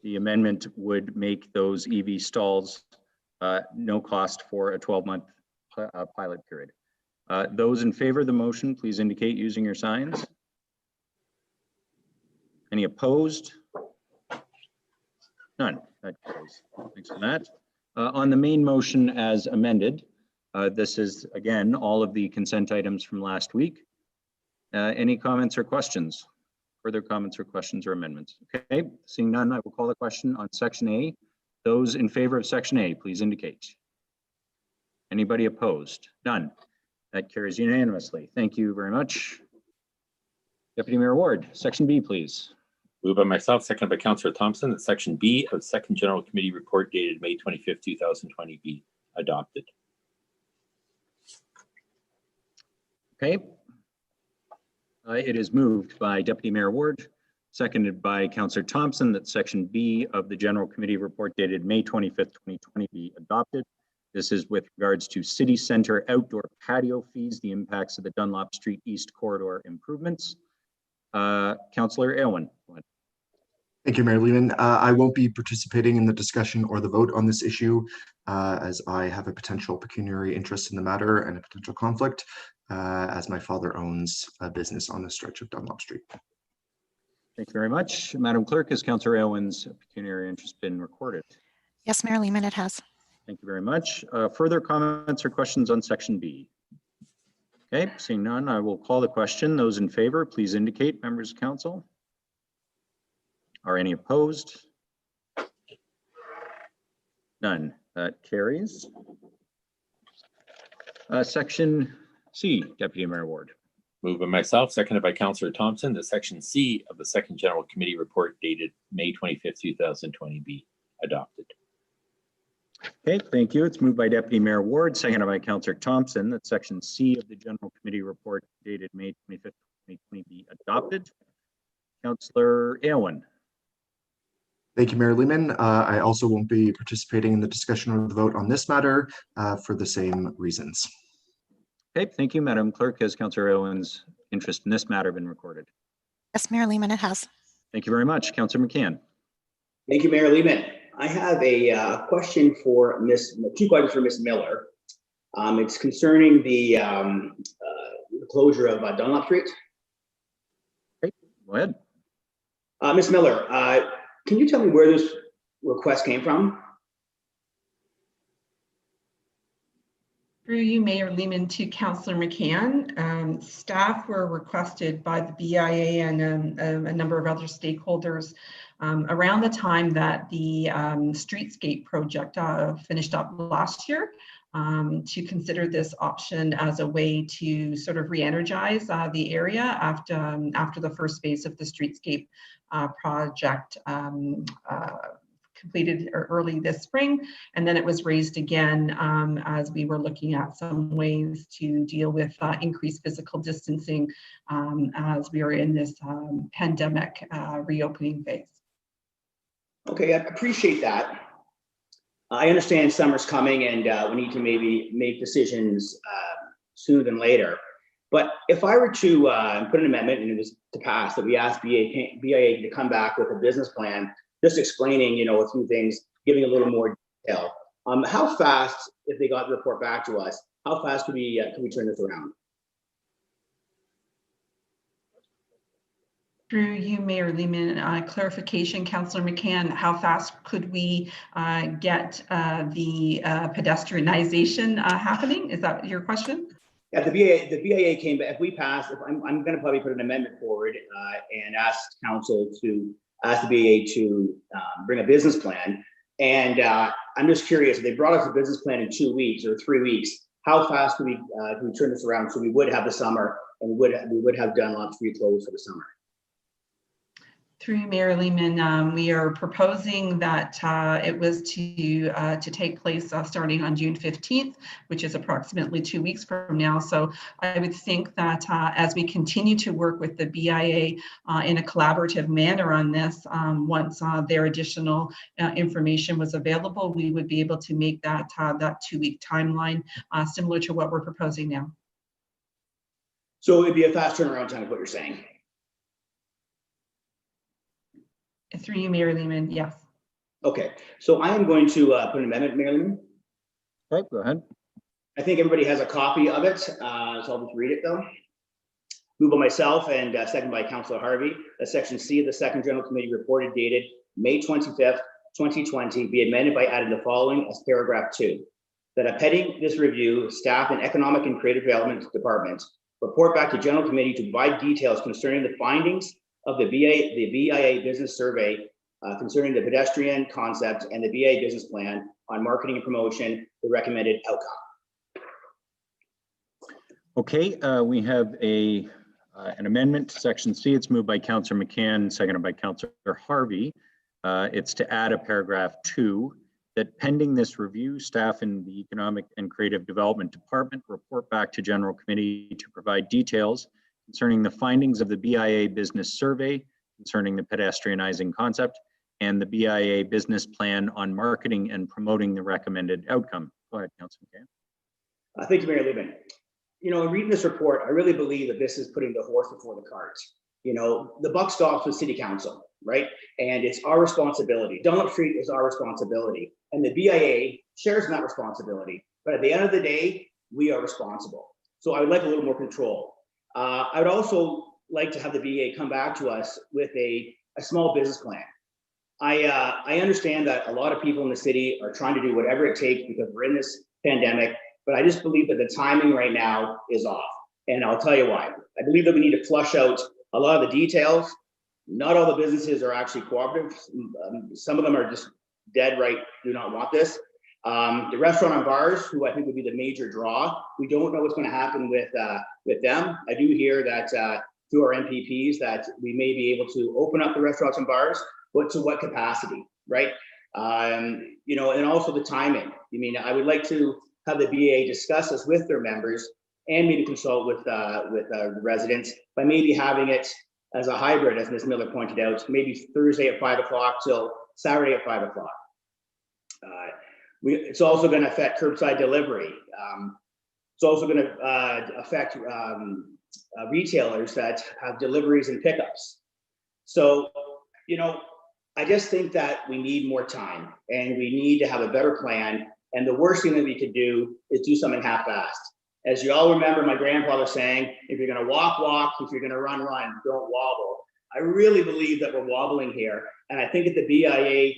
The amendment would make those EV stalls no cost for a 12-month pilot period. Those in favor of the motion, please indicate using your signs. Any opposed? None. That carries. Thanks for that. On the main motion as amended, this is, again, all of the consent items from last week. Any comments or questions? Further comments or questions or amendments? Okay, seeing none, I will call the question on Section A. Those in favor of Section A, please indicate. Anybody opposed? None. That carries unanimously. Thank you very much. Deputy Mayor Ward, Section B, please. Moved by myself, seconded by Councillor Thompson, that Section B of Second General Committee Report dated May 25th, 2020 be adopted. Okay. It is moved by Deputy Mayor Ward, seconded by Councillor Thompson, that Section B of the General Committee Report dated May 25th, 2020 be adopted. This is with regards to City Centre outdoor patio fees, the impacts of the Dunlop Street East Corridor improvements. Councillor Aylwin. Thank you, Mayor Lehman. I won't be participating in the discussion or the vote on this issue, as I have a potential pecuniary interest in the matter and a potential conflict, as my father owns a business on the stretch of Dunlop Street. Thank you very much. Madam Clerk, has Councillor Aylwin's pecuniary interest been recorded? Yes, Mayor Lehman, it has. Thank you very much. Further comments or questions on Section B? Okay, seeing none, I will call the question. Those in favor, please indicate. Members of Council. Are any opposed? None. That carries. Section C, Deputy Mayor Ward. Moved by myself, seconded by Councillor Thompson, that Section C of the Second General Committee Report dated May 25th, 2020 be adopted. Okay, thank you. It's moved by Deputy Mayor Ward, seconded by Councillor Thompson, that Section C of the General Committee Report dated May 25th, 2020 be adopted. Councillor Aylwin. Thank you, Mayor Lehman. I also won't be participating in the discussion or the vote on this matter for the same reasons. Okay, thank you, Madam Clerk. Has Councillor Aylwin's interest in this matter been recorded? Yes, Mayor Lehman, it has. Thank you very much. Councillor McCann. Thank you, Mayor Lehman. I have a question for two questions for Ms. Miller. It's concerning the closure of Dunlop Street. Okay, go ahead. Ms. Miller, can you tell me where this request came from? Through you, Mayor Lehman, to Councillor McCann. Staff were requested by the BIA and a number of other stakeholders around the time that the streetscape project finished up last year to consider this option as a way to sort of re-energize the area after the first phase of the streetscape project completed early this spring, and then it was raised again as we were looking at some ways to deal with increased physical distancing as we are in this pandemic reopening phase. Okay, I appreciate that. I understand summer's coming and we need to maybe make decisions sooner than later. But if I were to put an amendment and it was to pass that we ask BIA to come back with a business plan, just explaining, you know, a few things, giving a little more detail. How fast, if they got the report back to us, how fast could we turn this around? Through you, Mayor Lehman, clarification, Councillor McCann, how fast could we get the pedestrianization happening? Is that your question? Yeah, the BIA came back. If we pass, I'm going to probably put an amendment forward and ask council to ask the BIA to bring a business plan. And I'm just curious, if they brought us a business plan in 2 weeks or 3 weeks, how fast could we turn this around so we would have the summer and we would have Dunlop Street closed for the summer? Through Mayor Lehman, we are proposing that it was to take place starting on June 15th, which is approximately 2 weeks from now. So I would think that as we continue to work with the BIA in a collaborative manner on this, once their additional information was available, we would be able to make that 2-week timeline similar to what we're proposing now. So it'd be a fast turnaround time is what you're saying? Through you, Mayor Lehman, yes. Okay, so I am going to put an amendment, Mayor Lehman. Okay, go ahead. I think everybody has a copy of it, so I'll just read it though. Moved by myself and second by Councillor Harvey, that Section C of the Second General Committee report dated May 25th, 2020 be amended by adding the following as paragraph 2. That pending this review, staff and Economic and Creative Development Department report back to General Committee to provide details concerning the findings of the BIA business survey concerning the pedestrian concept and the BIA business plan on marketing and promotion, the recommended outcome. Okay, we have an amendment to Section C. It's moved by Councillor McCann, seconded by Councillor Harvey. It's to add a paragraph 2 that pending this review, staff in the Economic and Creative Development Department report back to General Committee to provide details concerning the findings of the BIA business survey concerning the pedestrianizing concept and the BIA business plan on marketing and promoting the recommended outcome. Go ahead, Councillor McCann. Thank you, Mayor Lehman. You know, in reading this report, I really believe that this is putting the horse before the cart. You know, the buck stops with City Council, right? And it's our responsibility. Dunlop Street is our responsibility. And the BIA shares in that responsibility. But at the end of the day, we are responsible. So I would like a little more control. I would also like to have the BIA come back to us with a small business plan. I understand that a lot of people in the city are trying to do whatever it takes because we're in this pandemic, but I just believe that the timing right now is off. And I'll tell you why. I believe that we need to flush out a lot of the details. Not all the businesses are actually cooperative. Some of them are just dead right, do not want this. The restaurant and bars, who I think would be the major draw, we don't know what's going to happen with them. I do hear that through our MPPs that we may be able to open up the restaurants and bars, but to what capacity, right? You know, and also the timing. I mean, I would like to have the BA discuss this with their members and maybe consult with the residents by maybe having it as a hybrid, as Ms. Miller pointed out, maybe Thursday at 5 o'clock till Saturday at 5 o'clock. It's also going to affect curbside delivery. It's also going to affect retailers that have deliveries and pickups. So, you know, I just think that we need more time and we need to have a better plan. And the worst thing that we could do is do something half-assed. As you all remember my grandfather saying, if you're going to walk, walk. If you're going to run, run. Don't wobble. I really believe that we're wobbling here. And I think at the BIA,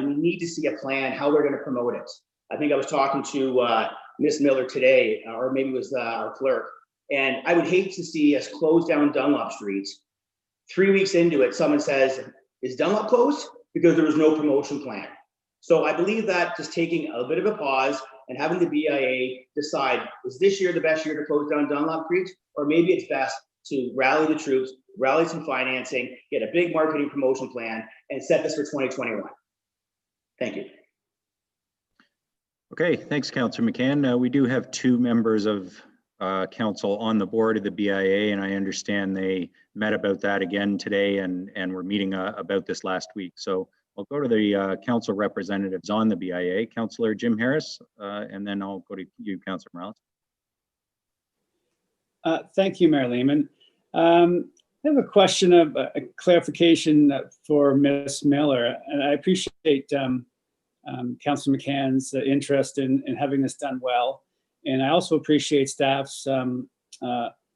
we need to see a plan how we're going to promote it. I think I was talking to Miss Miller today, or maybe it was our clerk. And I would hate to see us close down Dunlop Street. 3 weeks into it, someone says, is Dunlop closed? Because there was no promotion plan. So I believe that just taking a bit of a pause and having the BIA decide, is this year the best year to close down Dunlop Street? Or maybe it's best to rally the troops, rally some financing, get a big marketing promotion plan, and set this for 2021. Thank you. Okay, thanks, Councillor McCann. We do have 2 members of council on the board of the BIA, and I understand they met about that again today, and we're meeting about this last week. So I'll go to the council representatives on the BIA, Councillor Jim Harris, and then I'll go to you, Councillor Morales. Thank you, Mayor Lehman. I have a question of a clarification for Ms. Miller, and I appreciate Councillor McCann's interest in having this done well. And I also appreciate staff's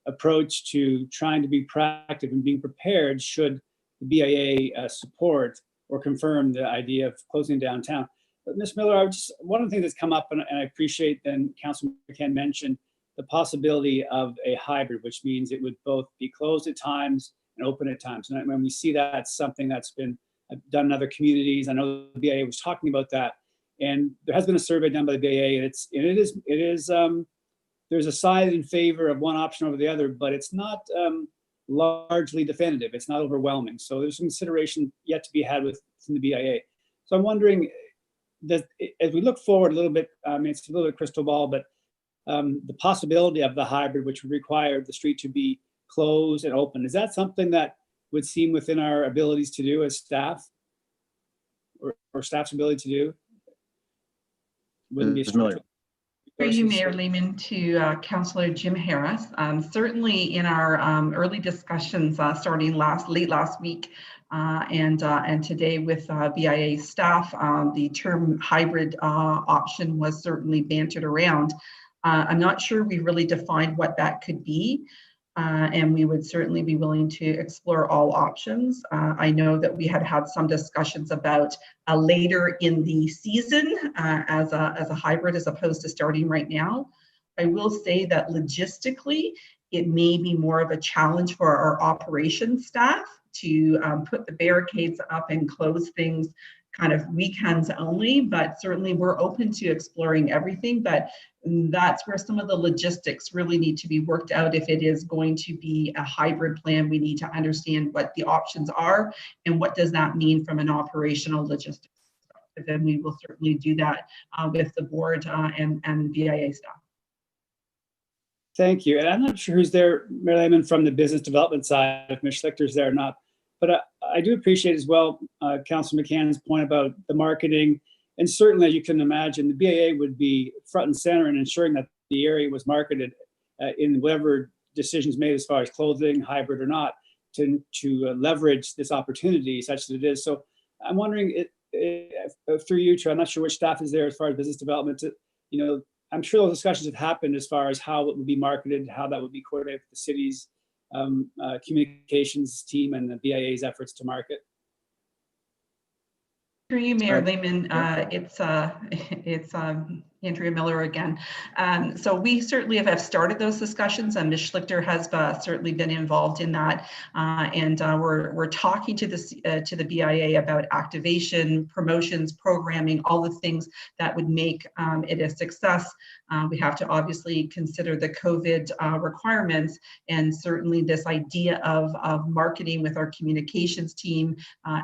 approach to trying to be proactive and being prepared should the BIA support or confirm the idea of closing downtown. But Ms. Miller, one of the things that's come up, and I appreciate then Councillor McCann mentioned the possibility of a hybrid, which means it would both be closed at times and open at times. And when we see that, something that's been done in other communities, I know the BIA was talking about that. And there has been a survey done by the BIA, and there's a side in favor of one option over the other, but it's not largely definitive. It's not overwhelming. So there's some consideration yet to be had within the BIA. So I'm wondering, as we look forward a little bit, I mean, it's a little bit crystal ball, but the possibility of the hybrid, which would require the street to be closed and open, is that something that would seem within our abilities to do as staff, or staff's ability to do? Wouldn't be a familiar. Through you, Mayor Lehman, to Councillor Jim Harris. Certainly in our early discussions starting late last week and today with BIA staff, the term hybrid option was certainly bantered around. I'm not sure we really defined what that could be. And we would certainly be willing to explore all options. I know that we had some discussions about later in the season as a hybrid as opposed to starting right now. I will say that logistically, it may be more of a challenge for our operations staff to put the barricades up and close things kind of weekends only, but certainly we're open to exploring everything. But that's where some of the logistics really need to be worked out. If it is going to be a hybrid plan, we need to understand what the options are and what does that mean from an operational logistics perspective. And we will certainly do that with the board and BIA staff. Thank you. And I'm not sure who's there, Mayor Lehman, from the business development side, if Ms. Schlichter's there or not. But I do appreciate as well Councillor McCann's point about the marketing. And certainly, you can imagine, the BIA would be front and center in ensuring that the area was marketed in whatever decisions made as far as closing, hybrid or not, to leverage this opportunity such that it is. So I'm wondering, through you two, I'm not sure which staff is there as far as business development. I'm sure those discussions have happened as far as how it would be marketed, how that would be coordinated with the city's communications team and the BIA's efforts to market. Through you, Mayor Lehman, it's Andrea Miller again. So we certainly have started those discussions, and Ms. Schlichter has certainly been involved in that. And we're talking to the BIA about activation, promotions, programming, all the things that would make it a success. We have to obviously consider the COVID requirements, and certainly this idea of marketing with our communications team,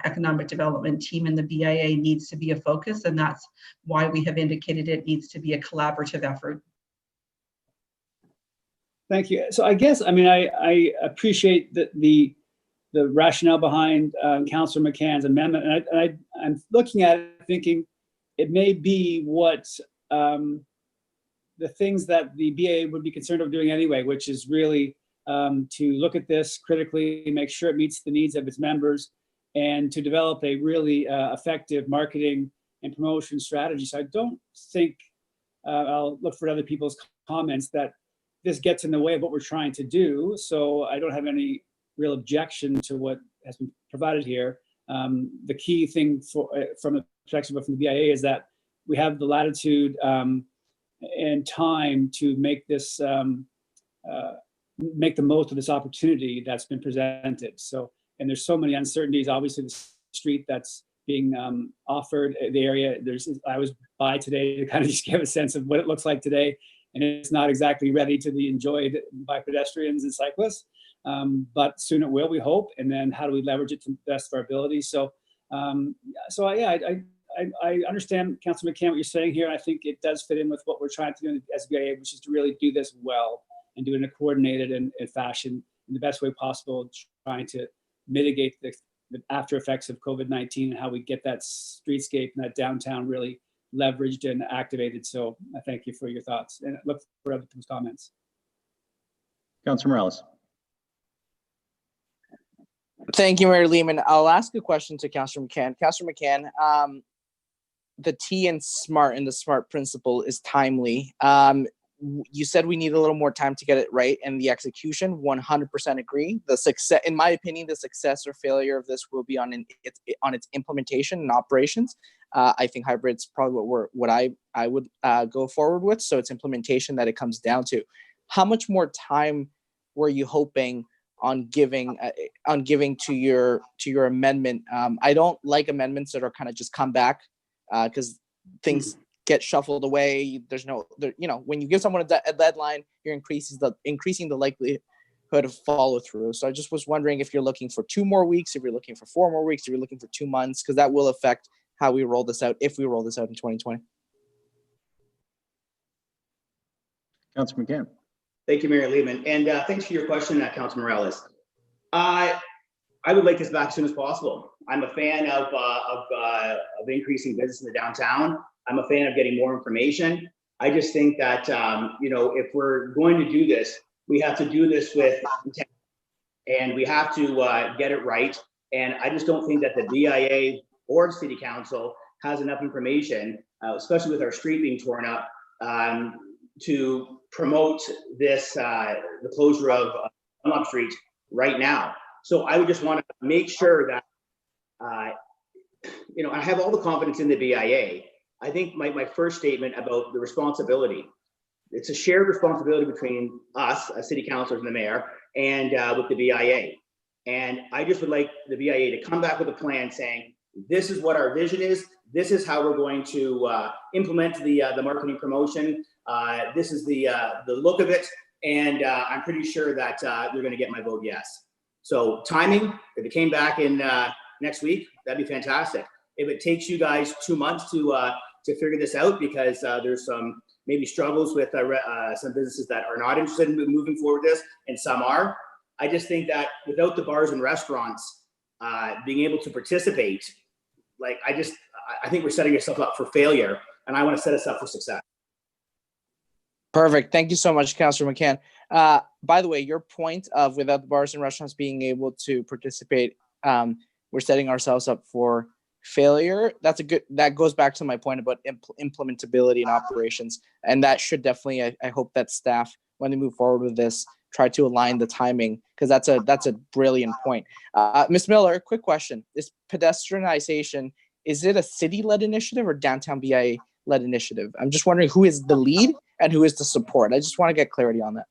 economic development team, and the BIA needs to be a focus, and that's why we have indicated it needs to be a collaborative effort. Thank you. So I guess, I mean, I appreciate the rationale behind Councillor McCann's amendment, and I'm looking at it thinking it may be what the things that the BA would be concerned of doing anyway, which is really to look at this critically, make sure it meets the needs of its members, and to develop a really effective marketing and promotion strategy. So I don't think, I'll look for other people's comments, that this gets in the way of what we're trying to do. So I don't have any real objection to what has been provided here. The key thing from the perspective from the BIA is that we have the latitude and time to make this make the most of this opportunity that's been presented. So, and there's so many uncertainties. Obviously, the street that's being offered, the area. I was by today to kind of just give a sense of what it looks like today, and it's not exactly ready to be enjoyed by pedestrians and cyclists. But soon it will, we hope. And then how do we leverage it to the best of our ability? So, yeah, I understand, Councilor McCann, what you're saying here. I think it does fit in with what we're trying to do in the SBIA, which is to really do this well and do it in a coordinated and fashion in the best way possible, trying to mitigate the after effects of COVID-19 and how we get that streetscape and that downtown really leveraged and activated. So I thank you for your thoughts and look for other people's comments. Councilor Morales. Thank you, Mayor Lehman. I'll ask a question to Councilor McCann. Councilor McCann, the T in SMART and the SMART principle is timely. You said we need a little more time to get it right, and the execution, 100% agree. The success, in my opinion, the success or failure of this will be on its implementation and operations. I think hybrid's probably what I would go forward with. So it's implementation that it comes down to. How much more time were you hoping on giving to your amendment? I don't like amendments that are kind of just come back because things get shuffled away. There's no, when you give someone a deadline, you're increasing the likelihood of follow through. So I just was wondering if you're looking for 2 more weeks, if you're looking for 4 more weeks, if you're looking for 2 months, because that will affect how we roll this out if we roll this out in 2020. Councilor McCann. Thank you, Mayor Lehman. And thanks for your question, Councilor Morales. I would like this back as soon as possible. I'm a fan of increasing business in the downtown. I'm a fan of getting more information. I just think that, if we're going to do this, we have to do this with intent, and we have to get it right. And I just don't think that the BIA or City Council has enough information, especially with our street being torn up, to promote this, the closure of Dunlop Street right now. So I would just want to make sure that, I have all the confidence in the BIA. I think my first statement about the responsibility, it's a shared responsibility between us as city councilors and the mayor and with the BIA. And I just would like the BIA to come back with a plan saying, this is what our vision is. This is how we're going to implement the marketing promotion. This is the look of it. And I'm pretty sure that you're going to get my vote yes. So timing, if it came back in next week, that'd be fantastic. If it takes you guys 2 months to figure this out, because there's some maybe struggles with some businesses that are not interested in moving forward with this, and some are. I just think that without the bars and restaurants being able to participate, I think we're setting ourselves up for failure, and I want to set us up for success. Perfect. Thank you so much, Councilor McCann. By the way, your point of without the bars and restaurants being able to participate, we're setting ourselves up for failure. That goes back to my point about implementability and operations. And that should definitely, I hope that staff, when they move forward with this, try to align the timing, because that's a brilliant point. Ms. Miller, quick question. Is pedestrianization, is it a city-led initiative or downtown BIA-led initiative? I'm just wondering who is the lead and who is the support. I just want to get clarity on that.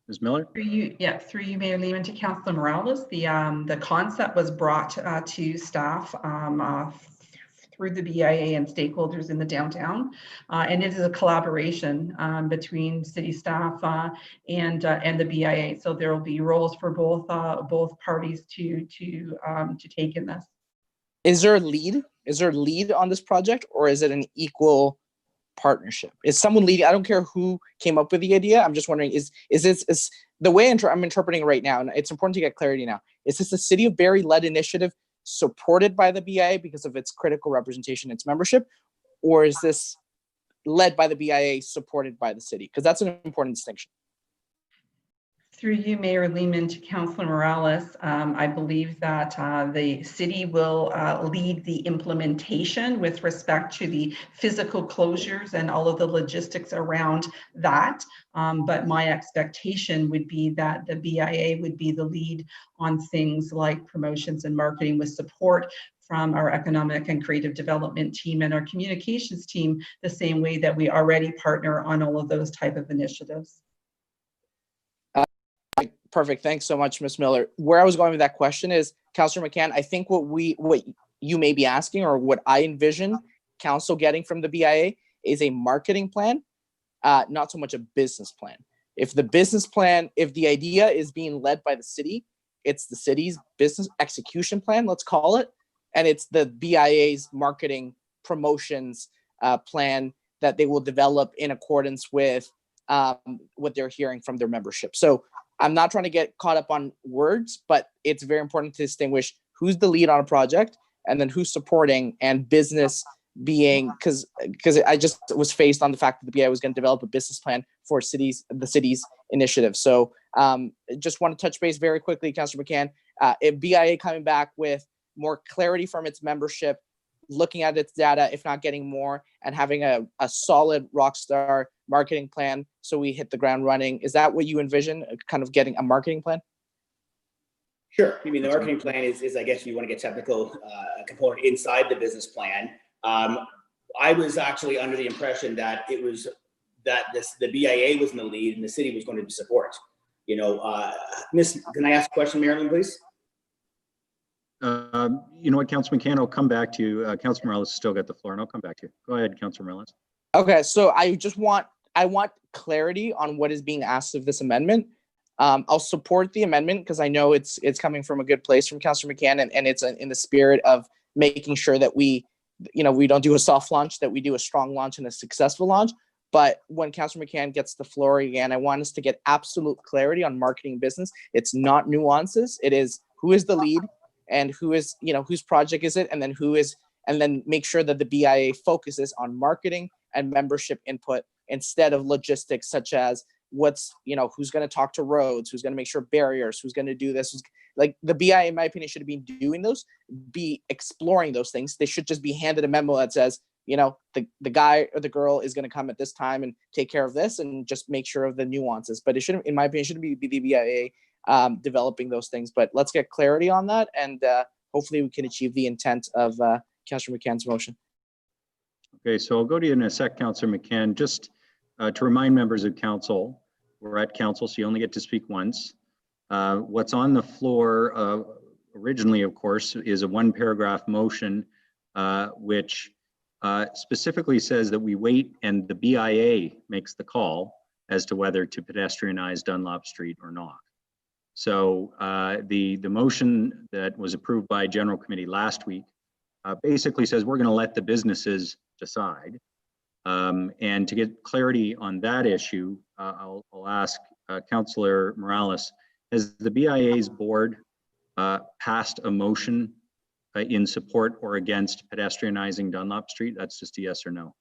Ms. Miller? Through you, Mayor Lehman, to Councilor Morales. The concept was brought to staff through the BIA and stakeholders in the downtown, and it is a collaboration between city staff and the BIA. So there will be roles for both parties to take in this. Is there a lead? Is there a lead on this project, or is it an equal partnership? Is someone leading? I don't care who came up with the idea. I'm just wondering, is the way I'm interpreting it right now, and it's important to get clarity now, is this a City of Barrie-led initiative supported by the BIA because of its critical representation, its membership, or is this led by the BIA, supported by the city? Because that's an important distinction. Through you, Mayor Lehman, to Councilor Morales, I believe that the city will lead the implementation with respect to the physical closures and all of the logistics around that. But my expectation would be that the BIA would be the lead on things like promotions and marketing, with support from our economic and creative development team and our communications team, the same way that we already partner on all of those type of initiatives. Perfect. Thanks so much, Ms. Miller. Where I was going with that question is, Councillor McCann, I think what you may be asking, or what I envision council getting from the BIA, is a marketing plan, not so much a business plan. If the idea is being led by the city, it's the city's business execution plan, let's call it, and it's the BIA's marketing promotions plan that they will develop in accordance with what they're hearing from their membership. So I'm not trying to get caught up on words, but it's very important to distinguish who's the lead on a project and then who's supporting, and business being, because I just was faced on the fact that the BIA was going to develop a business plan for the city's initiative. So just want to touch base very quickly, Councillor McCann, if BIA coming back with more clarity from its membership, looking at its data, if not getting more, and having a solid rock star marketing plan so we hit the ground running. Is that what you envision, kind of getting a marketing plan? Sure. I mean, the marketing plan is I guess, if you want to get technical, a component inside the business plan. I was actually under the impression that it was the BIA was in the lead and the city was going to support. You know, can I ask a question, Marilyn, please? You know what, Councilor McCann, I'll come back to you. Councilor Morales still got the floor, and I'll come back to you. Go ahead, Councilor Morales. Okay, so I want clarity on what is being asked of this amendment. I'll support the amendment because I know it's coming from a good place from Councilor McCann, and it's in the spirit of making sure that we don't do a soft launch, that we do a strong launch and a successful launch. But when Councilor McCann gets the floor again, I want us to get absolute clarity on marketing business. It's not nuances. It is who is the lead and who is, whose project is it, and then make sure that the BIA focuses on marketing and membership input instead of logistics, such as who's going to talk to roads, who's going to make sure barriers, who's going to do this. Like the BIA, in my opinion, should be doing be exploring those things. They should just be handed a memo that says, the guy or the girl is going to come at this time and take care of this, and just make sure of the nuances. But it shouldn't, in my opinion, shouldn't be the BIA developing those things. But let's get clarity on that, and hopefully we can achieve the intent of Councillor McCann's motion. Okay, so I'll go to you in a sec, Councillor McCann. Just to remind members of council, we're at council, so you only get to speak once. What's on the floor originally, of course, is a one-paragraph motion, which specifically says that we wait and the BIA makes the call as to whether to pedestrianize Dunlop Street or not. So the motion that was approved by General Committee last week basically says we're going to let the businesses decide. And to get clarity on that issue, I'll ask Councillor Morales, has the BIA's board passed a motion in support or against pedestrianizing Dunlop Street? That's just a yes or no.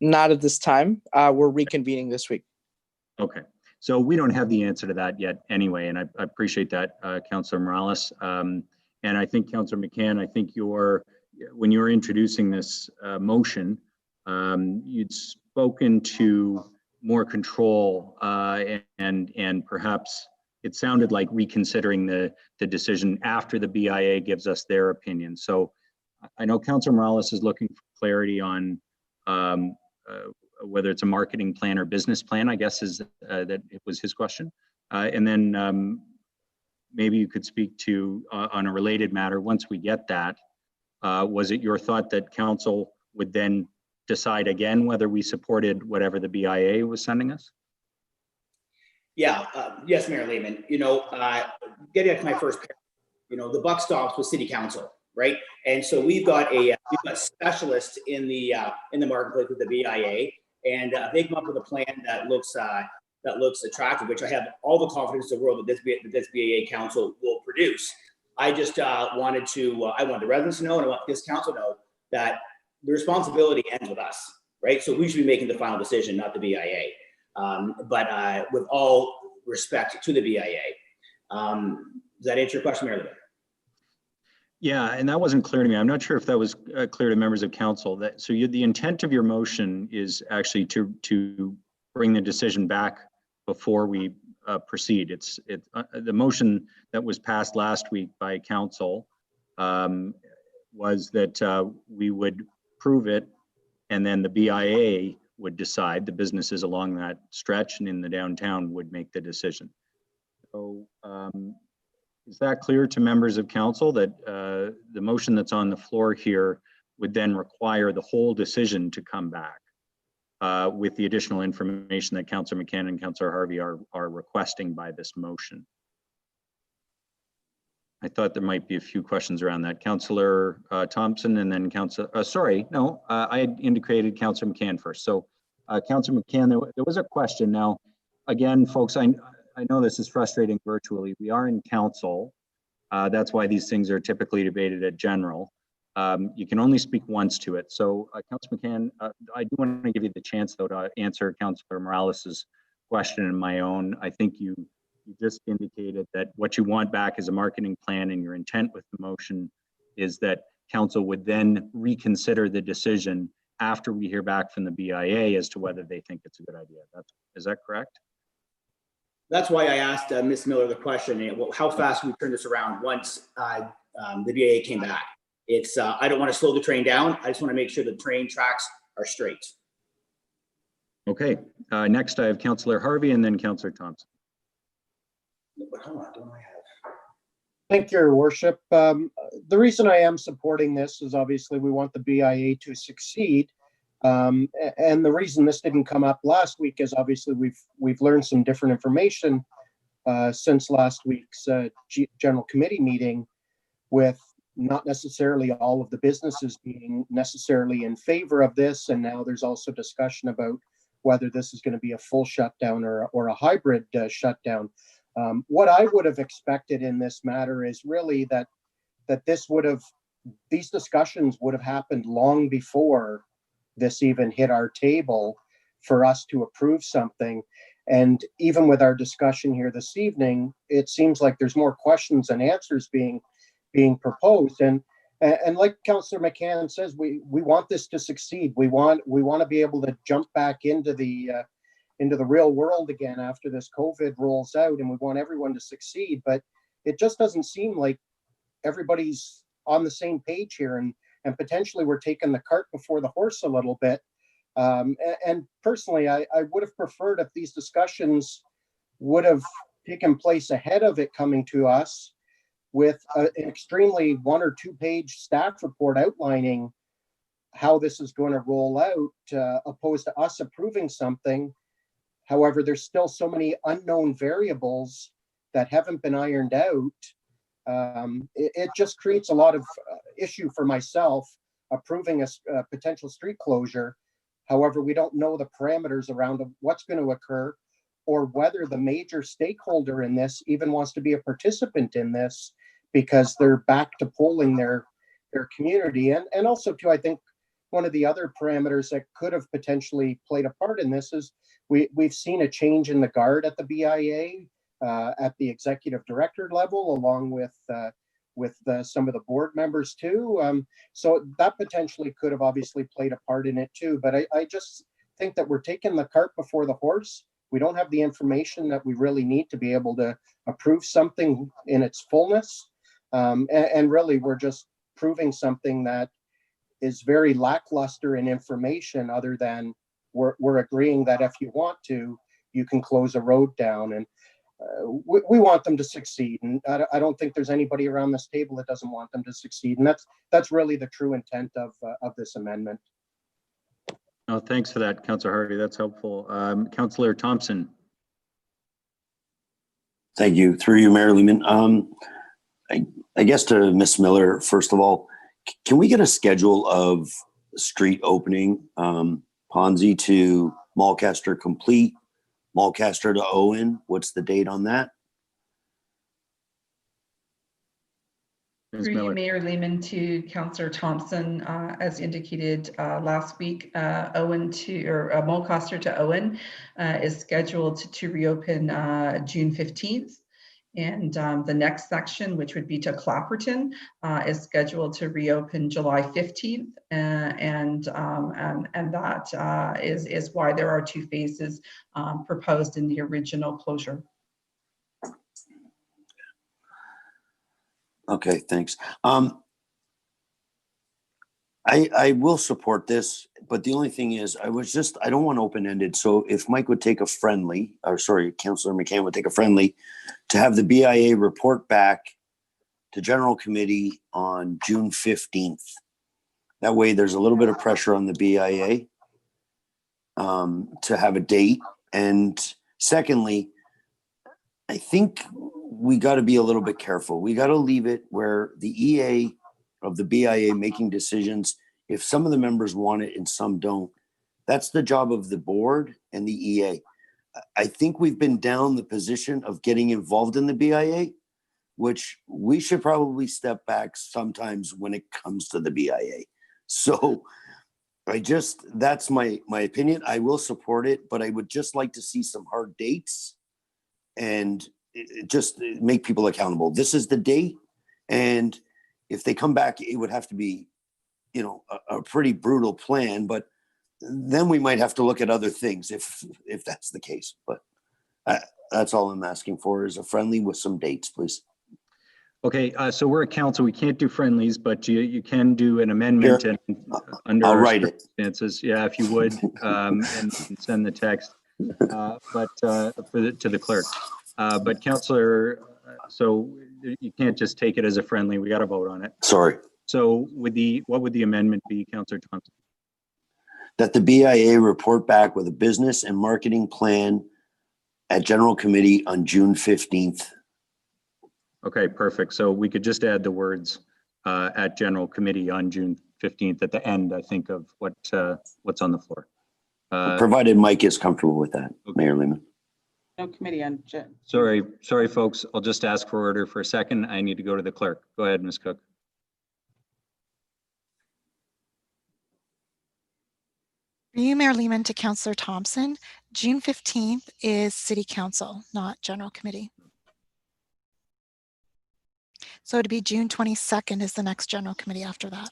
Not at this time. We're reconvening this week. Okay, so we don't have the answer to that yet anyway, and I appreciate that, Councillor Morales. And I think, Councillor McCann, I think when you were introducing this motion, you'd spoken to more control and perhaps it sounded like reconsidering the decision after the BIA gives us their opinion. So I know Councillor Morales is looking for clarity on whether it's a marketing plan or business plan, I guess that it was his question. And then maybe you could speak to on a related matter, once we get that, was it your thought that council would then decide again whether we supported whatever the BIA was sending us? Yeah, yes, Mayor Lehman. Getting back to my first paragraph, the buck stops with City Council, right? And so we've got a specialist in the marketplace with the BIA, and they come up with a plan that looks attractive, which I have all the confidence in the world that this BIA council will produce. I just wanted the residents to know, and I want this council to know that the responsibility ends with us, right? So we should be making the final decision, not the BIA. But with all respect to the BIA. Does that answer your question, Mayor? Yeah, and that wasn't clear to me. I'm not sure if that was clear to members of council. So the intent of your motion is actually to bring the decision back before we proceed. The motion that was passed last week by council was that we would prove it, and then the BIA would decide, the businesses along that stretch and in the downtown would make the decision. So is that clear to members of council that the motion that's on the floor here would then require the whole decision to come back with the additional information that Councillor McCann and Councillor Harvey are requesting by this motion? I thought there might be a few questions around that. Councillor Thompson, and then Councillor, I had indicated Councillor McCann first. So Councillor McCann, there was a question. Now, again, folks, I know this is frustrating virtually. We are in council. That's why these things are typically debated at general. You can only speak once to it. So Councillor McCann, I do want to give you the chance though to answer Councillor Morales's question and my own. I think you just indicated that what you want back is a marketing plan, and your intent with the motion is that council would then reconsider the decision after we hear back from the BIA as to whether they think it's a good idea. Is that correct? That's why I asked Ms. Miller the question, well, how fast we turn this around once the BIA came back. It's I don't want to slow the train down. I just want to make sure the train tracks are straight. Okay, next I have Councillor Harvey and then Councillor Thompson. But hold on, don't I have? Thank you, Your Worship. The reason I am supporting this is obviously we want the BIA to succeed. And the reason this didn't come up last week is obviously we've learned some different information since last week's General Committee meeting, with not necessarily all of the businesses being necessarily in favor of this. And now there's also discussion about whether this is going to be a full shutdown or a hybrid shutdown. What I would have expected in this matter is really that these discussions would have happened long before this even hit our table for us to approve something. And even with our discussion here this evening, it seems like there's more questions than answers being proposed. And like Councillor McCann says, we want this to succeed. We want to be able to jump back into the real world again after this COVID rolls out, and we want everyone to succeed. But it just doesn't seem like everybody's on the same page here, and potentially we're taking the cart before the horse a little bit. And personally, I would have preferred if these discussions would have taken place ahead of it coming to us, with an extremely 1 or 2 page staff report outlining how this is going to roll out, opposed to us approving something. However, there's still so many unknown variables that haven't been ironed out. It just creates a lot of issue for myself approving a potential street closure. However, we don't know the parameters around what's going to occur, or whether the major stakeholder in this even wants to be a participant in this, because they're back to polling their community. And also too, I think one of the other parameters that could have potentially played a part in this is we've seen a change in the guard at the BIA at the executive director level, along with some of the board members too. So that potentially could have obviously played a part in it too. But I just think that we're taking the cart before the horse. We don't have the information that we really need to be able to approve something in its fullness. And really, we're just proving something that is very lackluster in information, other than we're agreeing that if you want to, you can close a road down. And we want them to succeed. And I don't think there's anybody around this table that doesn't want them to succeed. And that's really the true intent of this amendment. Oh, thanks for that, Councillor Harvey. That's helpful. Councillor Thompson. Thank you. Through you, Mayor Lehman. I guess to Ms. Miller, first of all, can we get a schedule of street opening, Ponzi to Mulcaster complete, Mulcaster to Owen? What's the date on that? Through you, Mayor Lehman, to Councillor Thompson, as indicated last week, Mulcaster to Owen is scheduled to reopen June 15th. And the next section, which would be to Clapperton, is scheduled to reopen July 15th. And that is why there are 2 phases proposed in the original closure. Okay, thanks. I will support this, but the only thing is I don't want open-ended. So if Mike would take a friendly, or sorry, Councillor McCann would take a friendly to have the BIA report back to General Committee on June 15th. That way there's a little bit of pressure on the BIA to have a date. And secondly, I think we got to be a little bit careful. We got to leave it where the EA of the BIA making decisions. If some of the members want it and some don't, that's the job of the board and the EA. I think we've been down the position of getting involved in the BIA, which we should probably step back sometimes when it comes to the BIA. So that's my opinion. I will support it, but I would just like to see some hard dates and just make people accountable. This is the date. And if they come back, it would have to be, a pretty brutal plan, but then we might have to look at other things if that's the case. But that's all I'm asking for is a friendly with some dates, please. Okay, so we're a council. We can't do friendlies, but you can do an amendment Here, and under I'll our write it. circumstances. Yeah, if you would, and send the text. But to the clerk. But Councillor, so you can't just take it as a friendly. We got to vote on it. Sorry. So what would the amendment be, Councillor Thompson? That the BIA report back with a business and marketing plan at General Committee on June 15th. Okay, perfect. So we could just add the words at General Committee on June 15th at the end, I think, of what's on the floor. Provided Mike is comfortable with that, okay. Mayor Lehman. No committee on. Sorry, folks. I'll just ask for order for a second. I need to go to the clerk. Go ahead, Ms. Cook. Through you, Mayor Lehman, to Councillor Thompson, June 15th is City Council, not General Committee. So to be June 22nd is the next General Committee after that.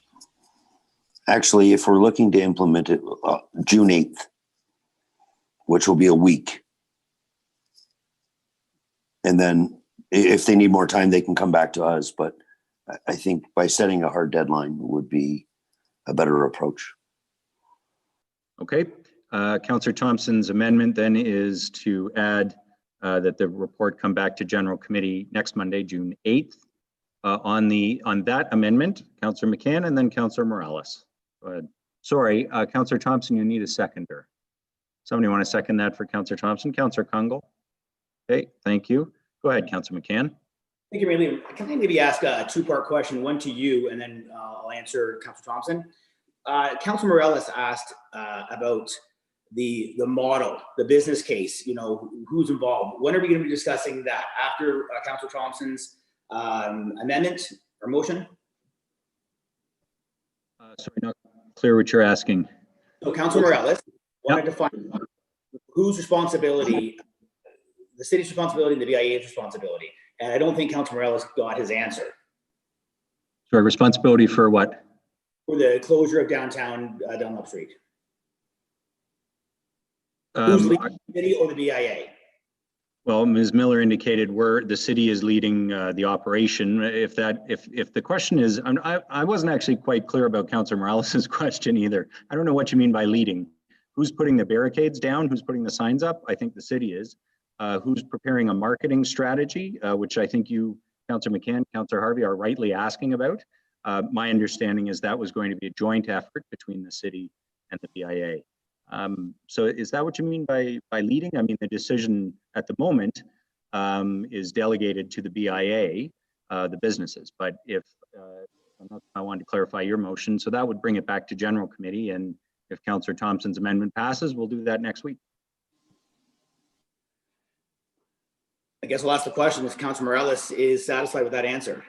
Actually, if we're looking to implement it, June 8th, which will be a week. And then if they need more time, they can come back to us. But I think by setting a hard deadline would be a better approach. Okay. Councillor Thompson's amendment then is to add that the report come back to General Committee next Monday, June 8th. On that amendment, Councillor McCann and then Councillor Morales. Go ahead. Sorry, Councillor Thompson, you need a seconder. Somebody want to second that for Councillor Thompson? Councillor Kungle? Okay, thank you. Go ahead, Councillor McCann. Thank you, Mayor Lehman. Can I maybe ask a two-part question, one to you, and then I'll answer Councillor Thompson. Councillor Morales asked about the model, the business case, who's involved. When are we going to be discussing that? After Councillor Thompson's amendment or motion? Sorry, not clear what you're asking. So Councillor Morales wanted to find whose responsibility, the city's responsibility and the BIA's responsibility. And I don't think Councillor Morales got his answer. Sorry, responsibility for what? For the closure of downtown Dunlop Street. Who's leading the city or the BIA? Well, Ms. Miller indicated the city is leading the operation. If the question is, I wasn't actually quite clear about Councillor Morales' question either. I don't know what you mean by leading. Who's putting the barricades down? Who's putting the signs up? I think the city is. Who's preparing a marketing strategy, which I think you, Councillor McCann, Councillor Harvey are rightly asking about. My understanding is that was going to be a joint effort between the city and the BIA. So is that what you mean by leading? I mean, the decision at the moment is delegated to the BIA, the businesses. But if I wanted to clarify your motion, so that would bring it back to General Committee. And if Councillor Thompson's amendment passes, we'll do that next week. I guess I'll ask the question if Councillor Morales is satisfied with that answer.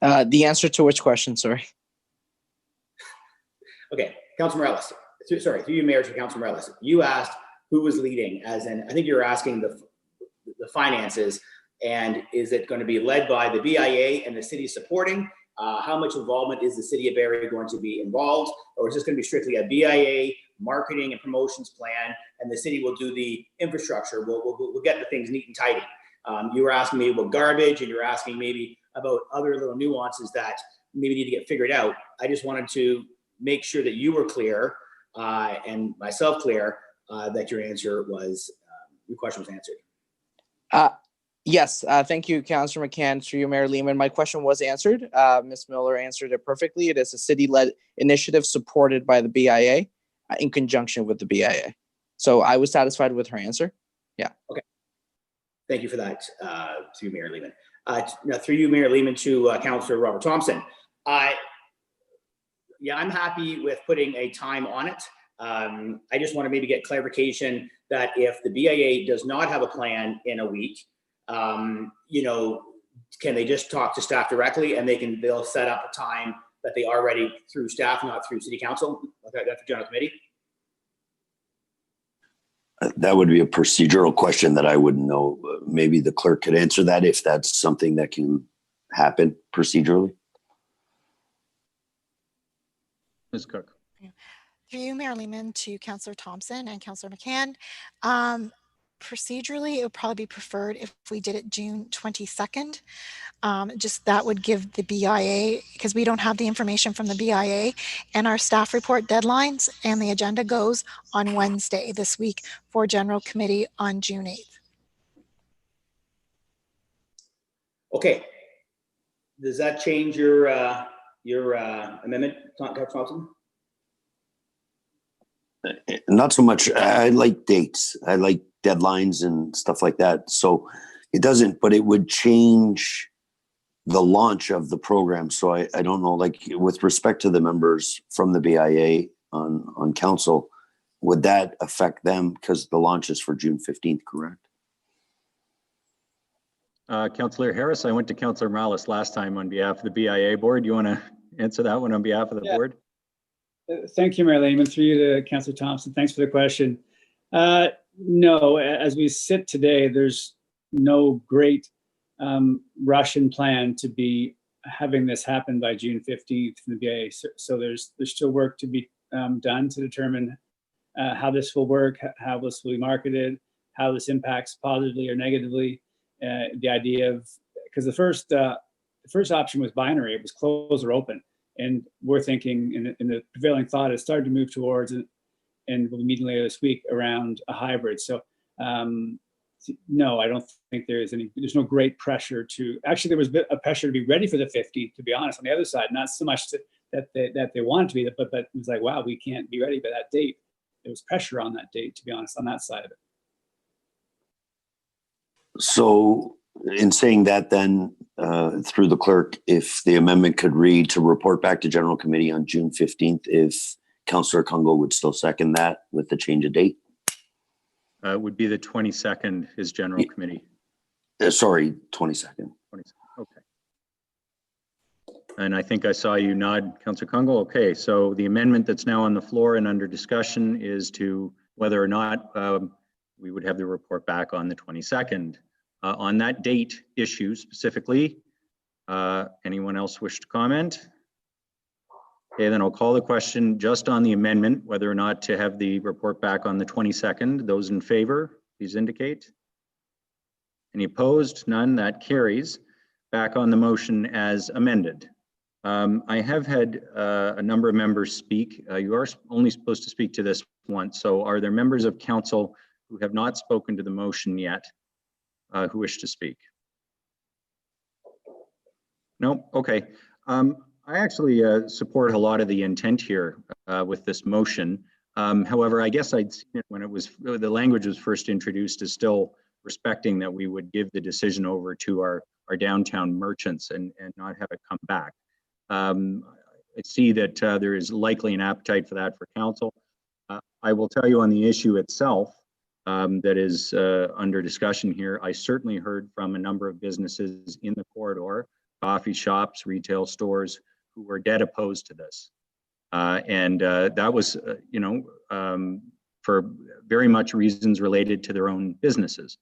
The answer to which question, sorry? Okay, Councillor Morales. Sorry, through you, Mayor, to Councillor Morales. You asked who was leading, as in, I think you're asking the finances, and is it going to be led by the BIA and the city supporting? How much involvement is the city of Barrie going to be involved? Or is this going to be strictly a BIA marketing and promotions plan, and the city will do the infrastructure? We'll get the things neat and tidy. You were asking me about garbage, and you're asking maybe about other little nuances that maybe need to get figured out. I just wanted to make sure that you were clear and myself clear that your question was answered. Yes, thank you, Councillor McCann. Through you, Mayor Lehman. My question was answered. Ms. Miller answered it perfectly. It is a city-led initiative supported by the BIA in conjunction with the BIA. So I was satisfied with her answer. Yeah. Okay. Thank you for that, through Mayor Lehman. Now, through you, Mayor Lehman, to Councillor Robert Thompson. Yeah, I'm happy with putting a time on it. I just want to maybe get clarification that if the BIA does not have a plan in a week, you know, can they just talk to staff directly and they'll set up a time that they are ready through staff, not through city council? Okay, that's the general committee. That would be a procedural question that I wouldn't know. Maybe the clerk could answer that if that's something that can happen procedurally. Ms. Cook. Through you, Mayor Lehman, to Councillor Thompson and Councillor McCann. Procedurally, it would probably be preferred if we did it June 22nd. Just that would give the BIA, because we don't have the information from the BIA, and our staff report deadlines, and the agenda goes on Wednesday this week for General Committee on June 8th. Okay. Does that change your amendment, Councillor Thompson? Not so much. I like dates. I like deadlines and stuff like that. So it doesn't, but it would change the launch of the program. So I don't know, like with respect to the members from the BIA on council, would that affect them? Because the launch is for June 15th, correct? Councillor Harris, I went to Councillor Morales last time on behalf of the BIA board. You want to answer that one on behalf of the board? Thank you, Mayor Lehman. Through you to Councillor Thompson. Thanks for the question. No, as we sit today, there's no great Russian plan to be having this happen by June 15th in the BIA. So there's still work to be done to determine how this will work, how this will be marketed, how this impacts positively or negatively. The idea of, because the first option was binary, it was close or open. And we're thinking in the prevailing thought, it started to move towards, and we'll be meeting later this week around a hybrid. So no, I don't think there's no great pressure to, actually there was a pressure to be ready for the 15th, to be honest, on the other side, not so much that they wanted to be, but it was like, wow, we can't be ready by that date. There was pressure on that date, to be honest, on that side of it. So in saying that then, through the clerk, if the amendment could read to report back to General Committee on June 15th, if Councillor Kungl would still second that with the change of date? Would be the 22nd is General Committee. Sorry, 22nd. Okay. And I think I saw you nod, Councillor Kungl. Okay, so the amendment that's now on the floor and under discussion is to whether or not we would have the report back on the 22nd. On that date issue specifically, anyone else wish to comment? Okay, then I'll call the question just on the amendment, whether or not to have the report back on the 22nd. Those in favor, please indicate. Any opposed? None. That carries. Back on the motion as amended. I have had a number of members speak. You are only supposed to speak to this once. So are there members of council who have not spoken to the motion yet who wish to speak? No? Okay. I actually support a lot of the intent here with this motion. However, I guess I'd seen it when the language was first introduced as still respecting that we would give the decision over to our downtown merchants and not have it come back. I see that there is likely an appetite for that for council. I will tell you on the issue itself that is under discussion here, I certainly heard from a number of businesses in the corridor, coffee shops, retail stores, who were dead opposed to this. That was, for very much reasons related to their own businesses.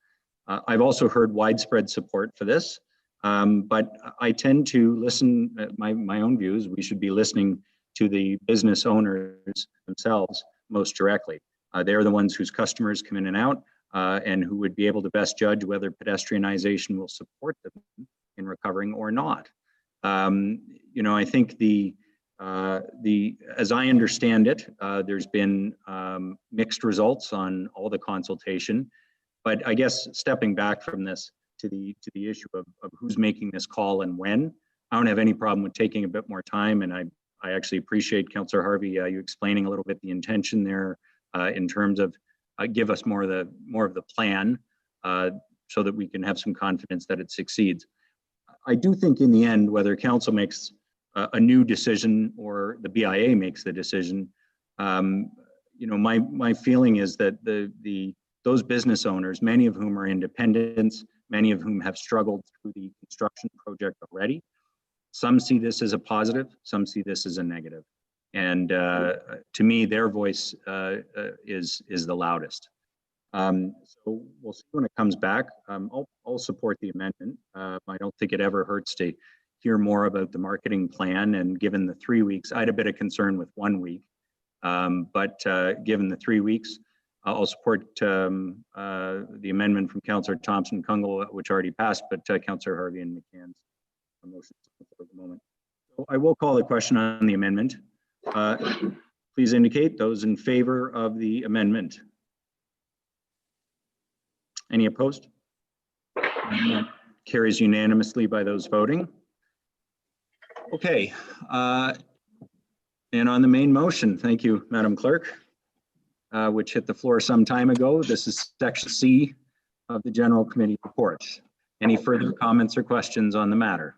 I've also heard widespread support for this, but I tend to listen, my own views, we should be listening to the business owners themselves most directly. They're the ones whose customers come in and out and who would be able to best judge whether pedestrianization will support them in recovering or not. I think as I understand it, there's been mixed results on all the consultation, but I guess stepping back from this to the issue of who's making this call and when, I don't have any problem with taking a bit more time, and I actually appreciate Councillor Harvey you explaining a little bit the intention there in terms of give us more of the plan so that we can have some confidence that it succeeds. I do think in the end, whether council makes a new decision or the BIA makes the decision, my feeling is that those business owners, many of whom are independents, many of whom have struggled through the construction project already, some see this as a positive, some see this as a negative. And to me, their voice is the loudest. So we'll see when it comes back. I'll support the amendment. I don't think it ever hurts to hear more about the marketing plan, and given the 3 weeks, I had a bit of concern with 1 week, but given the 3 weeks, I'll support the amendment from Councillor Thompson-Kungle, which already passed, but Councillor Harvey and McCann's motion for the moment. So I will call the question on the amendment. Please indicate those in favor of the amendment. Any opposed? Carries unanimously by those voting. Okay, and on the main motion, thank you, Madam Clerk, which hit the floor some time ago. This is section C of the General Committee report. Any further comments or questions on the matter?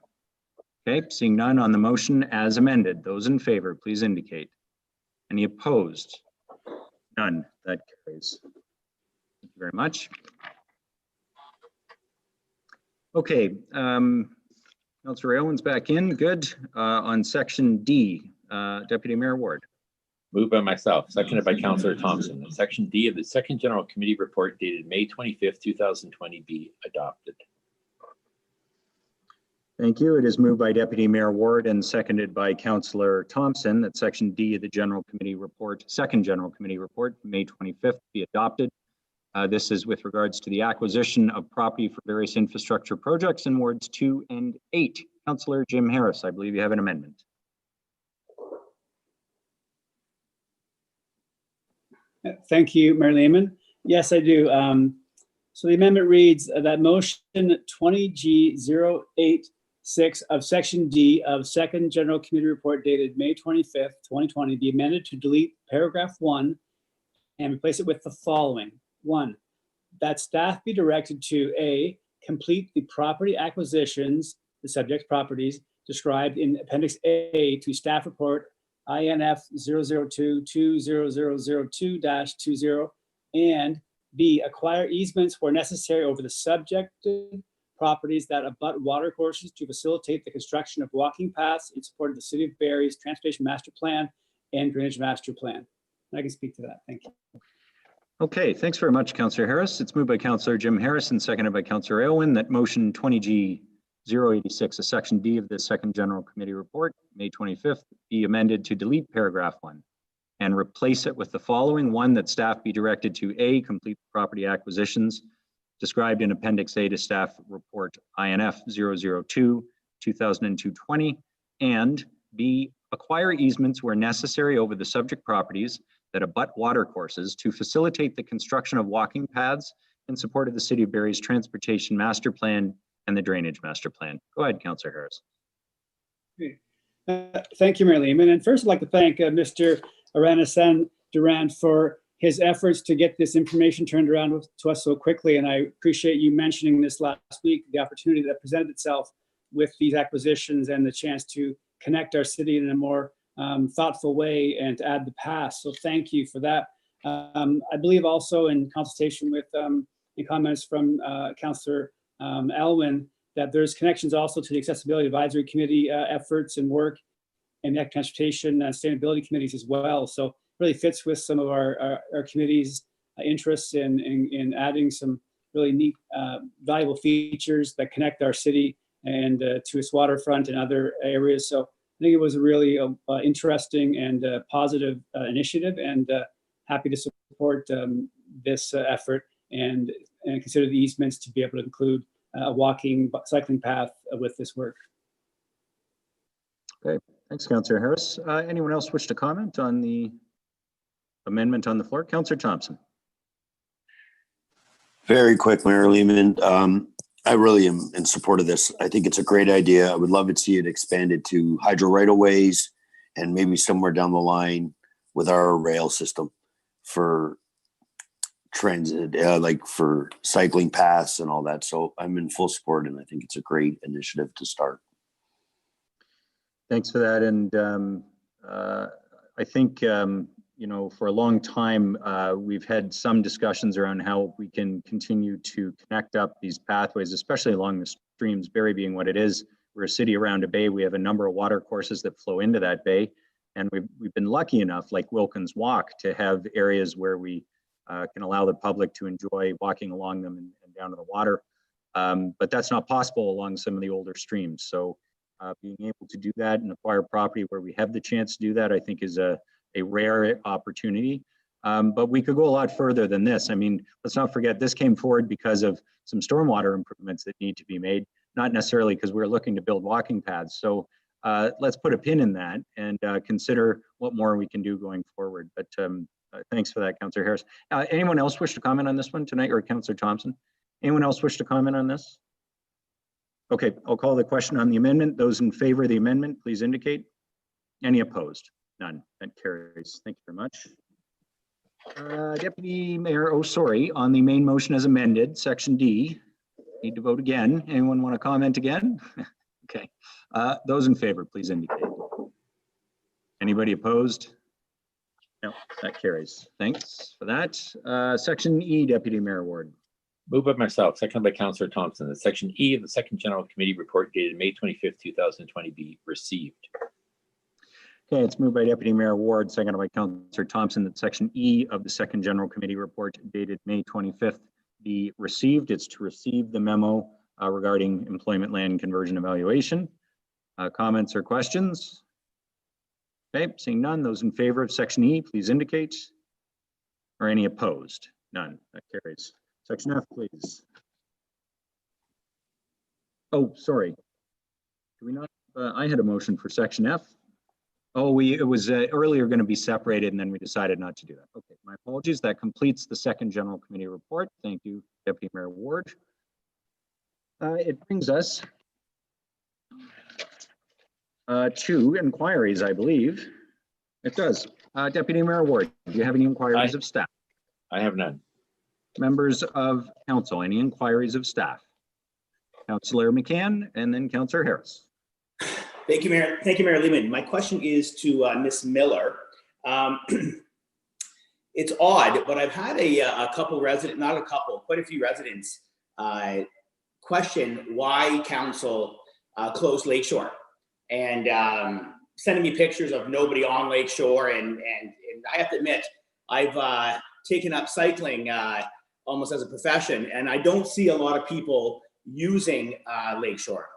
Okay, seeing none on the motion as amended. Those in favor, please indicate. Any opposed? None. That carries. Thank you very much. Okay, Councillor Aylwin's back in. Good. On section D, Deputy Mayor Ward. Moved by myself, seconded by Councillor Thompson, that section D of the second General Committee report dated May 25th, 2020 be adopted. Thank you. It is moved by Deputy Mayor Ward and seconded by Councillor Thompson that section D of the General Committee report, second General Committee report, May 25th, be adopted. This is with regards to the acquisition of property for various infrastructure projects in wards 2 and 8. Councillor Jim Harris, I believe you have an amendment. Thank you, Mayor Lehman. Yes, I do. So the amendment reads that motion 20G086 of section D of second General Committee report dated May 25th, 2020 be amended to delete paragraph 1 and replace it with the following. 1, that staff be directed to A, complete the property acquisitions, the subject properties described in Appendix A to staff report INF 002-20002-20, and B, acquire easements where necessary over the subjected properties that abut water courses to facilitate the construction of walking paths in support of the City of Barrie's Transportation Master Plan and Drainage Master Plan. I can speak to that. Thank you. Okay, thanks very much, Councillor Harris. It's moved by Councillor Jim Harris and seconded by Councillor Aylwin that motion 20G086, a section D of the second General Committee report, May 25th, be amended to delete paragraph 1 and replace it with the following. 1, that staff be directed to A, complete the property acquisitions described in Appendix A to staff report INF 002-2020, and B, acquire easements where necessary over the subject properties that abut water courses to facilitate the construction of walking paths in support of the City of Barrie's Transportation Master Plan and the Drainage Master Plan. Go ahead, Councillor Harris. Thank you, Mayor Lehman. And first, I'd like to thank Mr. Aranasan Durand for his efforts to get this information turned around to us so quickly. And I appreciate you mentioning this last week, the opportunity that presented itself with these acquisitions and the chance to connect our city in a more thoughtful way and to add the past. So thank you for that. I believe also in consultation with the comments from Councillor Aylwin, that there's connections also to the Accessibility Advisory Committee efforts and work and the Transportation and Sustainability Committees as well. So really fits with some of our committee's interests in adding some really neat, valuable features that connect our city and to its waterfront and other areas. So I think it was a really interesting and positive initiative, and happy to support this effort and consider the easements to be able to include a walking, cycling path with this work. Okay, thanks, Councillor Harris. Anyone else wish to comment on the amendment on the floor? Councillor Thompson. Very quick, Mayor Lehman. I really am in support of this. I think it's a great idea. I would love to see it expanded to hydro right-of-ways and maybe somewhere down the line with our rail system for transit, like for cycling paths and all that. So I'm in full support, and I think it's a great initiative to start. Thanks for that. And I think, you know, for a long time, we've had some discussions around how we can continue to connect up these pathways, especially along the streams, Barrie being what it is. We're a city around a bay. We have a number of water courses that flow into that bay. And we've been lucky enough, like Wilkins Walk, to have areas where we can allow the public to enjoy walking along them and down to the water. But that's not possible along some of the older streams. So being able to do that and acquire property where we have the chance to do that, I think is a rare opportunity. But we could go a lot further than this. I mean, let's not forget, this came forward because of some stormwater improvements that need to be made, not necessarily because we're looking to build walking paths. So let's put a pin in that and consider what more we can do going forward. But thanks for that, Councillor Harris. Anyone else wish to comment on this one tonight, or Councillor Thompson? Anyone else wish to comment on this? Okay, I'll call the question on the amendment. Those in favor of the amendment, please indicate. Any opposed? None. That carries. Thank you very much. Deputy Mayor, oh, sorry, on the main motion as amended, section D, need to vote again. Anyone want to comment again? Okay. Those in favor, please indicate. Anybody opposed? No, that carries. Thanks for that. Section E, Deputy Mayor Ward. Moved by myself, seconded by Councillor Thompson, that section E of the second general committee report dated May 25th, 2020 be received. Okay, it's moved by Deputy Mayor Ward, seconded by Councillor Thompson, that section E of the second general committee report dated May 25th be received. It's to receive the memo regarding employment land conversion evaluation. Comments or questions? Okay, seeing none, those in favor of section E, please indicate. Or any opposed? None, that carries. Section F, please. Oh, sorry. Do we not? I had a motion for section F. Oh, it was earlier going to be separated, and then we decided not to do that. Okay, my apologies. That completes the second general committee report. Thank you, Deputy Mayor Ward. It brings us to inquiries, I believe. It does. Deputy Mayor Ward, do you have any inquiries of staff? I have none. Members of council, any inquiries of staff? Councillor McCann and then Councillor Harris. Thank you, Mayor. Thank you, Mayor Lehman. My question is to Ms. Miller. It's odd, but I've had a couple residents, not a couple, quite a few residents question why council closed Lakeshore, and sending me pictures of nobody on Lakeshore. And I have to admit, I've taken up cycling almost as a profession, and I don't see a lot of people using Lakeshore.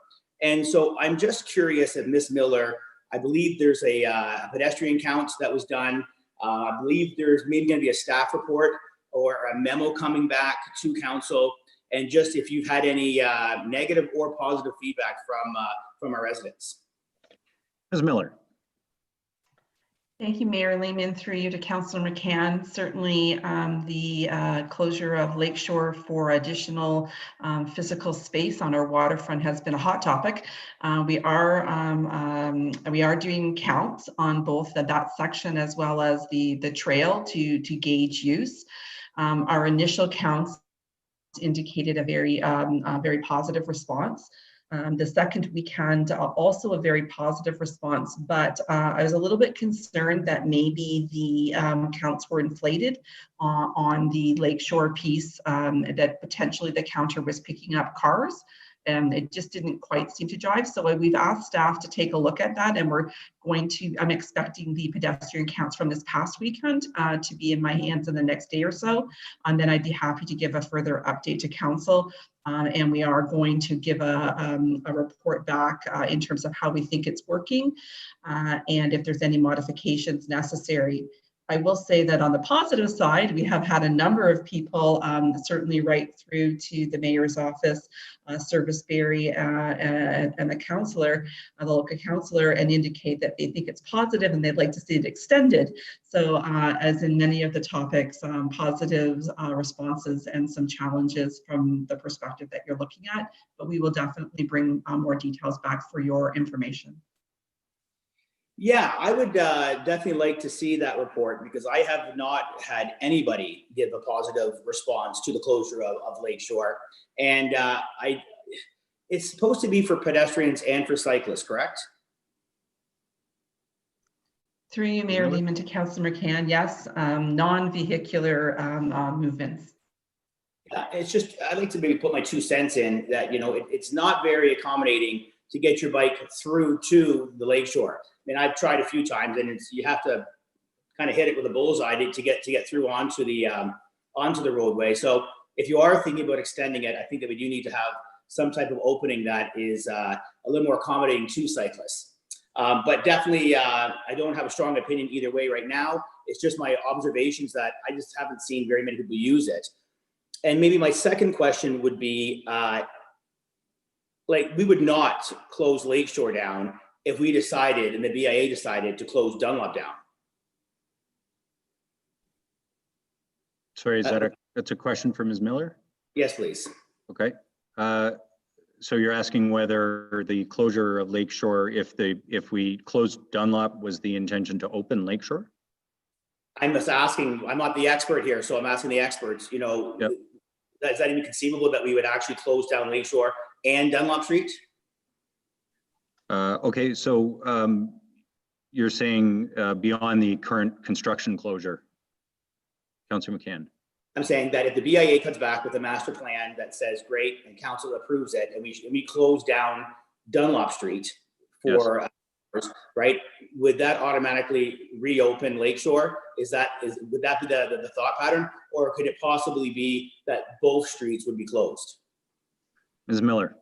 And so I'm just curious if Ms. Miller, I believe there's a pedestrian count that was done. I believe there's maybe going to be a staff report or a memo coming back to council. And just if you've had any negative or positive feedback from our residents. Ms. Miller. Thank you, Mayor Lehman, through you to Councillor McCann. Certainly the closure of Lakeshore for additional physical space on our waterfront has been a hot topic. We are doing counts on both that section as well as the trail to gauge use. Our initial counts indicated a very positive response. The second weekend, also a very positive response, but I was a little bit concerned that maybe the counts were inflated on the Lakeshore piece, that potentially the counter was picking up cars. And it just didn't quite seem to jive. So we've asked staff to take a look at that, and I'm expecting the pedestrian counts from this past weekend to be in my hands in the next day or so. And then I'd be happy to give a further update to council. And we are going to give a report back in terms of how we think it's working and if there's any modifications necessary. I will say that on the positive side, we have had a number of people, certainly right through to the mayor's office, Service Barry, and the councillor, the local councillor, and indicate that they think it's positive and they'd like to see it extended. So as in many of the topics, positive responses and some challenges from the perspective that you're looking at, but we will definitely bring more details back for your information. Yeah, I would definitely like to see that report, because I have not had anybody give a positive response to the closure of Lakeshore. And it's supposed to be for pedestrians and for cyclists, correct? Through you, Mayor Lehman, to Councillor McCann, yes, non-vehicular movements. It's just, I'd like to maybe put my 2 cents in that, you know, it's not very accommodating to get your bike through to the Lakeshore. I mean, I've tried a few times, and you have to kind of hit it with a bullseye to get through onto the roadway. So if you are thinking about extending it, I think that we do need to have some type of opening that is a little more accommodating to cyclists. But definitely, I don't have a strong opinion either way right now. It's just my observations that I just haven't seen very many people use it. And maybe my second question would be, like, we would not close Lakeshore down if we decided and the BIA decided to close Dunlop down. Sorry, that's a question for Ms. Miller? Yes, please. Okay. So you're asking whether the closure of Lakeshore, if we closed Dunlop, was the intention to open Lakeshore? I'm just asking, I'm not the expert here, so I'm asking the experts, you know, yep. Is that even conceivable that we would actually close down Lakeshore and Dunlop Street? Okay, so you're saying beyond the current construction closure, Councillor McCann? I'm saying that if the BIA comes back with a master plan that says great and council approves it, and we close down Dunlop Street for right, would that automatically reopen Lakeshore? Would that be the thought pattern, or could it possibly be that both streets would be closed? Ms. Miller.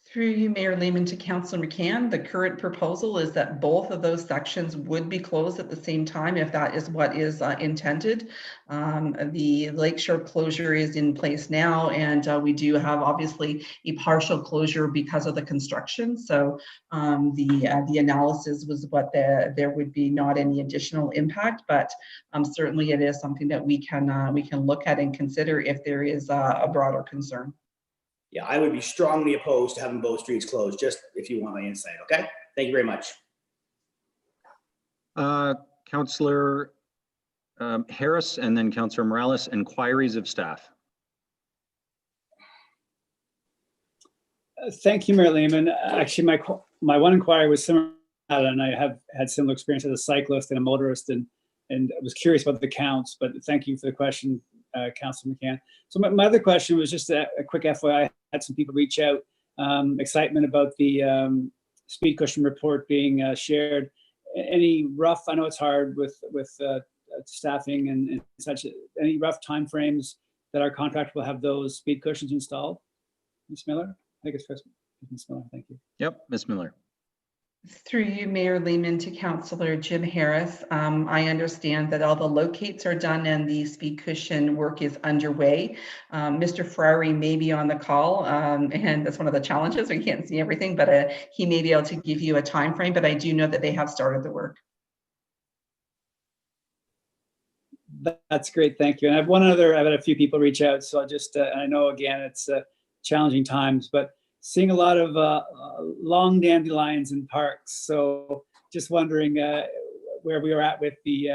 Through you, Mayor Lehman, to Councillor McCann, the current proposal is that both of those sections would be closed at the same time, if that is what is intended. The Lakeshore closure is in place now, and we do have obviously a partial closure because of the construction. So the analysis was what there would be not any additional impact, but certainly it is something that we can look at and consider if there is a broader concern. Yeah, I would be strongly opposed to having both streets closed, just if you want my insight, okay? Thank you very much. Councillor Harris and then Councillor Morales, inquiries of staff. Thank you, Mayor Lehman. Actually, my one inquiry was similar, and I have had similar experience as a cyclist and a motorist, and I was curious about the counts, but thank you for the question, Councillor McCann. So my other question was just a quick FYI. I had some people reach out, excitement about the speed cushion report being shared. Any rough, I know it's hard with staffing and such, any rough timeframes that our contractor will have those speed cushions installed? Ms. Miller? I think it's first, Ms. Miller, thank you. Yep, Ms. Miller. Through you, Mayor Lehman, to Councillor Jim Harris. I understand that all the locates are done and the speed cushion work is underway. Mr. Ferrari may be on the call, and that's one of the challenges. We can't see everything, but he may be able to give you a time frame, but I do know that they have started the work. That's great, thank you. And I've had a few people reach out, so I'll just, I know again, it's challenging times, but seeing a lot of long dandelions in parks. So just wondering where we are at with the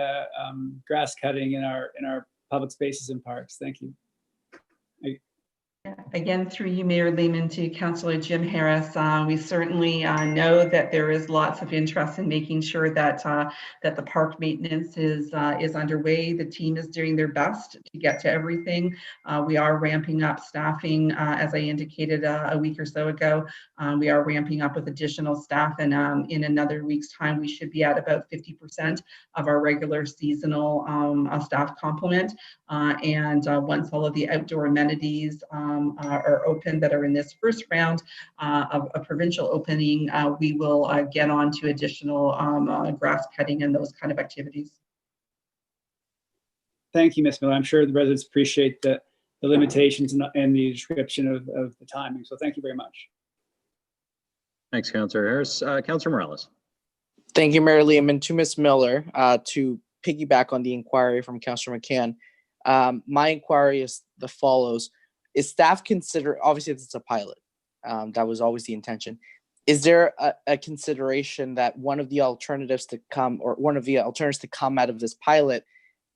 grass cutting in our public spaces and parks. Thank you. Again, through you, Mayor Lehman, to Councillor Jim Harris, we certainly know that there is lots of interest in making sure that that the park maintenance is underway. The team is doing their best to get to everything. We are ramping up staffing, as I indicated a week or so ago. We are ramping up with additional staff, and in another week's time, we should be at about 50% of our regular seasonal staff complement. And once all of the outdoor amenities are open that are in this first round of a provincial opening, we will get on to additional grass cutting and those kind of activities. Thank you, Ms. Miller. I'm sure the residents appreciate the limitations and the description of the timing. So thank you very much. Thanks, Councillor Harris. Councillor Morales. Thank you, Mayor Lehman. To Ms. Miller, to piggyback on the inquiry from Councillor McCann, my inquiry is the follows. Is staff consider, obviously it's a pilot, that was always the intention. Is there a consideration that one of the alternatives to come out of this pilot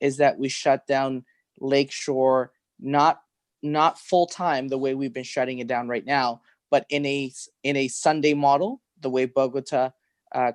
is that we shut down Lakeshore, not full time the way we've been shutting it down right now, but in a Sunday model, the way Bogota,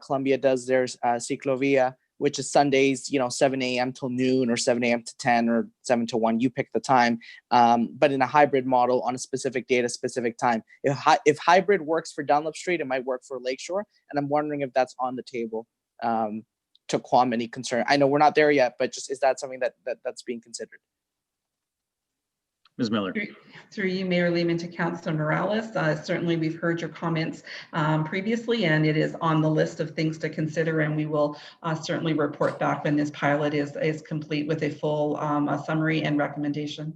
Colombia does theirs, Ciclovia, which is Sundays, 7 a.m. till noon or 7 a.m. to 10 or 7 to 1, you pick the time, but in a hybrid model on a specific date, a specific time. If hybrid works for Dunlop Street, it might work for Lakeshore, and I'm wondering if that's on the table to qualm any concern. I know we're not there yet, but just is that something that's being considered? Ms. Miller. Through you, Mayor Lehman, to Councillor Morales. Certainly, we've heard your comments previously, and it is on the list of things to consider, and we will certainly report back when this pilot is complete with a full summary and recommendation.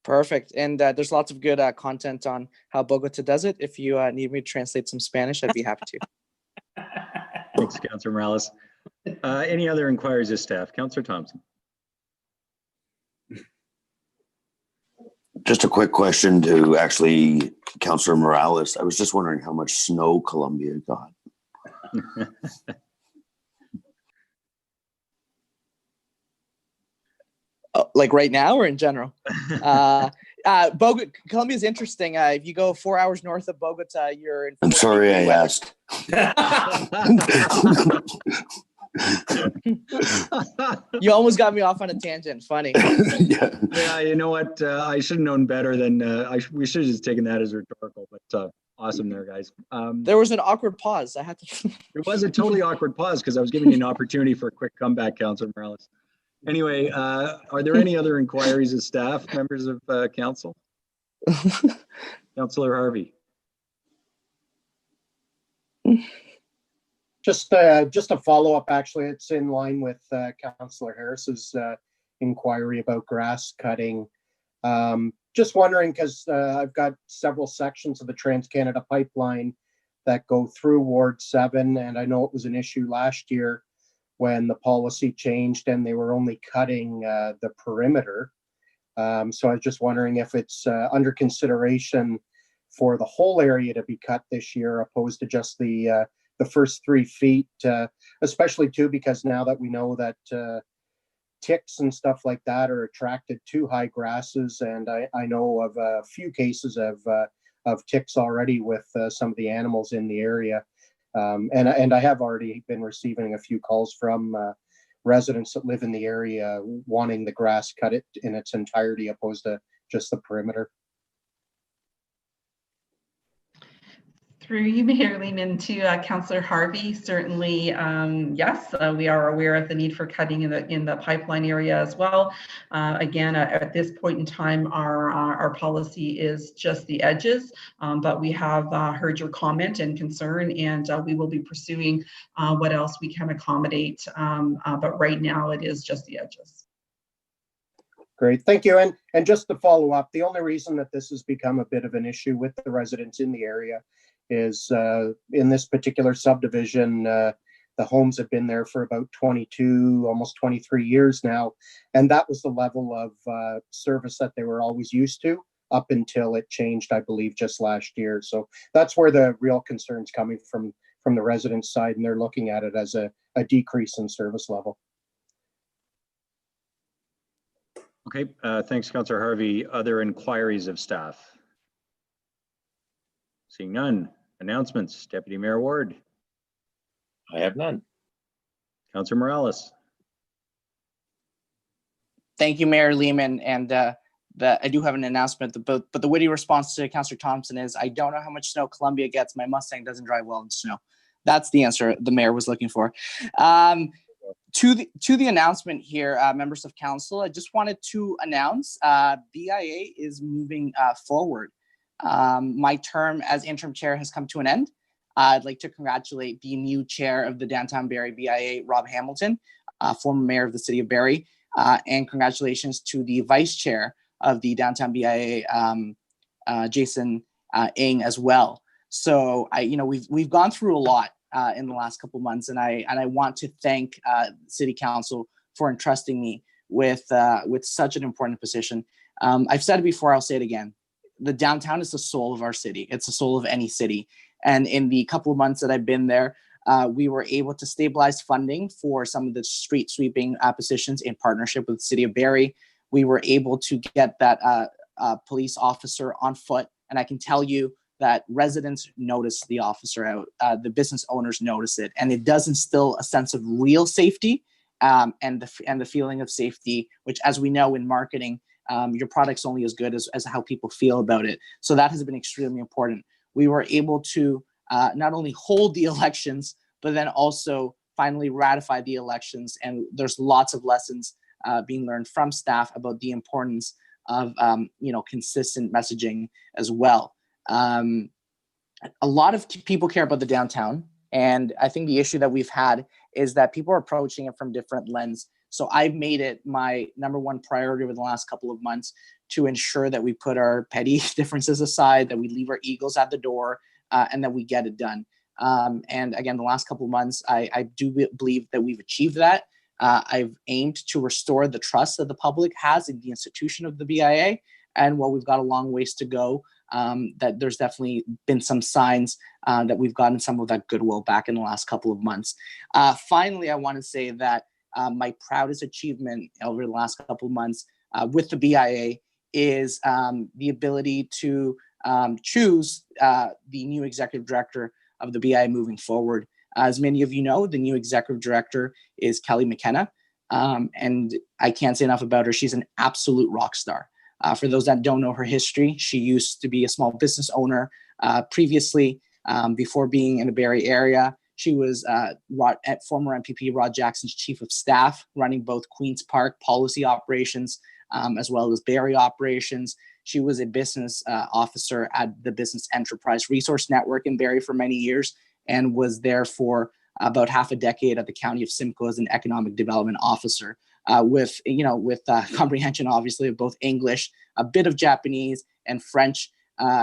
Perfect. And there's lots of good content on how Bogota does it. If you need me to translate some Spanish, I'd be happy to. Thanks, Councillor Morales. Any other inquiries of staff? Councillor Thompson. Just a quick question to actually Councillor Morales. I was just wondering how much snow Colombia got. Like right now or in general? Colombia is interesting. If you go 4 hours north of Bogota, you're in. I'm sorry I asked. You almost got me off on a tangent. Funny. Yeah, you know what? I should have known better than we should have just taken that as rhetorical, but awesome there, guys. There was an awkward pause. I had to. It was a totally awkward pause because I was giving you an opportunity for a quick comeback, Councillor Morales. Anyway, are there any other inquiries of staff, members of council? Councillor Harvey. Just a follow-up, actually, it's in line with Councillor Harris's inquiry about grass cutting. Just wondering, because I've got several sections of the Trans-Canada pipeline that go through Ward 7, and I know it was an issue last year when the policy changed and they were only cutting the perimeter. So I was just wondering if it's under consideration for the whole area to be cut this year, opposed to just the first 3 feet, especially too, because now that we know that ticks and stuff like that are attracted to high grasses, and I know of a few cases of ticks already with some of the animals in the area, and I have already been receiving a few calls from residents that live in the area wanting the grass cut it in its entirety, opposed to just the perimeter. Through you, Mayor Lehman, to Councillor Harvey, certainly, yes, we are aware of the need for cutting in the pipeline area as well. Again, at this point in time, our policy is just the edges, but we have heard your comment and concern, and we will be pursuing what else we can accommodate. But right now, it is just the edges. Great, thank you. And just to follow up, the only reason that this has become a bit of an issue with the residents in the area is in this particular subdivision, the homes have been there for about 22, almost 23 years now. And that was the level of service that they were always used to up until it changed, I believe, just last year. So that's where the real concern's coming from the residents' side, and they're looking at it as a decrease in service level. Okay, thanks, Councillor Harvey. Other inquiries of staff? Seeing none. Announcements. Deputy Mayor Ward. I have none. Councillor Morales. Thank you, Mayor Lehman. And I do have an announcement, but the witty response to Councillor Thompson is, I don't know how much snow Columbia gets. My Mustang doesn't drive well in snow. That's the answer the mayor was looking for. To the announcement here, members of council, I just wanted to announce BIA is moving forward. My term as interim chair has come to an end. I'd like to congratulate the new chair of the Downtown Barrie BIA, Rob Hamilton, former mayor of the city of Barrie, and congratulations to the vice chair of the Downtown BIA, Jason Ng, as well. So we've gone through a lot in the last couple of months, and I want to thank City Council for entrusting me with such an important position. I've said it before, I'll say it again. The downtown is the soul of our city. It's the soul of any city. And in the couple of months that I've been there, we were able to stabilize funding for some of the street sweeping positions in partnership with the city of Barrie. We were able to get that police officer on foot. And I can tell you that residents notice the officer out, the business owners notice it, and it does instill a sense of real safety and the feeling of safety, which, as we know in marketing, your product's only as good as how people feel about it. So that has been extremely important. We were able to not only hold the elections, but then also finally ratify the elections. And there's lots of lessons being learned from staff about the importance of consistent messaging as well. A lot of people care about the downtown, and I think the issue that we've had is that people are approaching it from different lens. So I've made it my number one priority over the last couple of months to ensure that we put our petty differences aside, that we leave our egos at the door, and that we get it done. And again, the last couple of months, I do believe that we've achieved that. I've aimed to restore the trust that the public has in the institution of the BIA. And while we've got a long ways to go, that there's definitely been some signs that we've gotten some of that goodwill back in the last couple of months. Finally, I want to say that my proudest achievement over the last couple of months with the BIA is the ability to choose the new executive director of the BIA moving forward. As many of you know, the new executive director is Kelly McKenna, and I can't say enough about her. She's an absolute rock star. For those that don't know her history, she used to be a small business owner previously, before being in the Barrie area. She was former MPP Rod Jackson's chief of staff, running both Queen's Park policy operations as well as Barrie operations. She was a business officer at the Business Enterprise Resource Network in Barrie for many years, and was there for about half a decade at the County of Simcoe as an economic development officer. With comprehension, obviously, of both English, a bit of Japanese, and French.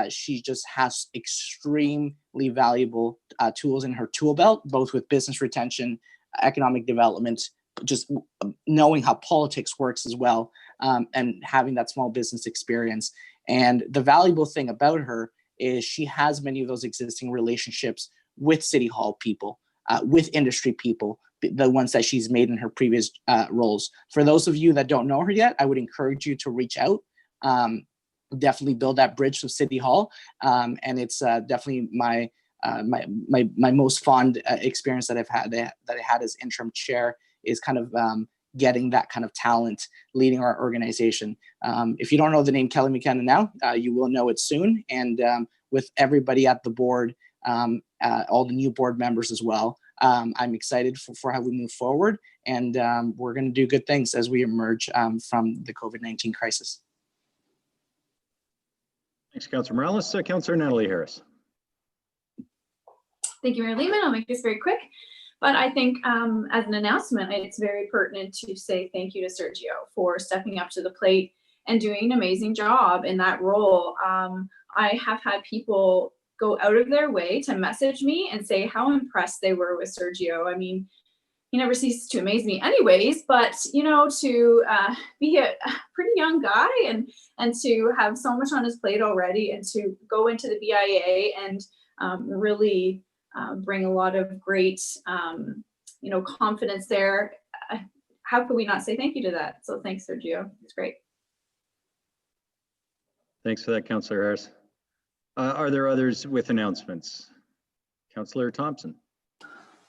She just has extremely valuable tools in her tool belt, both with business retention, economic development, just knowing how politics works as well, and having that small business experience. And the valuable thing about her is she has many of those existing relationships with City Hall people, with industry people, the ones that she's made in her previous roles. For those of you that don't know her yet, I would encourage you to reach out. Definitely build that bridge to City Hall. And it's definitely my most fond experience that I had as interim chair is kind of getting that kind of talent leading our organization. If you don't know the name Kelly McKenna now, you will know it soon. And with everybody at the board, all the new board members as well, I'm excited for how we move forward, and we're going to do good things as we emerge from the COVID-19 crisis. Thanks, Councillor Morales. Councillor Natalie Harris. Thank you, Mayor Lehman. I'll make this very quick. But I think as an announcement, it's very pertinent to say thank you to Sergio for stepping up to the plate and doing an amazing job in that role. I have had people go out of their way to message me and say how impressed they were with Sergio. I mean, he never ceases to amaze me anyways, but to be a pretty young guy and to have so much on his plate already, and to go into the BIA and really bring a lot of great confidence there. How could we not say thank you to that? So thanks, Sergio. It's great. Thanks for that, Councillor Harris. Are there others with announcements? Councillor Thompson.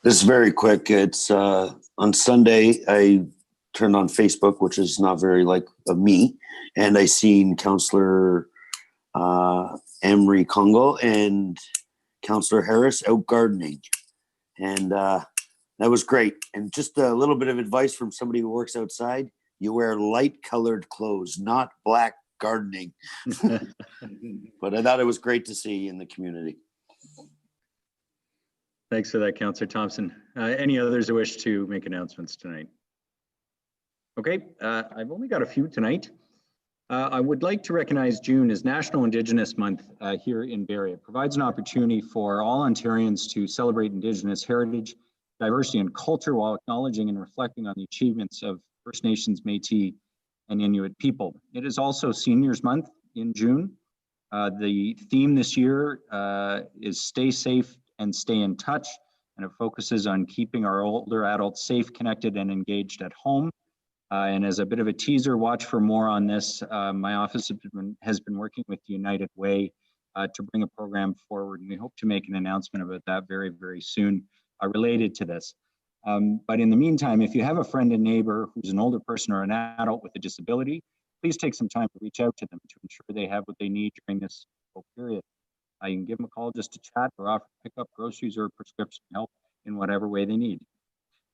This is very quick. It's on Sunday, I turned on Facebook, which is not very like me, and I seen Councillor Emery Congo and Councillor Harris out gardening. And That was great. And just a little bit of advice from somebody who works outside. You wear light colored clothes, not black gardening. But I thought it was great to see you in the community. Thanks for that, Councillor Thompson. Any others who wish to make announcements tonight? Okay, I've only got a few tonight. I would like to recognize June as National Indigenous Month here in Barrie. It provides an opportunity for all Ontarians to celebrate Indigenous heritage, diversity, and culture while acknowledging and reflecting on the achievements of First Nations, Métis, and Inuit people. It is also Seniors Month in June. The theme this year is Stay Safe and Stay in Touch, and it focuses on keeping our older adults safe, connected, and engaged at home. And as a bit of a teaser, watch for more on this. My office has been working with the United Way to bring a program forward, and we hope to make an announcement about that very, very soon related to this. But in the meantime, if you have a friend and neighbor who's an older person or an adult with a disability, please take some time to reach out to them to ensure they have what they need during this period. You can give them a call just to chat or offer to pick up groceries or prescription help in whatever way they need.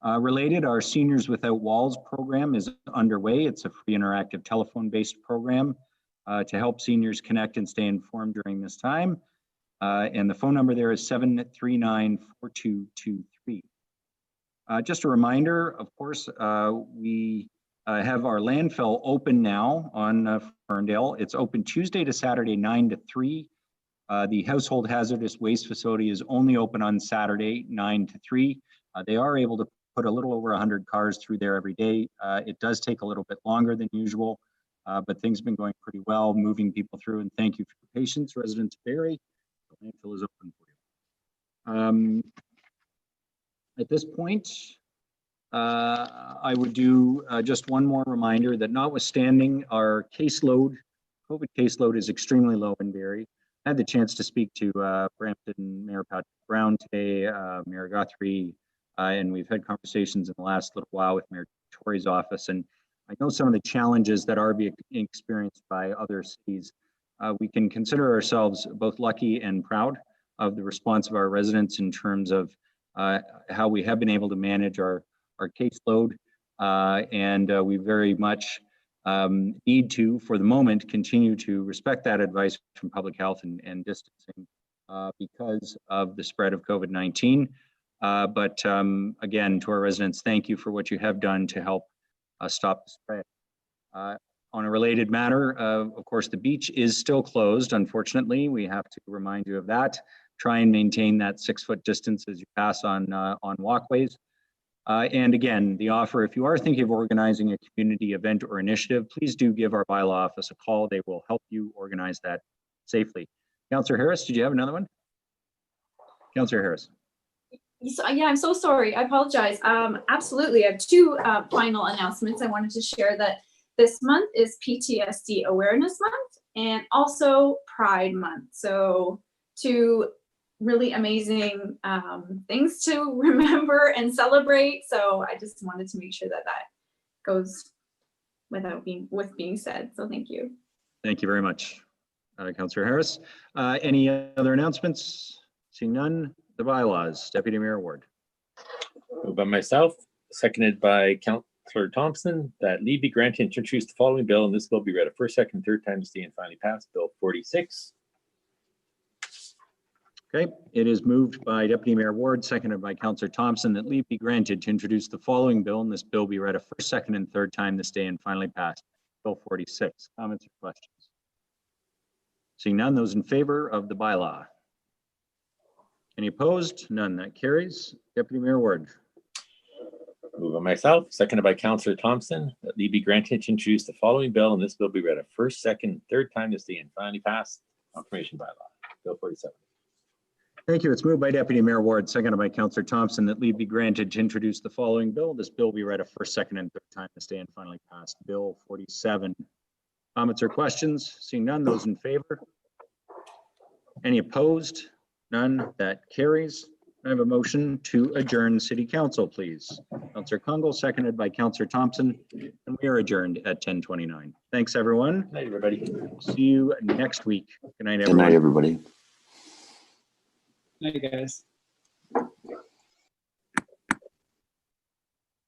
Related, our Seniors Without Walls program is underway. It's a free interactive telephone-based program to help seniors connect and stay informed during this time. And the phone number there is 739-4223. Just a reminder, of course, we have our landfill open now on Ferndale. It's open Tuesday to Saturday, 9 to 3. The household hazardous waste facility is only open on Saturday, 9 to 3. They are able to put a little over 100 cars through there every day. It does take a little bit longer than usual, but things have been going pretty well, moving people through, and thank you for your patience, residents of Barrie. The landfill is open for you. At this point, I would do just one more reminder that notwithstanding our caseload, COVID caseload is extremely low in Barrie. I had the chance to speak to Brampton Mayor Patrick Brown today, Mayor Guthrie, and we've had conversations in the last little while with Mayor Tory's office. And I know some of the challenges that are being experienced by other cities. We can consider ourselves both lucky and proud of the response of our residents in terms of how we have been able to manage our caseload. And we very much need to, for the moment, continue to respect that advice from public health and distancing because of the spread of COVID-19. But again, to our residents, thank you for what you have done to help stop the spread. On a related matter, of course, the beach is still closed. Unfortunately, we have to remind you of that. Try and maintain that 6-foot distance as you pass on walkways. And again, the offer, if you are thinking of organizing a community event or initiative, please do give our bylaw office a call. They will help you organize that safely. Councillor Harris, did you have another one? Councillor Harris. So, yeah, I'm so sorry. I apologize. Absolutely. I have two final announcements. I wanted to share that this month is PTSD Awareness Month and also Pride Month. So two really amazing things to remember and celebrate. So I just wanted to make sure that that goes with being said. So thank you. Thank you very much, Councillor Harris. Any other announcements? Seeing none, the bylaws. Deputy Mayor Ward. Moved by myself, seconded by Councillor Thompson, that leave be granted to introduce the following bill, and this bill be read a first, second, third time to stay and finally passed. Bill 46. Okay, it is moved by Deputy Mayor Ward, seconded by Councillor Thompson, that leave be granted to introduce the following bill, and this bill be read a first, second, and third time this day and finally passed. Bill 46. Comments or questions? Seeing none, those in favor of the bylaw. Any opposed? None. That carries. Deputy Mayor Ward. Moved by myself, seconded by Councillor Thompson, that leave be granted to introduce the following bill, and this bill be read a first, second, third time this day and finally passed. Confirmation bylaw. Bill 47. Thank you. It's moved by Deputy Mayor Ward, seconded by Councillor Thompson, that leave be granted to introduce the following bill. This bill be read a first, second, and third time this day and finally passed. Bill 47. Comments or questions? Seeing none, those in favor? Any opposed? None. That carries. I have a motion to adjourn City Council, please. Councillor Kungle, seconded by Councillor Thompson, and we are adjourned at 10:29. Thanks, everyone. Good night, everybody. See you next week. Good night, everyone. Good night, everybody. Night, guys.